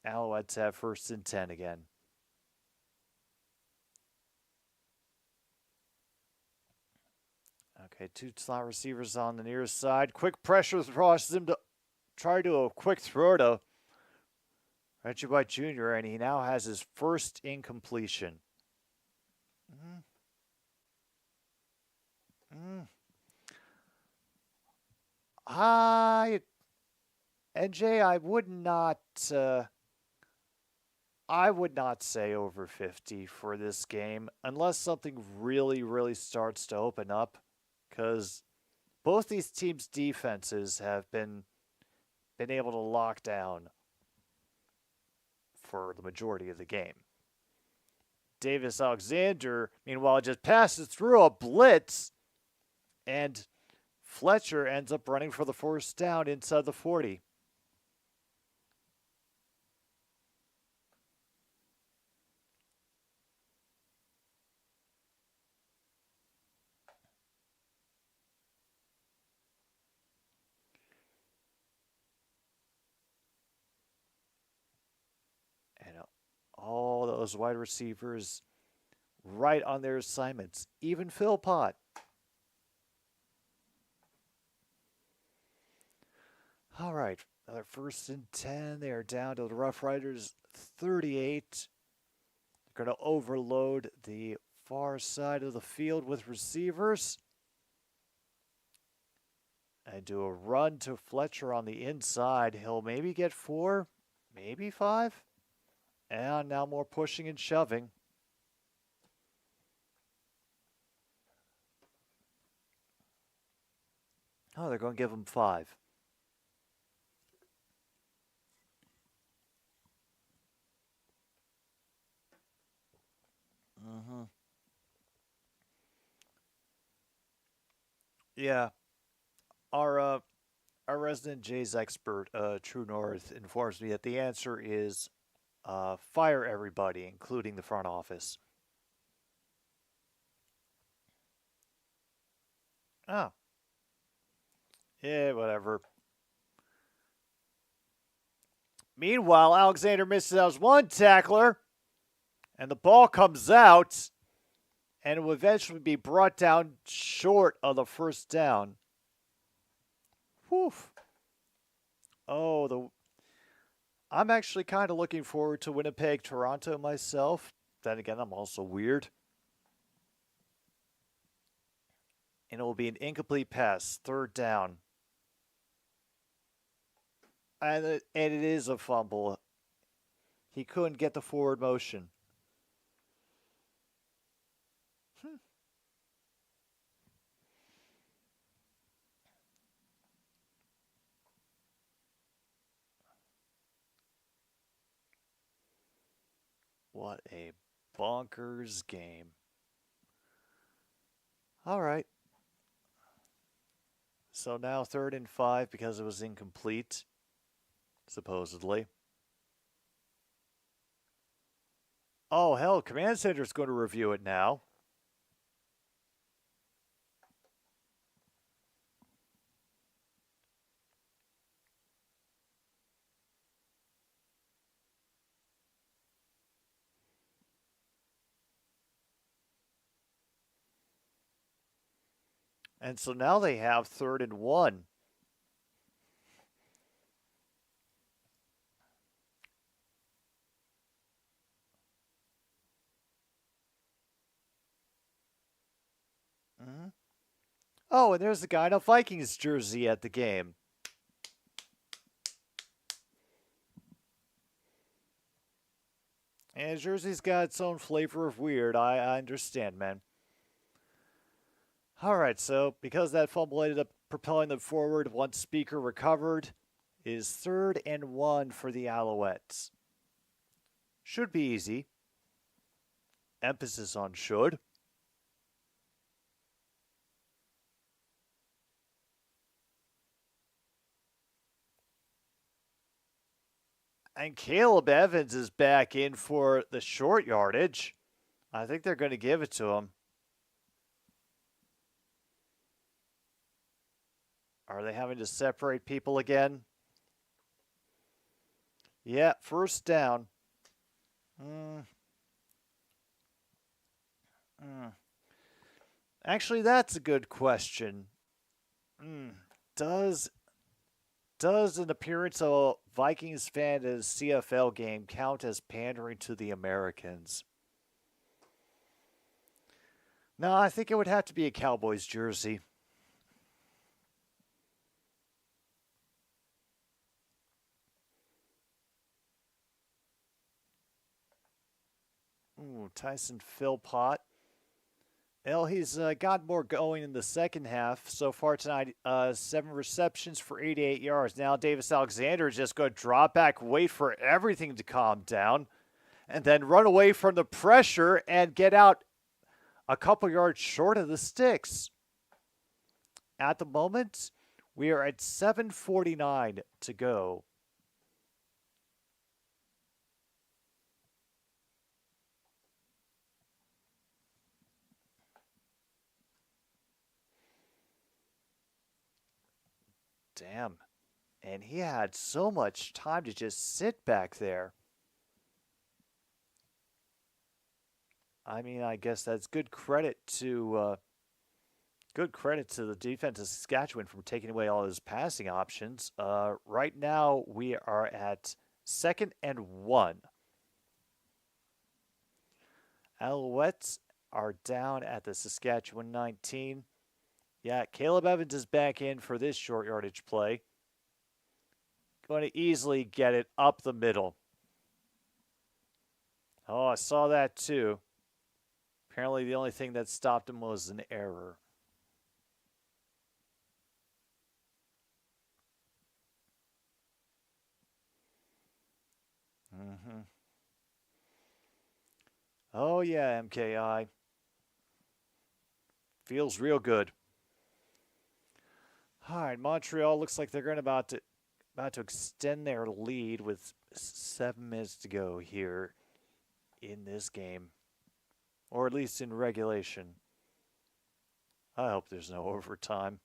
Alouettes have first and 10 again. Okay, two slot receivers on the near side. Quick pressure crosses him to try to do a quick throw to Reggie White Jr., and he now has his first incompletion. Mm. Mm. I NJ, I would not say over 50 for this game unless something really, really starts to open up, because both these teams' defenses have been able to lock down for the majority of the game. Davis Alexander, meanwhile, just passes through a blitz, and Fletcher ends up running for the first down inside the 40. And all those wide receivers right on their assignments, even Philpott. All right, another first and 10. They are down to the Roughriders 38. They're going to overload the far side of the field with receivers and do a run to Fletcher on the inside. He'll maybe get 4, maybe 5. And now more pushing and shoving. Oh, they're going to give him 5. Mm-hmm. Yeah. Our resident Jays expert, True North, informs me that the answer is fire everybody, including the front office. Oh. Yeah, whatever. Meanwhile, Alexander misses out one tackler, and the ball comes out, and will eventually be brought down short of the first down. Whew. Oh, I'm actually kind of looking forward to Winnipeg, Toronto myself. Then again, I'm also weird. And it will be an incomplete pass, third down. And it is a fumble. He couldn't get the forward motion. What a bonkers game. All right. So now 3rd and 5 because it was incomplete, supposedly. Oh, hell, Command Center's going to review it now. And so now they have 3rd and 1. Mhm. Oh, and there's the guy in a Vikings jersey at the game. And his jersey's got its own flavor of weird. I understand, man. All right, so because that fumble ended up propelling them forward, once Speaker recovered, is 3rd and 1 for the Alouettes. Should be easy. Emphasis on should. And Caleb Evans is back in for the short yardage. I think they're going to give it to him. Are they having to separate people again? Yeah, 1st down. Actually, that's a good question. Does an appearance of a Vikings fan at a CFL game count as pandering to the Americans? No, I think it would have to be a Cowboys jersey. Ooh, Tyson Philpott. Well, he's got more going in the second half. So far tonight, 7 receptions for 88 yards. Now Davis Alexander is just going to drop back, wait for everything to calm down, and then run away from the pressure and get out a couple yards short of the sticks. At the moment, we are at 7:49 to go. Damn. And he had so much time to just sit back there. I mean, I guess that's good credit to the defense of Saskatchewan for taking away all his passing options. Right now, we are at 2nd and 1. Alouettes are down at the Saskatchewan 19. Yeah, Caleb Evans is back in for this short yardage play. Going to easily get it up the middle. Oh, I saw that too. Apparently, the only thing that stopped him was an error. Oh, yeah, MKI. Feels real good. All right, Montreal looks like they're going about to extend their lead with 7 minutes to go here in this game, or at least in regulation. I hope there's no overtime.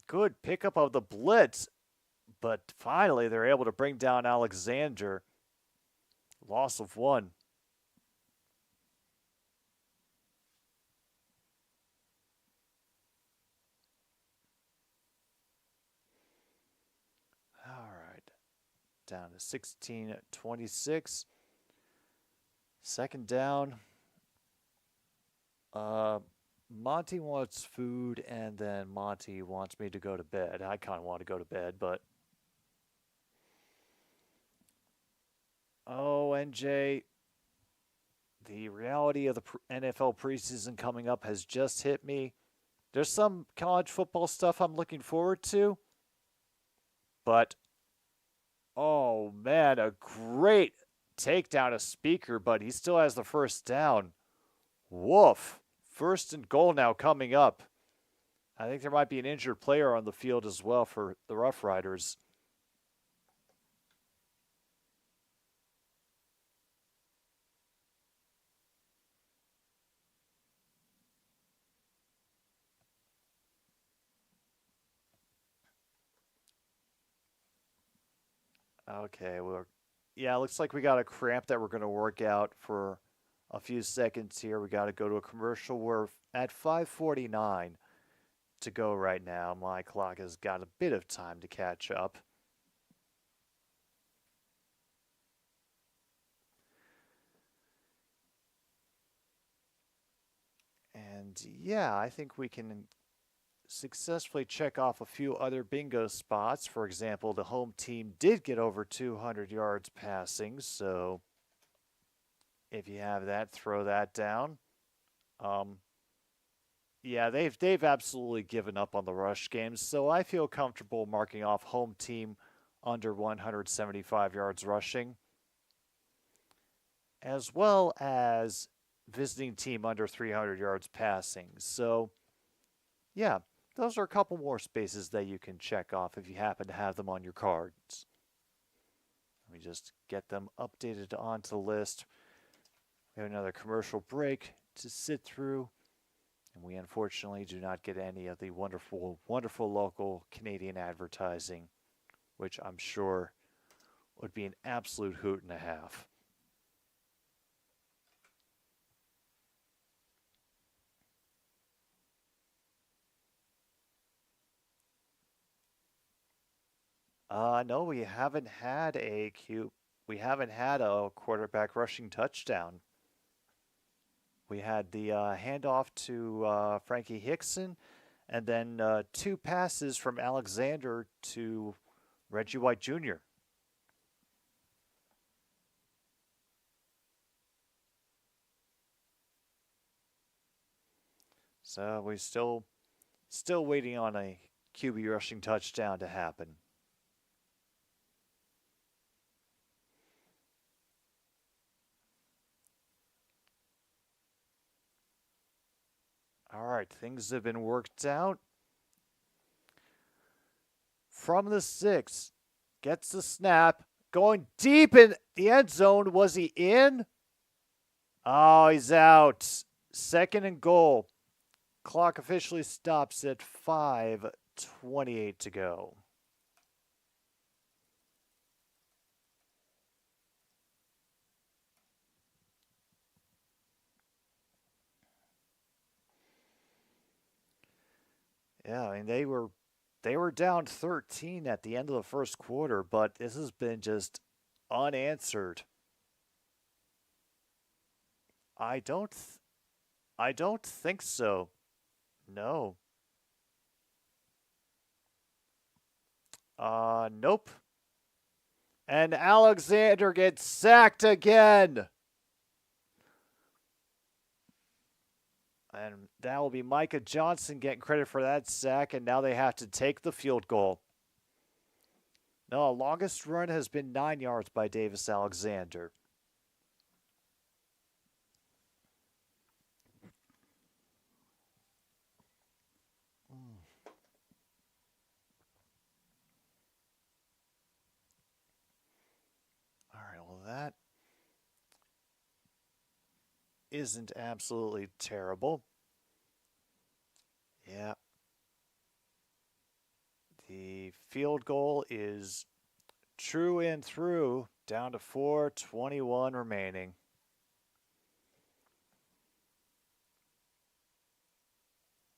Good pickup of the blitz, but finally they're able to bring down Alexander. Loss of 1. All right. Down to 16-26. 2nd down. Monty wants food, and then Monty wants me to go to bed. I kind of want to go to bed, but... Oh, NJ, the reality of the NFL preseason coming up has just hit me. There's some college football stuff I'm looking forward to, but, oh man, a great takedown of Speaker, but he still has the 1st down. Woof. 1st and goal now coming up. I think there might be an injured player on the field as well for the Roughriders. Okay, well, yeah, looks like we got a cramp that we're going to work out for a few seconds here. We got to go to a commercial. We're at 5:49 to go right now. My clock has got a bit of time to catch up. And yeah, I think we can successfully check off a few other bingo spots. For example, the home team did get over 200 yards passing, so if you have that, throw that down. Um, yeah, they've absolutely given up on the rush games, so I feel comfortable marking off home team under 175 yards rushing, as well as visiting team under 300 yards passing. So, yeah, those are a couple more spaces that you can check off if you happen to have them on your cards. Let me just get them updated onto the list. We have another commercial break to sit through. And we unfortunately do not get any of the wonderful, wonderful local Canadian advertising, which I'm sure would be an absolute hoot and a half. No, we haven't had we haven't had a quarterback rushing touchdown. We had the handoff to Frankie Hickson, and then two passes from Alexander to Reggie White Jr. So we still waiting on a QB rushing touchdown to happen. All right, things have been worked out. From the 6, gets the snap, going deep in the end zone. Was he in? Oh, he's out. Second and goal. Clock officially stops at 5:28 to go. Yeah, I mean they were down 13 at the end of the first quarter, but this has been just unanswered. I don't I don't think so. No. Nope. And Alexander gets sacked again. And that will be Micah Johnson getting credit for that sack, and now they have to take the field goal. No, longest run has been 9 yards by Davis Alexander. All right, well, that isn't absolutely terrible. Yeah. The field goal is true and through, down to 4:21 remaining.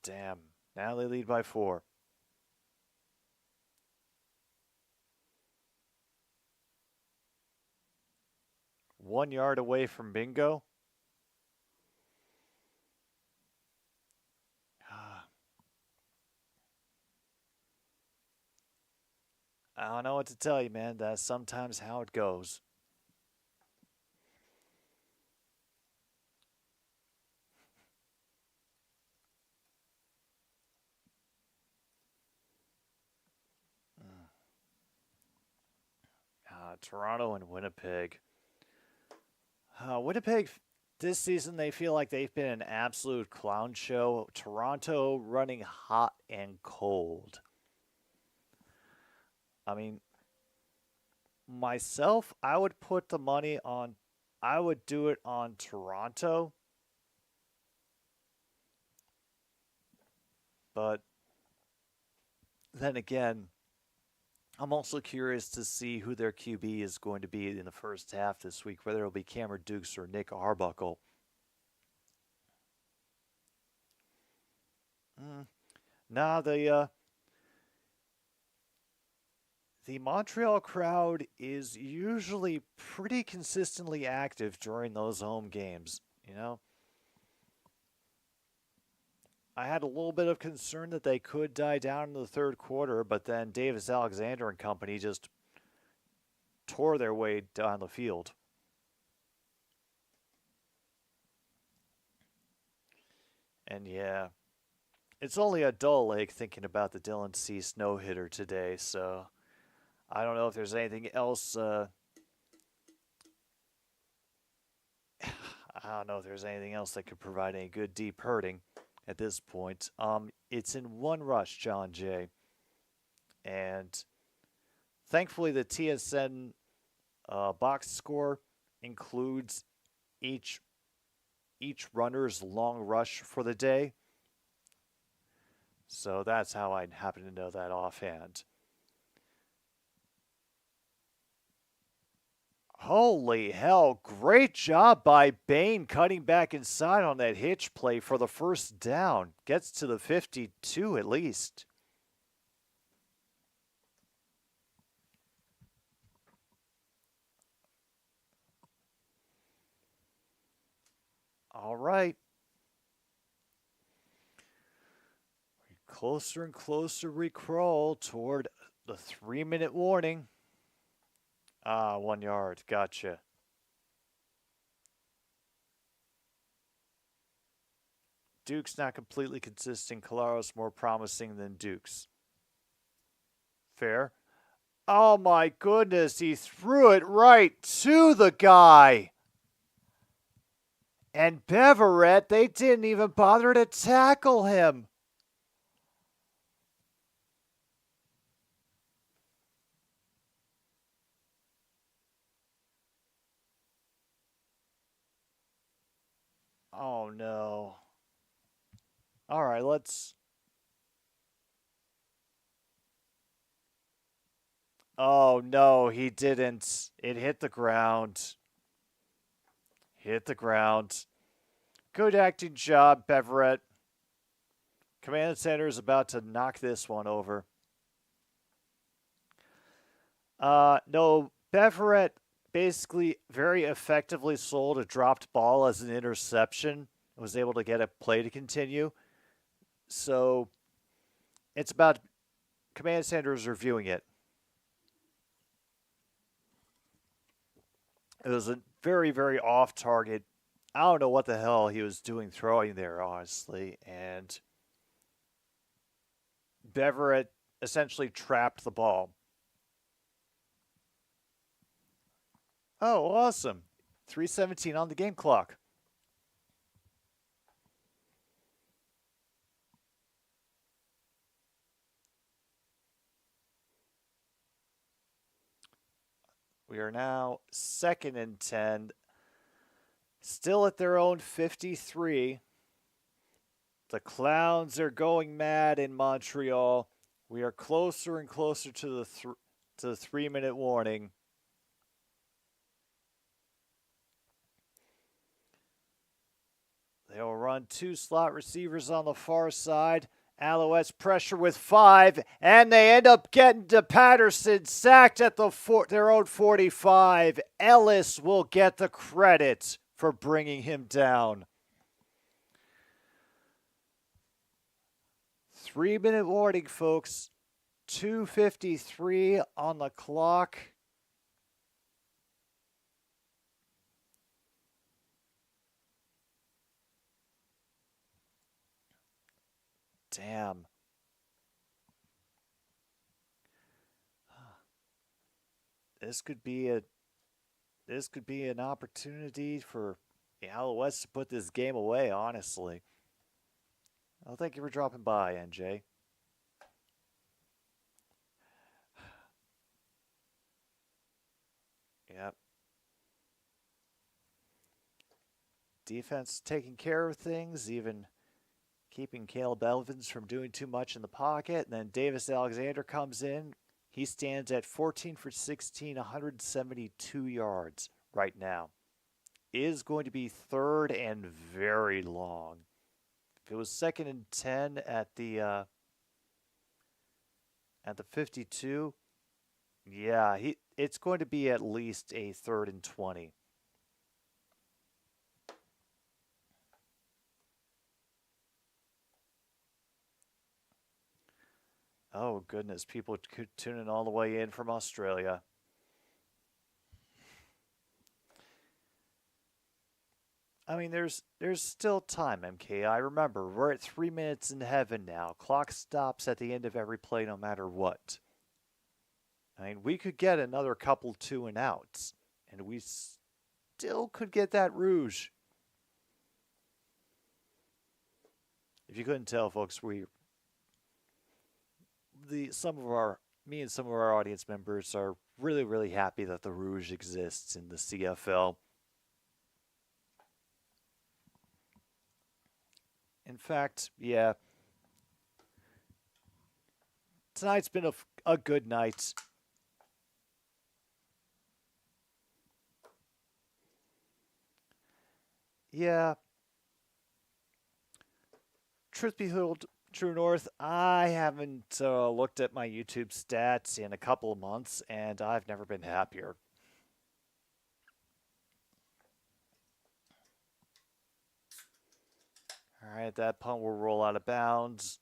Damn. Now they lead by 4. One yard away from bingo. I don't know what to tell you, man. That's sometimes how it goes. Toronto and Winnipeg. Winnipeg this season, they feel like they've been an absolute clown show. Toronto running hot and cold. I mean, myself, I would put the money on, I would do it on Toronto. But then again, I'm also curious to see who their QB is going to be in the first half this week, whether it'll be Cameron Dukes or Nick Arbuckle. Nah, the Montreal crowd is usually pretty consistently active during those home games. I had a little bit of concern that they could die down in the third quarter, but then Davis Alexander and company just tore their way down the field. And yeah, it's only a dull leg thinking about the Dylan Cease no-hitter today, so I don't know if there's anything else. I don't know if there's anything else that could provide any good deep hurting at this point. It's in one rush, John Jay. And thankfully, the TSN box score includes each runner's long rush for the day. So that's how I happen to know that offhand. Holy hell, great job by Bain cutting back inside on that hitch play for the first down. Gets to the 52 at least. All right. Closer and closer we crawl toward the 3-minute warning. 1 yard. Gotcha. Duke's not completely consistent. Colaro's more promising than Duke's. Fair. Oh my goodness, he threw it right to the guy. And Beverett, they didn't even bother to tackle him. Oh no. All right, let's. Oh no, he didn't. It hit the ground. Hit the ground. Good acting job, Beverett. Command Center is about to knock this one over. No, Beverett basically very effectively sold a dropped ball as an interception. Was able to get a play to continue. So it's about Command Center is reviewing it. It was a very, very off target. I don't know what the hell he was doing throwing there, honestly. And Beverett essentially trapped the ball. Oh, awesome. 3:17 on the game clock. We are now 2nd and 10. Still at their own 53. The Clowns are going mad in Montreal. We are closer and closer to the 3-minute warning. They will run 2 slot receivers on the far side. Alouettes pressure with 5, and they end up getting to Patterson, sacked at their own 45. Ellis will get the credit for bringing him down. 3-minute warning, folks. 2:53 on the clock. Damn. This could be an opportunity for the Alouettes to put this game away, honestly. Well, thank you for dropping by, NJ. Yep. Defense taking care of things, even keeping Caleb Evans from doing too much in the pocket. And then Davis Alexander comes in. He stands at 14 for 16, 172 yards right now. Is going to be third and very long. If it was second and 10 at the 52, yeah, it's going to be at least a third and 20. Oh goodness, people tuning all the way in from Australia. I mean, there's still time, MKI. Remember, we're at 3 minutes in heaven now. Clock stops at the end of every play, no matter what. I mean, we could get another couple 2 and outs, and we still could get that rouge. If you couldn't tell, folks, me and some of our audience members are really, really happy that the rouge exists in the CFL. In fact, yeah, tonight's been a good night. Yeah. Truth be told, True North, I haven't looked at my YouTube stats in a couple of months, and I've never been happier. All right, that punt will roll out of bounds.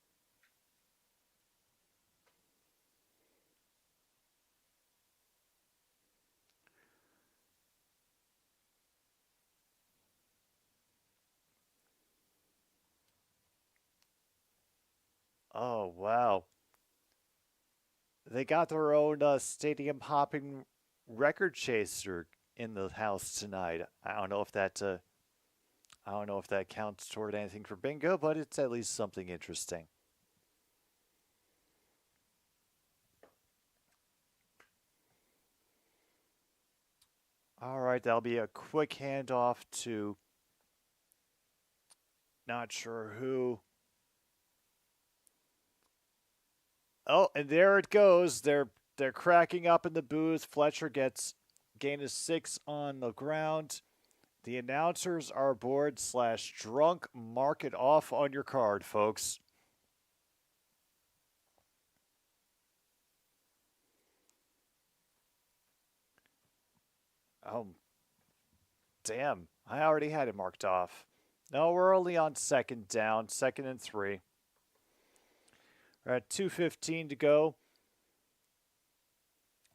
Oh, wow. They got their own stadium hopping record chaser in the house tonight. I don't know if that counts toward anything for bingo, but it's at least something interesting. All right, that'll be a quick handoff to not sure who. Oh, and there it goes. They're cracking up in the booth. Fletcher gets gain of 6 on the ground. The announcers are bored / drunk. Mark it off on your card, folks. Oh, damn. I already had it marked off. No, we're only on second down, 2nd and 3. We're at 2:15 to go.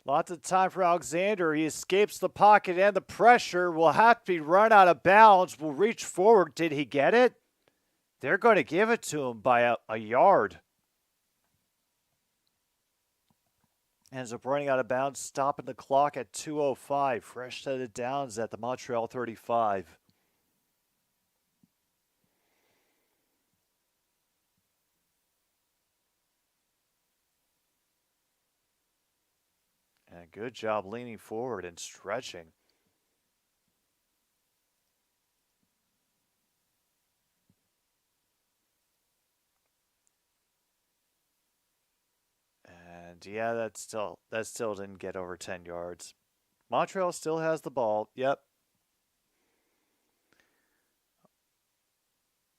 Lots of time for Alexander. He escapes the pocket and the pressure. Will have to be run out of bounds. Will reach forward. Did he get it? They're going to give it to him by a yard. Ends up running out of bounds, stopping the clock at 2:05. Fresh set of downs at the Montreal 35. And good job leaning forward and stretching. And yeah, that still didn't get over 10 yards. Montreal still has the ball. Yep.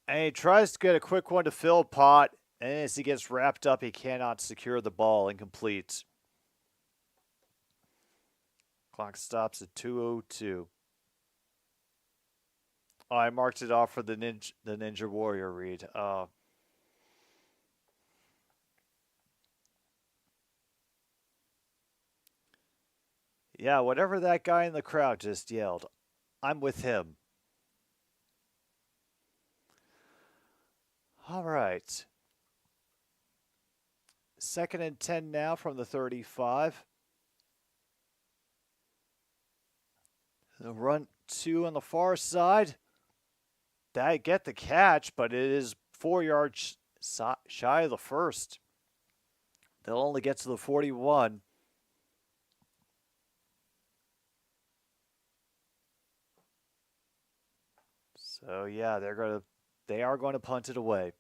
And he tries to get a quick one to Philpott, and as he gets wrapped up, he cannot secure the ball. Incomplete. Clock stops at 2:02. Oh, I marked it off for the Ninja Warrior read. Yeah, whatever that guy in the crowd just yelled, I'm with him. All right. 2nd and 10 now from the 35. The run 2 on the far side. They get the catch, but it is 4 yards shy of the first. They'll only get to the 41. So yeah, they are going to punt it away.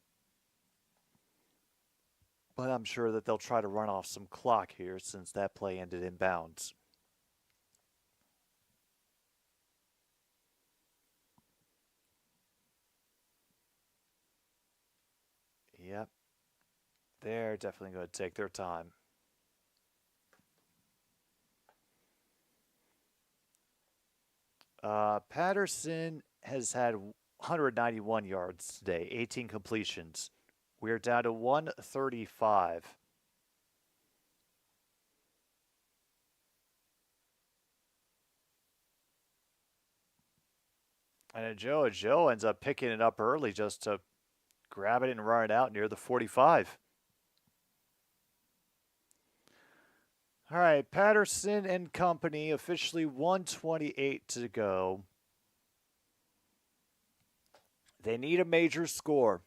But I'm sure that they'll try to run off some clock here since that play ended in bounds. Yep. They're definitely going to take their time. Patterson has had 191 yards today, 18 completions. We're down to 135. And Joe ends up picking it up early just to grab it and run it out near the 45. All right, Patterson and company, officially 128 to go. They need a major score.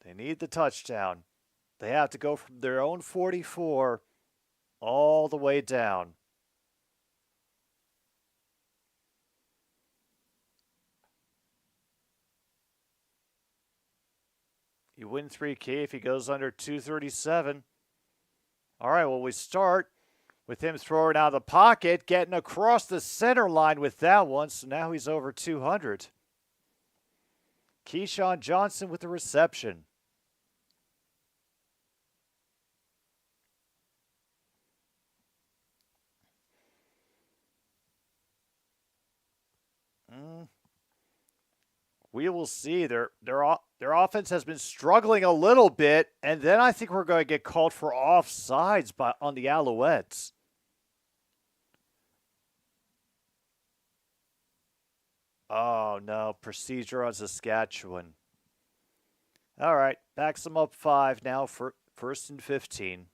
They need the touchdown. They have to go from their own 44 all the way down. You win 3K if he goes under 237. All right, well, we start with him throwing out of the pocket, getting across the center line with that one, so now he's over 200. Keyshawn Johnson with the reception. We will see. Their offense has been struggling a little bit, and then I think we're going to get called for offsides on the Alouettes. Oh, no. Procedure on Saskatchewan. All right. Backs them up 5 now for 1st and 15.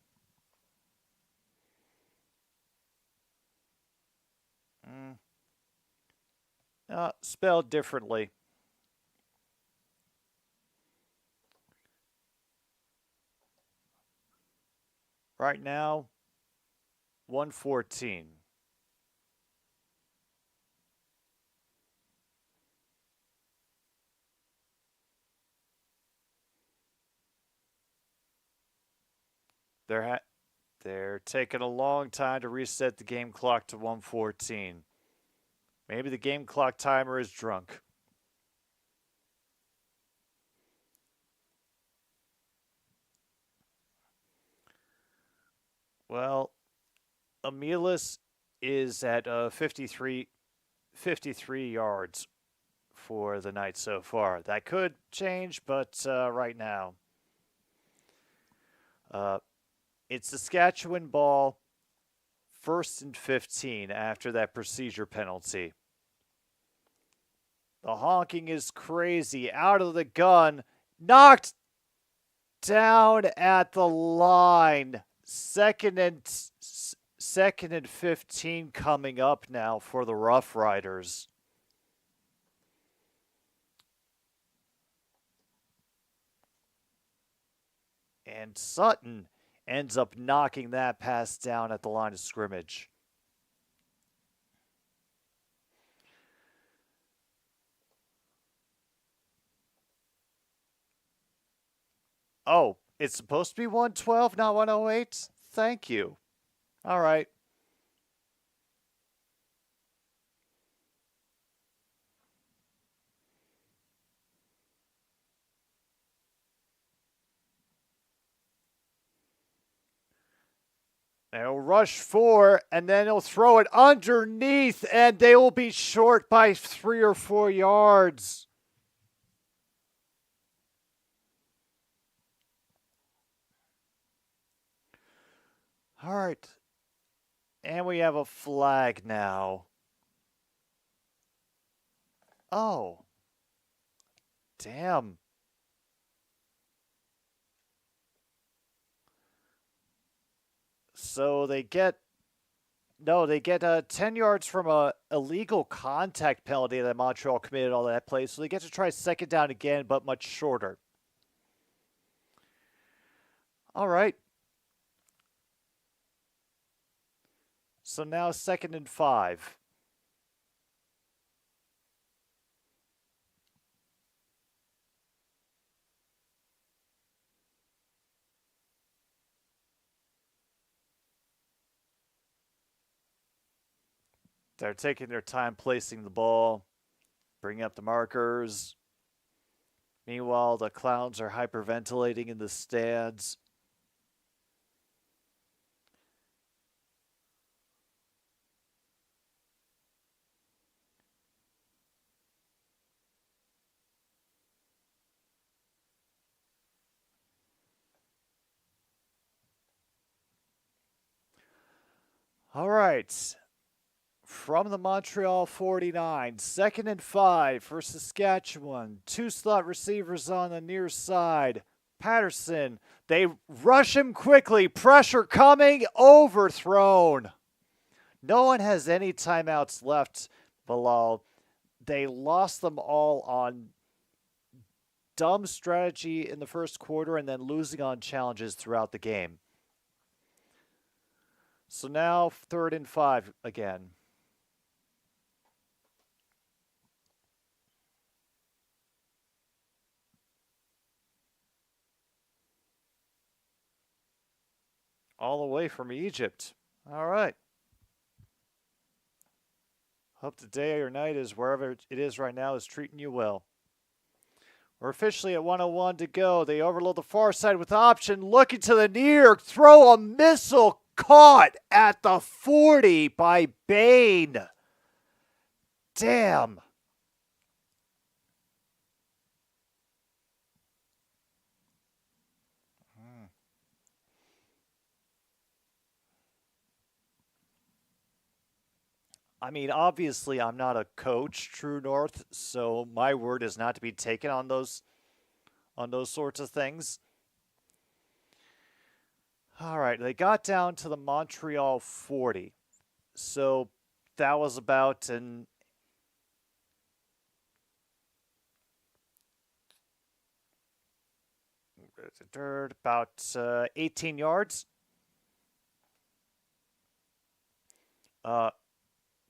Spelled differently. Right now, 114. They're taking a long time to reset the game clock to 114. Maybe the game clock timer is drunk. Well, Amelis is at 53 yards for the night so far. That could change, but right now, it's Saskatchewan ball, 1st and 15 after that procedure penalty. The honking is crazy. Out of the gun. Knocked down at the line. Second and 15 coming up now for the Roughriders. And Sutton ends up knocking that pass down at the line of scrimmage. Oh, it's supposed to be 112, not 108? Thank you. All right. They'll rush 4, and then he'll throw it underneath, and they will be short by 3 or 4 yards. All right. And we have a flag now. Oh. Damn. So they get 10 yards from a illegal contact penalty that Montreal committed on that play. So they get to try 2nd down again, but much shorter. All right. So now 2nd and 5. They're taking their time placing the ball, bringing up the markers. Meanwhile, the Clowns are hyperventilating in the stands. All right. From the Montreal 49, 2nd and 5 for Saskatchewan. Two slot receivers on the near side. Patterson, they rush him quickly. Pressure coming, overthrown. No one has any timeouts left, Bilal. They lost them all on dumb strategy in the first quarter and then losing on challenges throughout the game. So now 3rd and 5 again. All the way from Egypt. All right. Hope the day or night is wherever it is right now is treating you well. We're officially at 1:01 to go. They overload the far side with option. Looking to the near. Throw a missile. Caught at the 40 by Bain. Damn. I mean, obviously, I'm not a coach, True North, so my word is not to be taken on those sorts of things. All right, they got down to the Montreal 40. So that was about about 18 yards.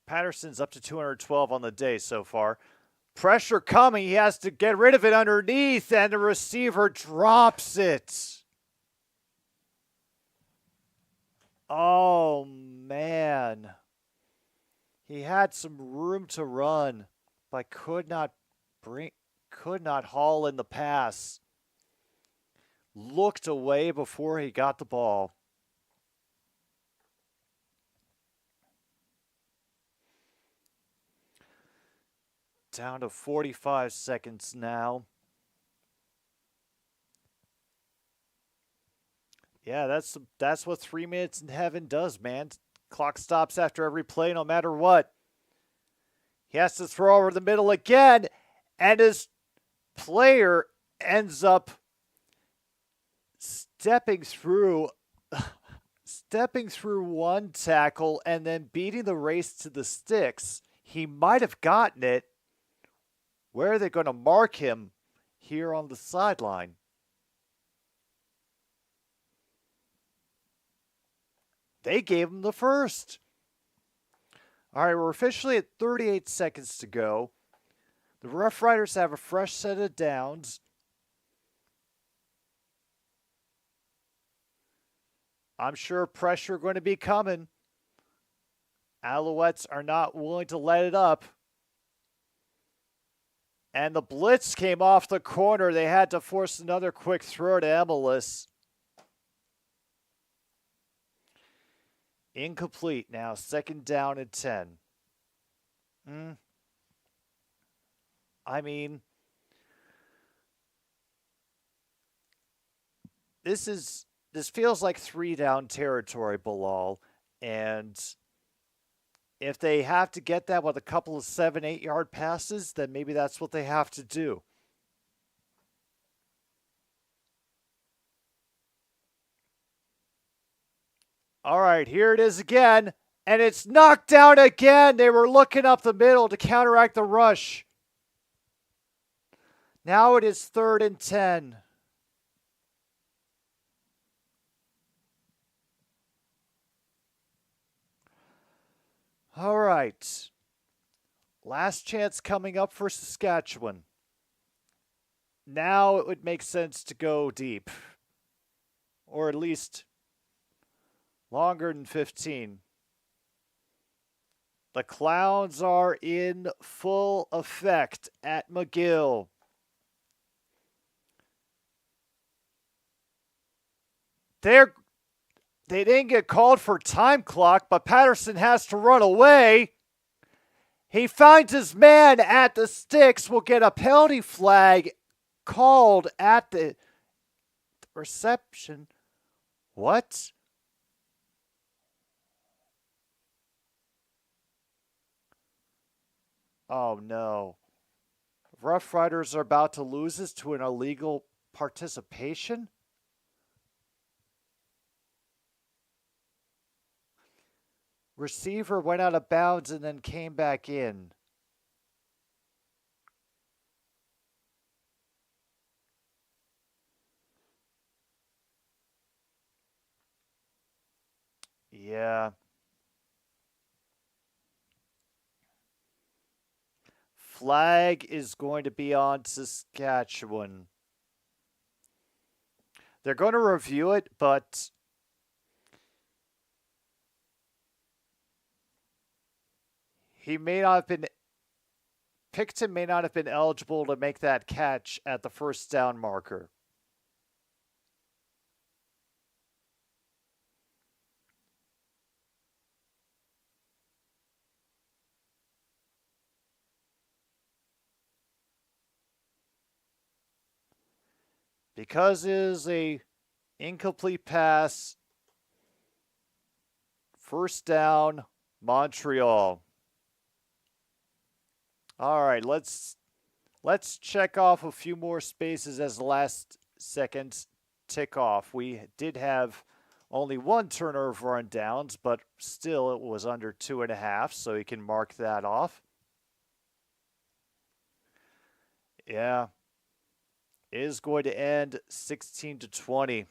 Patterson's up to 212 on the day so far. Pressure coming. He has to get rid of it underneath, and the receiver drops it. Oh, man. He had some room to run, but could not haul in the pass. Looked away before he got the ball. Down to 45 seconds now. Yeah, that's what 3 minutes in heaven does, man. Clock stops after every play, no matter what. He has to throw over the middle again, and his player ends up stepping through one tackle and then beating the race to the sticks. He might have gotten it. Where are they going to mark him here on the sideline? They gave him the first. All right, we're officially at 38 seconds to go. The Roughriders have a fresh set of downs. I'm sure pressure going to be coming. Alouettes are not willing to let it up. And the blitz came off the corner. They had to force another quick throw to Emelis. Incomplete now. 2nd down and 10. I mean, this feels like 3-down territory, Bilal. And if they have to get that with a couple of 7-8 yard passes, then maybe that's what they have to do. All right, here it is again, and it's knocked down again. They were looking up the middle to counteract the rush. Now it is 3rd and 10. All right. Last chance coming up for Saskatchewan. Now it would make sense to go deep. Or at least longer than 15. The clowns are in full effect at McGill. They didn't get called for time clock, but Patterson has to run away. He finds his man at the sticks, will get a penalty flag called at the reception. What? Oh no. Roughriders are about to lose this to an illegal participation? Receiver went out of bounds and then came back in. Yeah. Flag is going to be on Saskatchewan. They're going to review it, but Picton may not have been eligible to make that catch at the first down marker. Because it is a incomplete pass, first down, Montreal. All right, let's check off a few more spaces as the last seconds tick off. We did have only one turnover on downs, but still it was under 2.5, so you can mark that off. Yeah. It is going to end 16-20.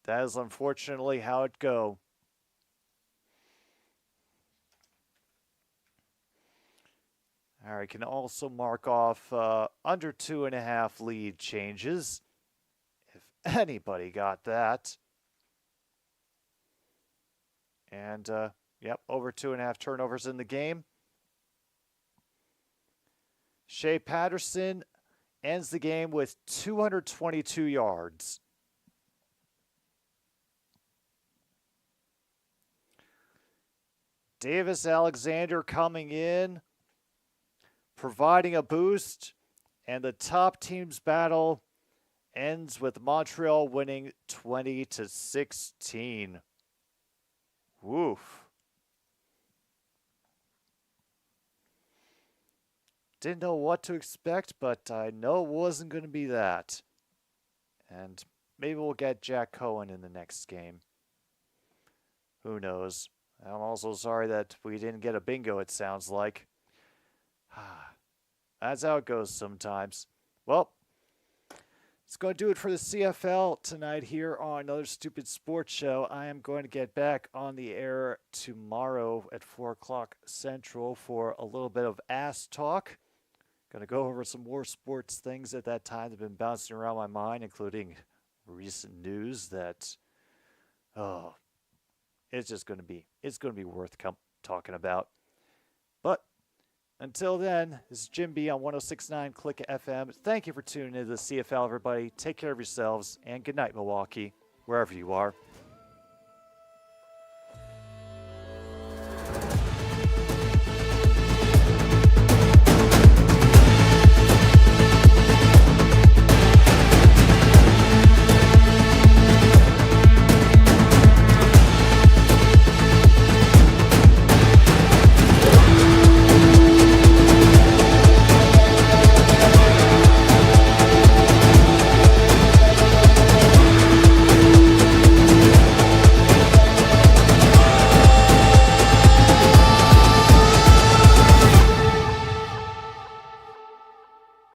That is unfortunately how it go. All right, can also mark off under 2.5 lead changes, if anybody got that. And, yep, over 2.5 turnovers in the game. Shea Patterson ends the game with 222 yards. Davis Alexander coming in, providing a boost, and the top team's battle ends with Montreal winning 20-16. Woof. Didn't know what to expect, but I know it wasn't going to be that. And maybe we'll get Jack Cohen in the next game. Who knows? I'm also sorry that we didn't get a bingo, it sounds like. That's how it goes sometimes. Well, it's going to do it for the CFL tonight here on Another Stupid Sports Show. I am going to get back on the air tomorrow at 4 o'clock Central for a little bit of ass talk. Going to go over some more sports things at that time that have been bouncing around my mind, including recent news that, it's going to be worth talking about. But until then, this is Jim B on 106.9 Click FM. Thank you for tuning into the CFL, everybody. Take care of yourselves, and good night, Milwaukee, wherever you are.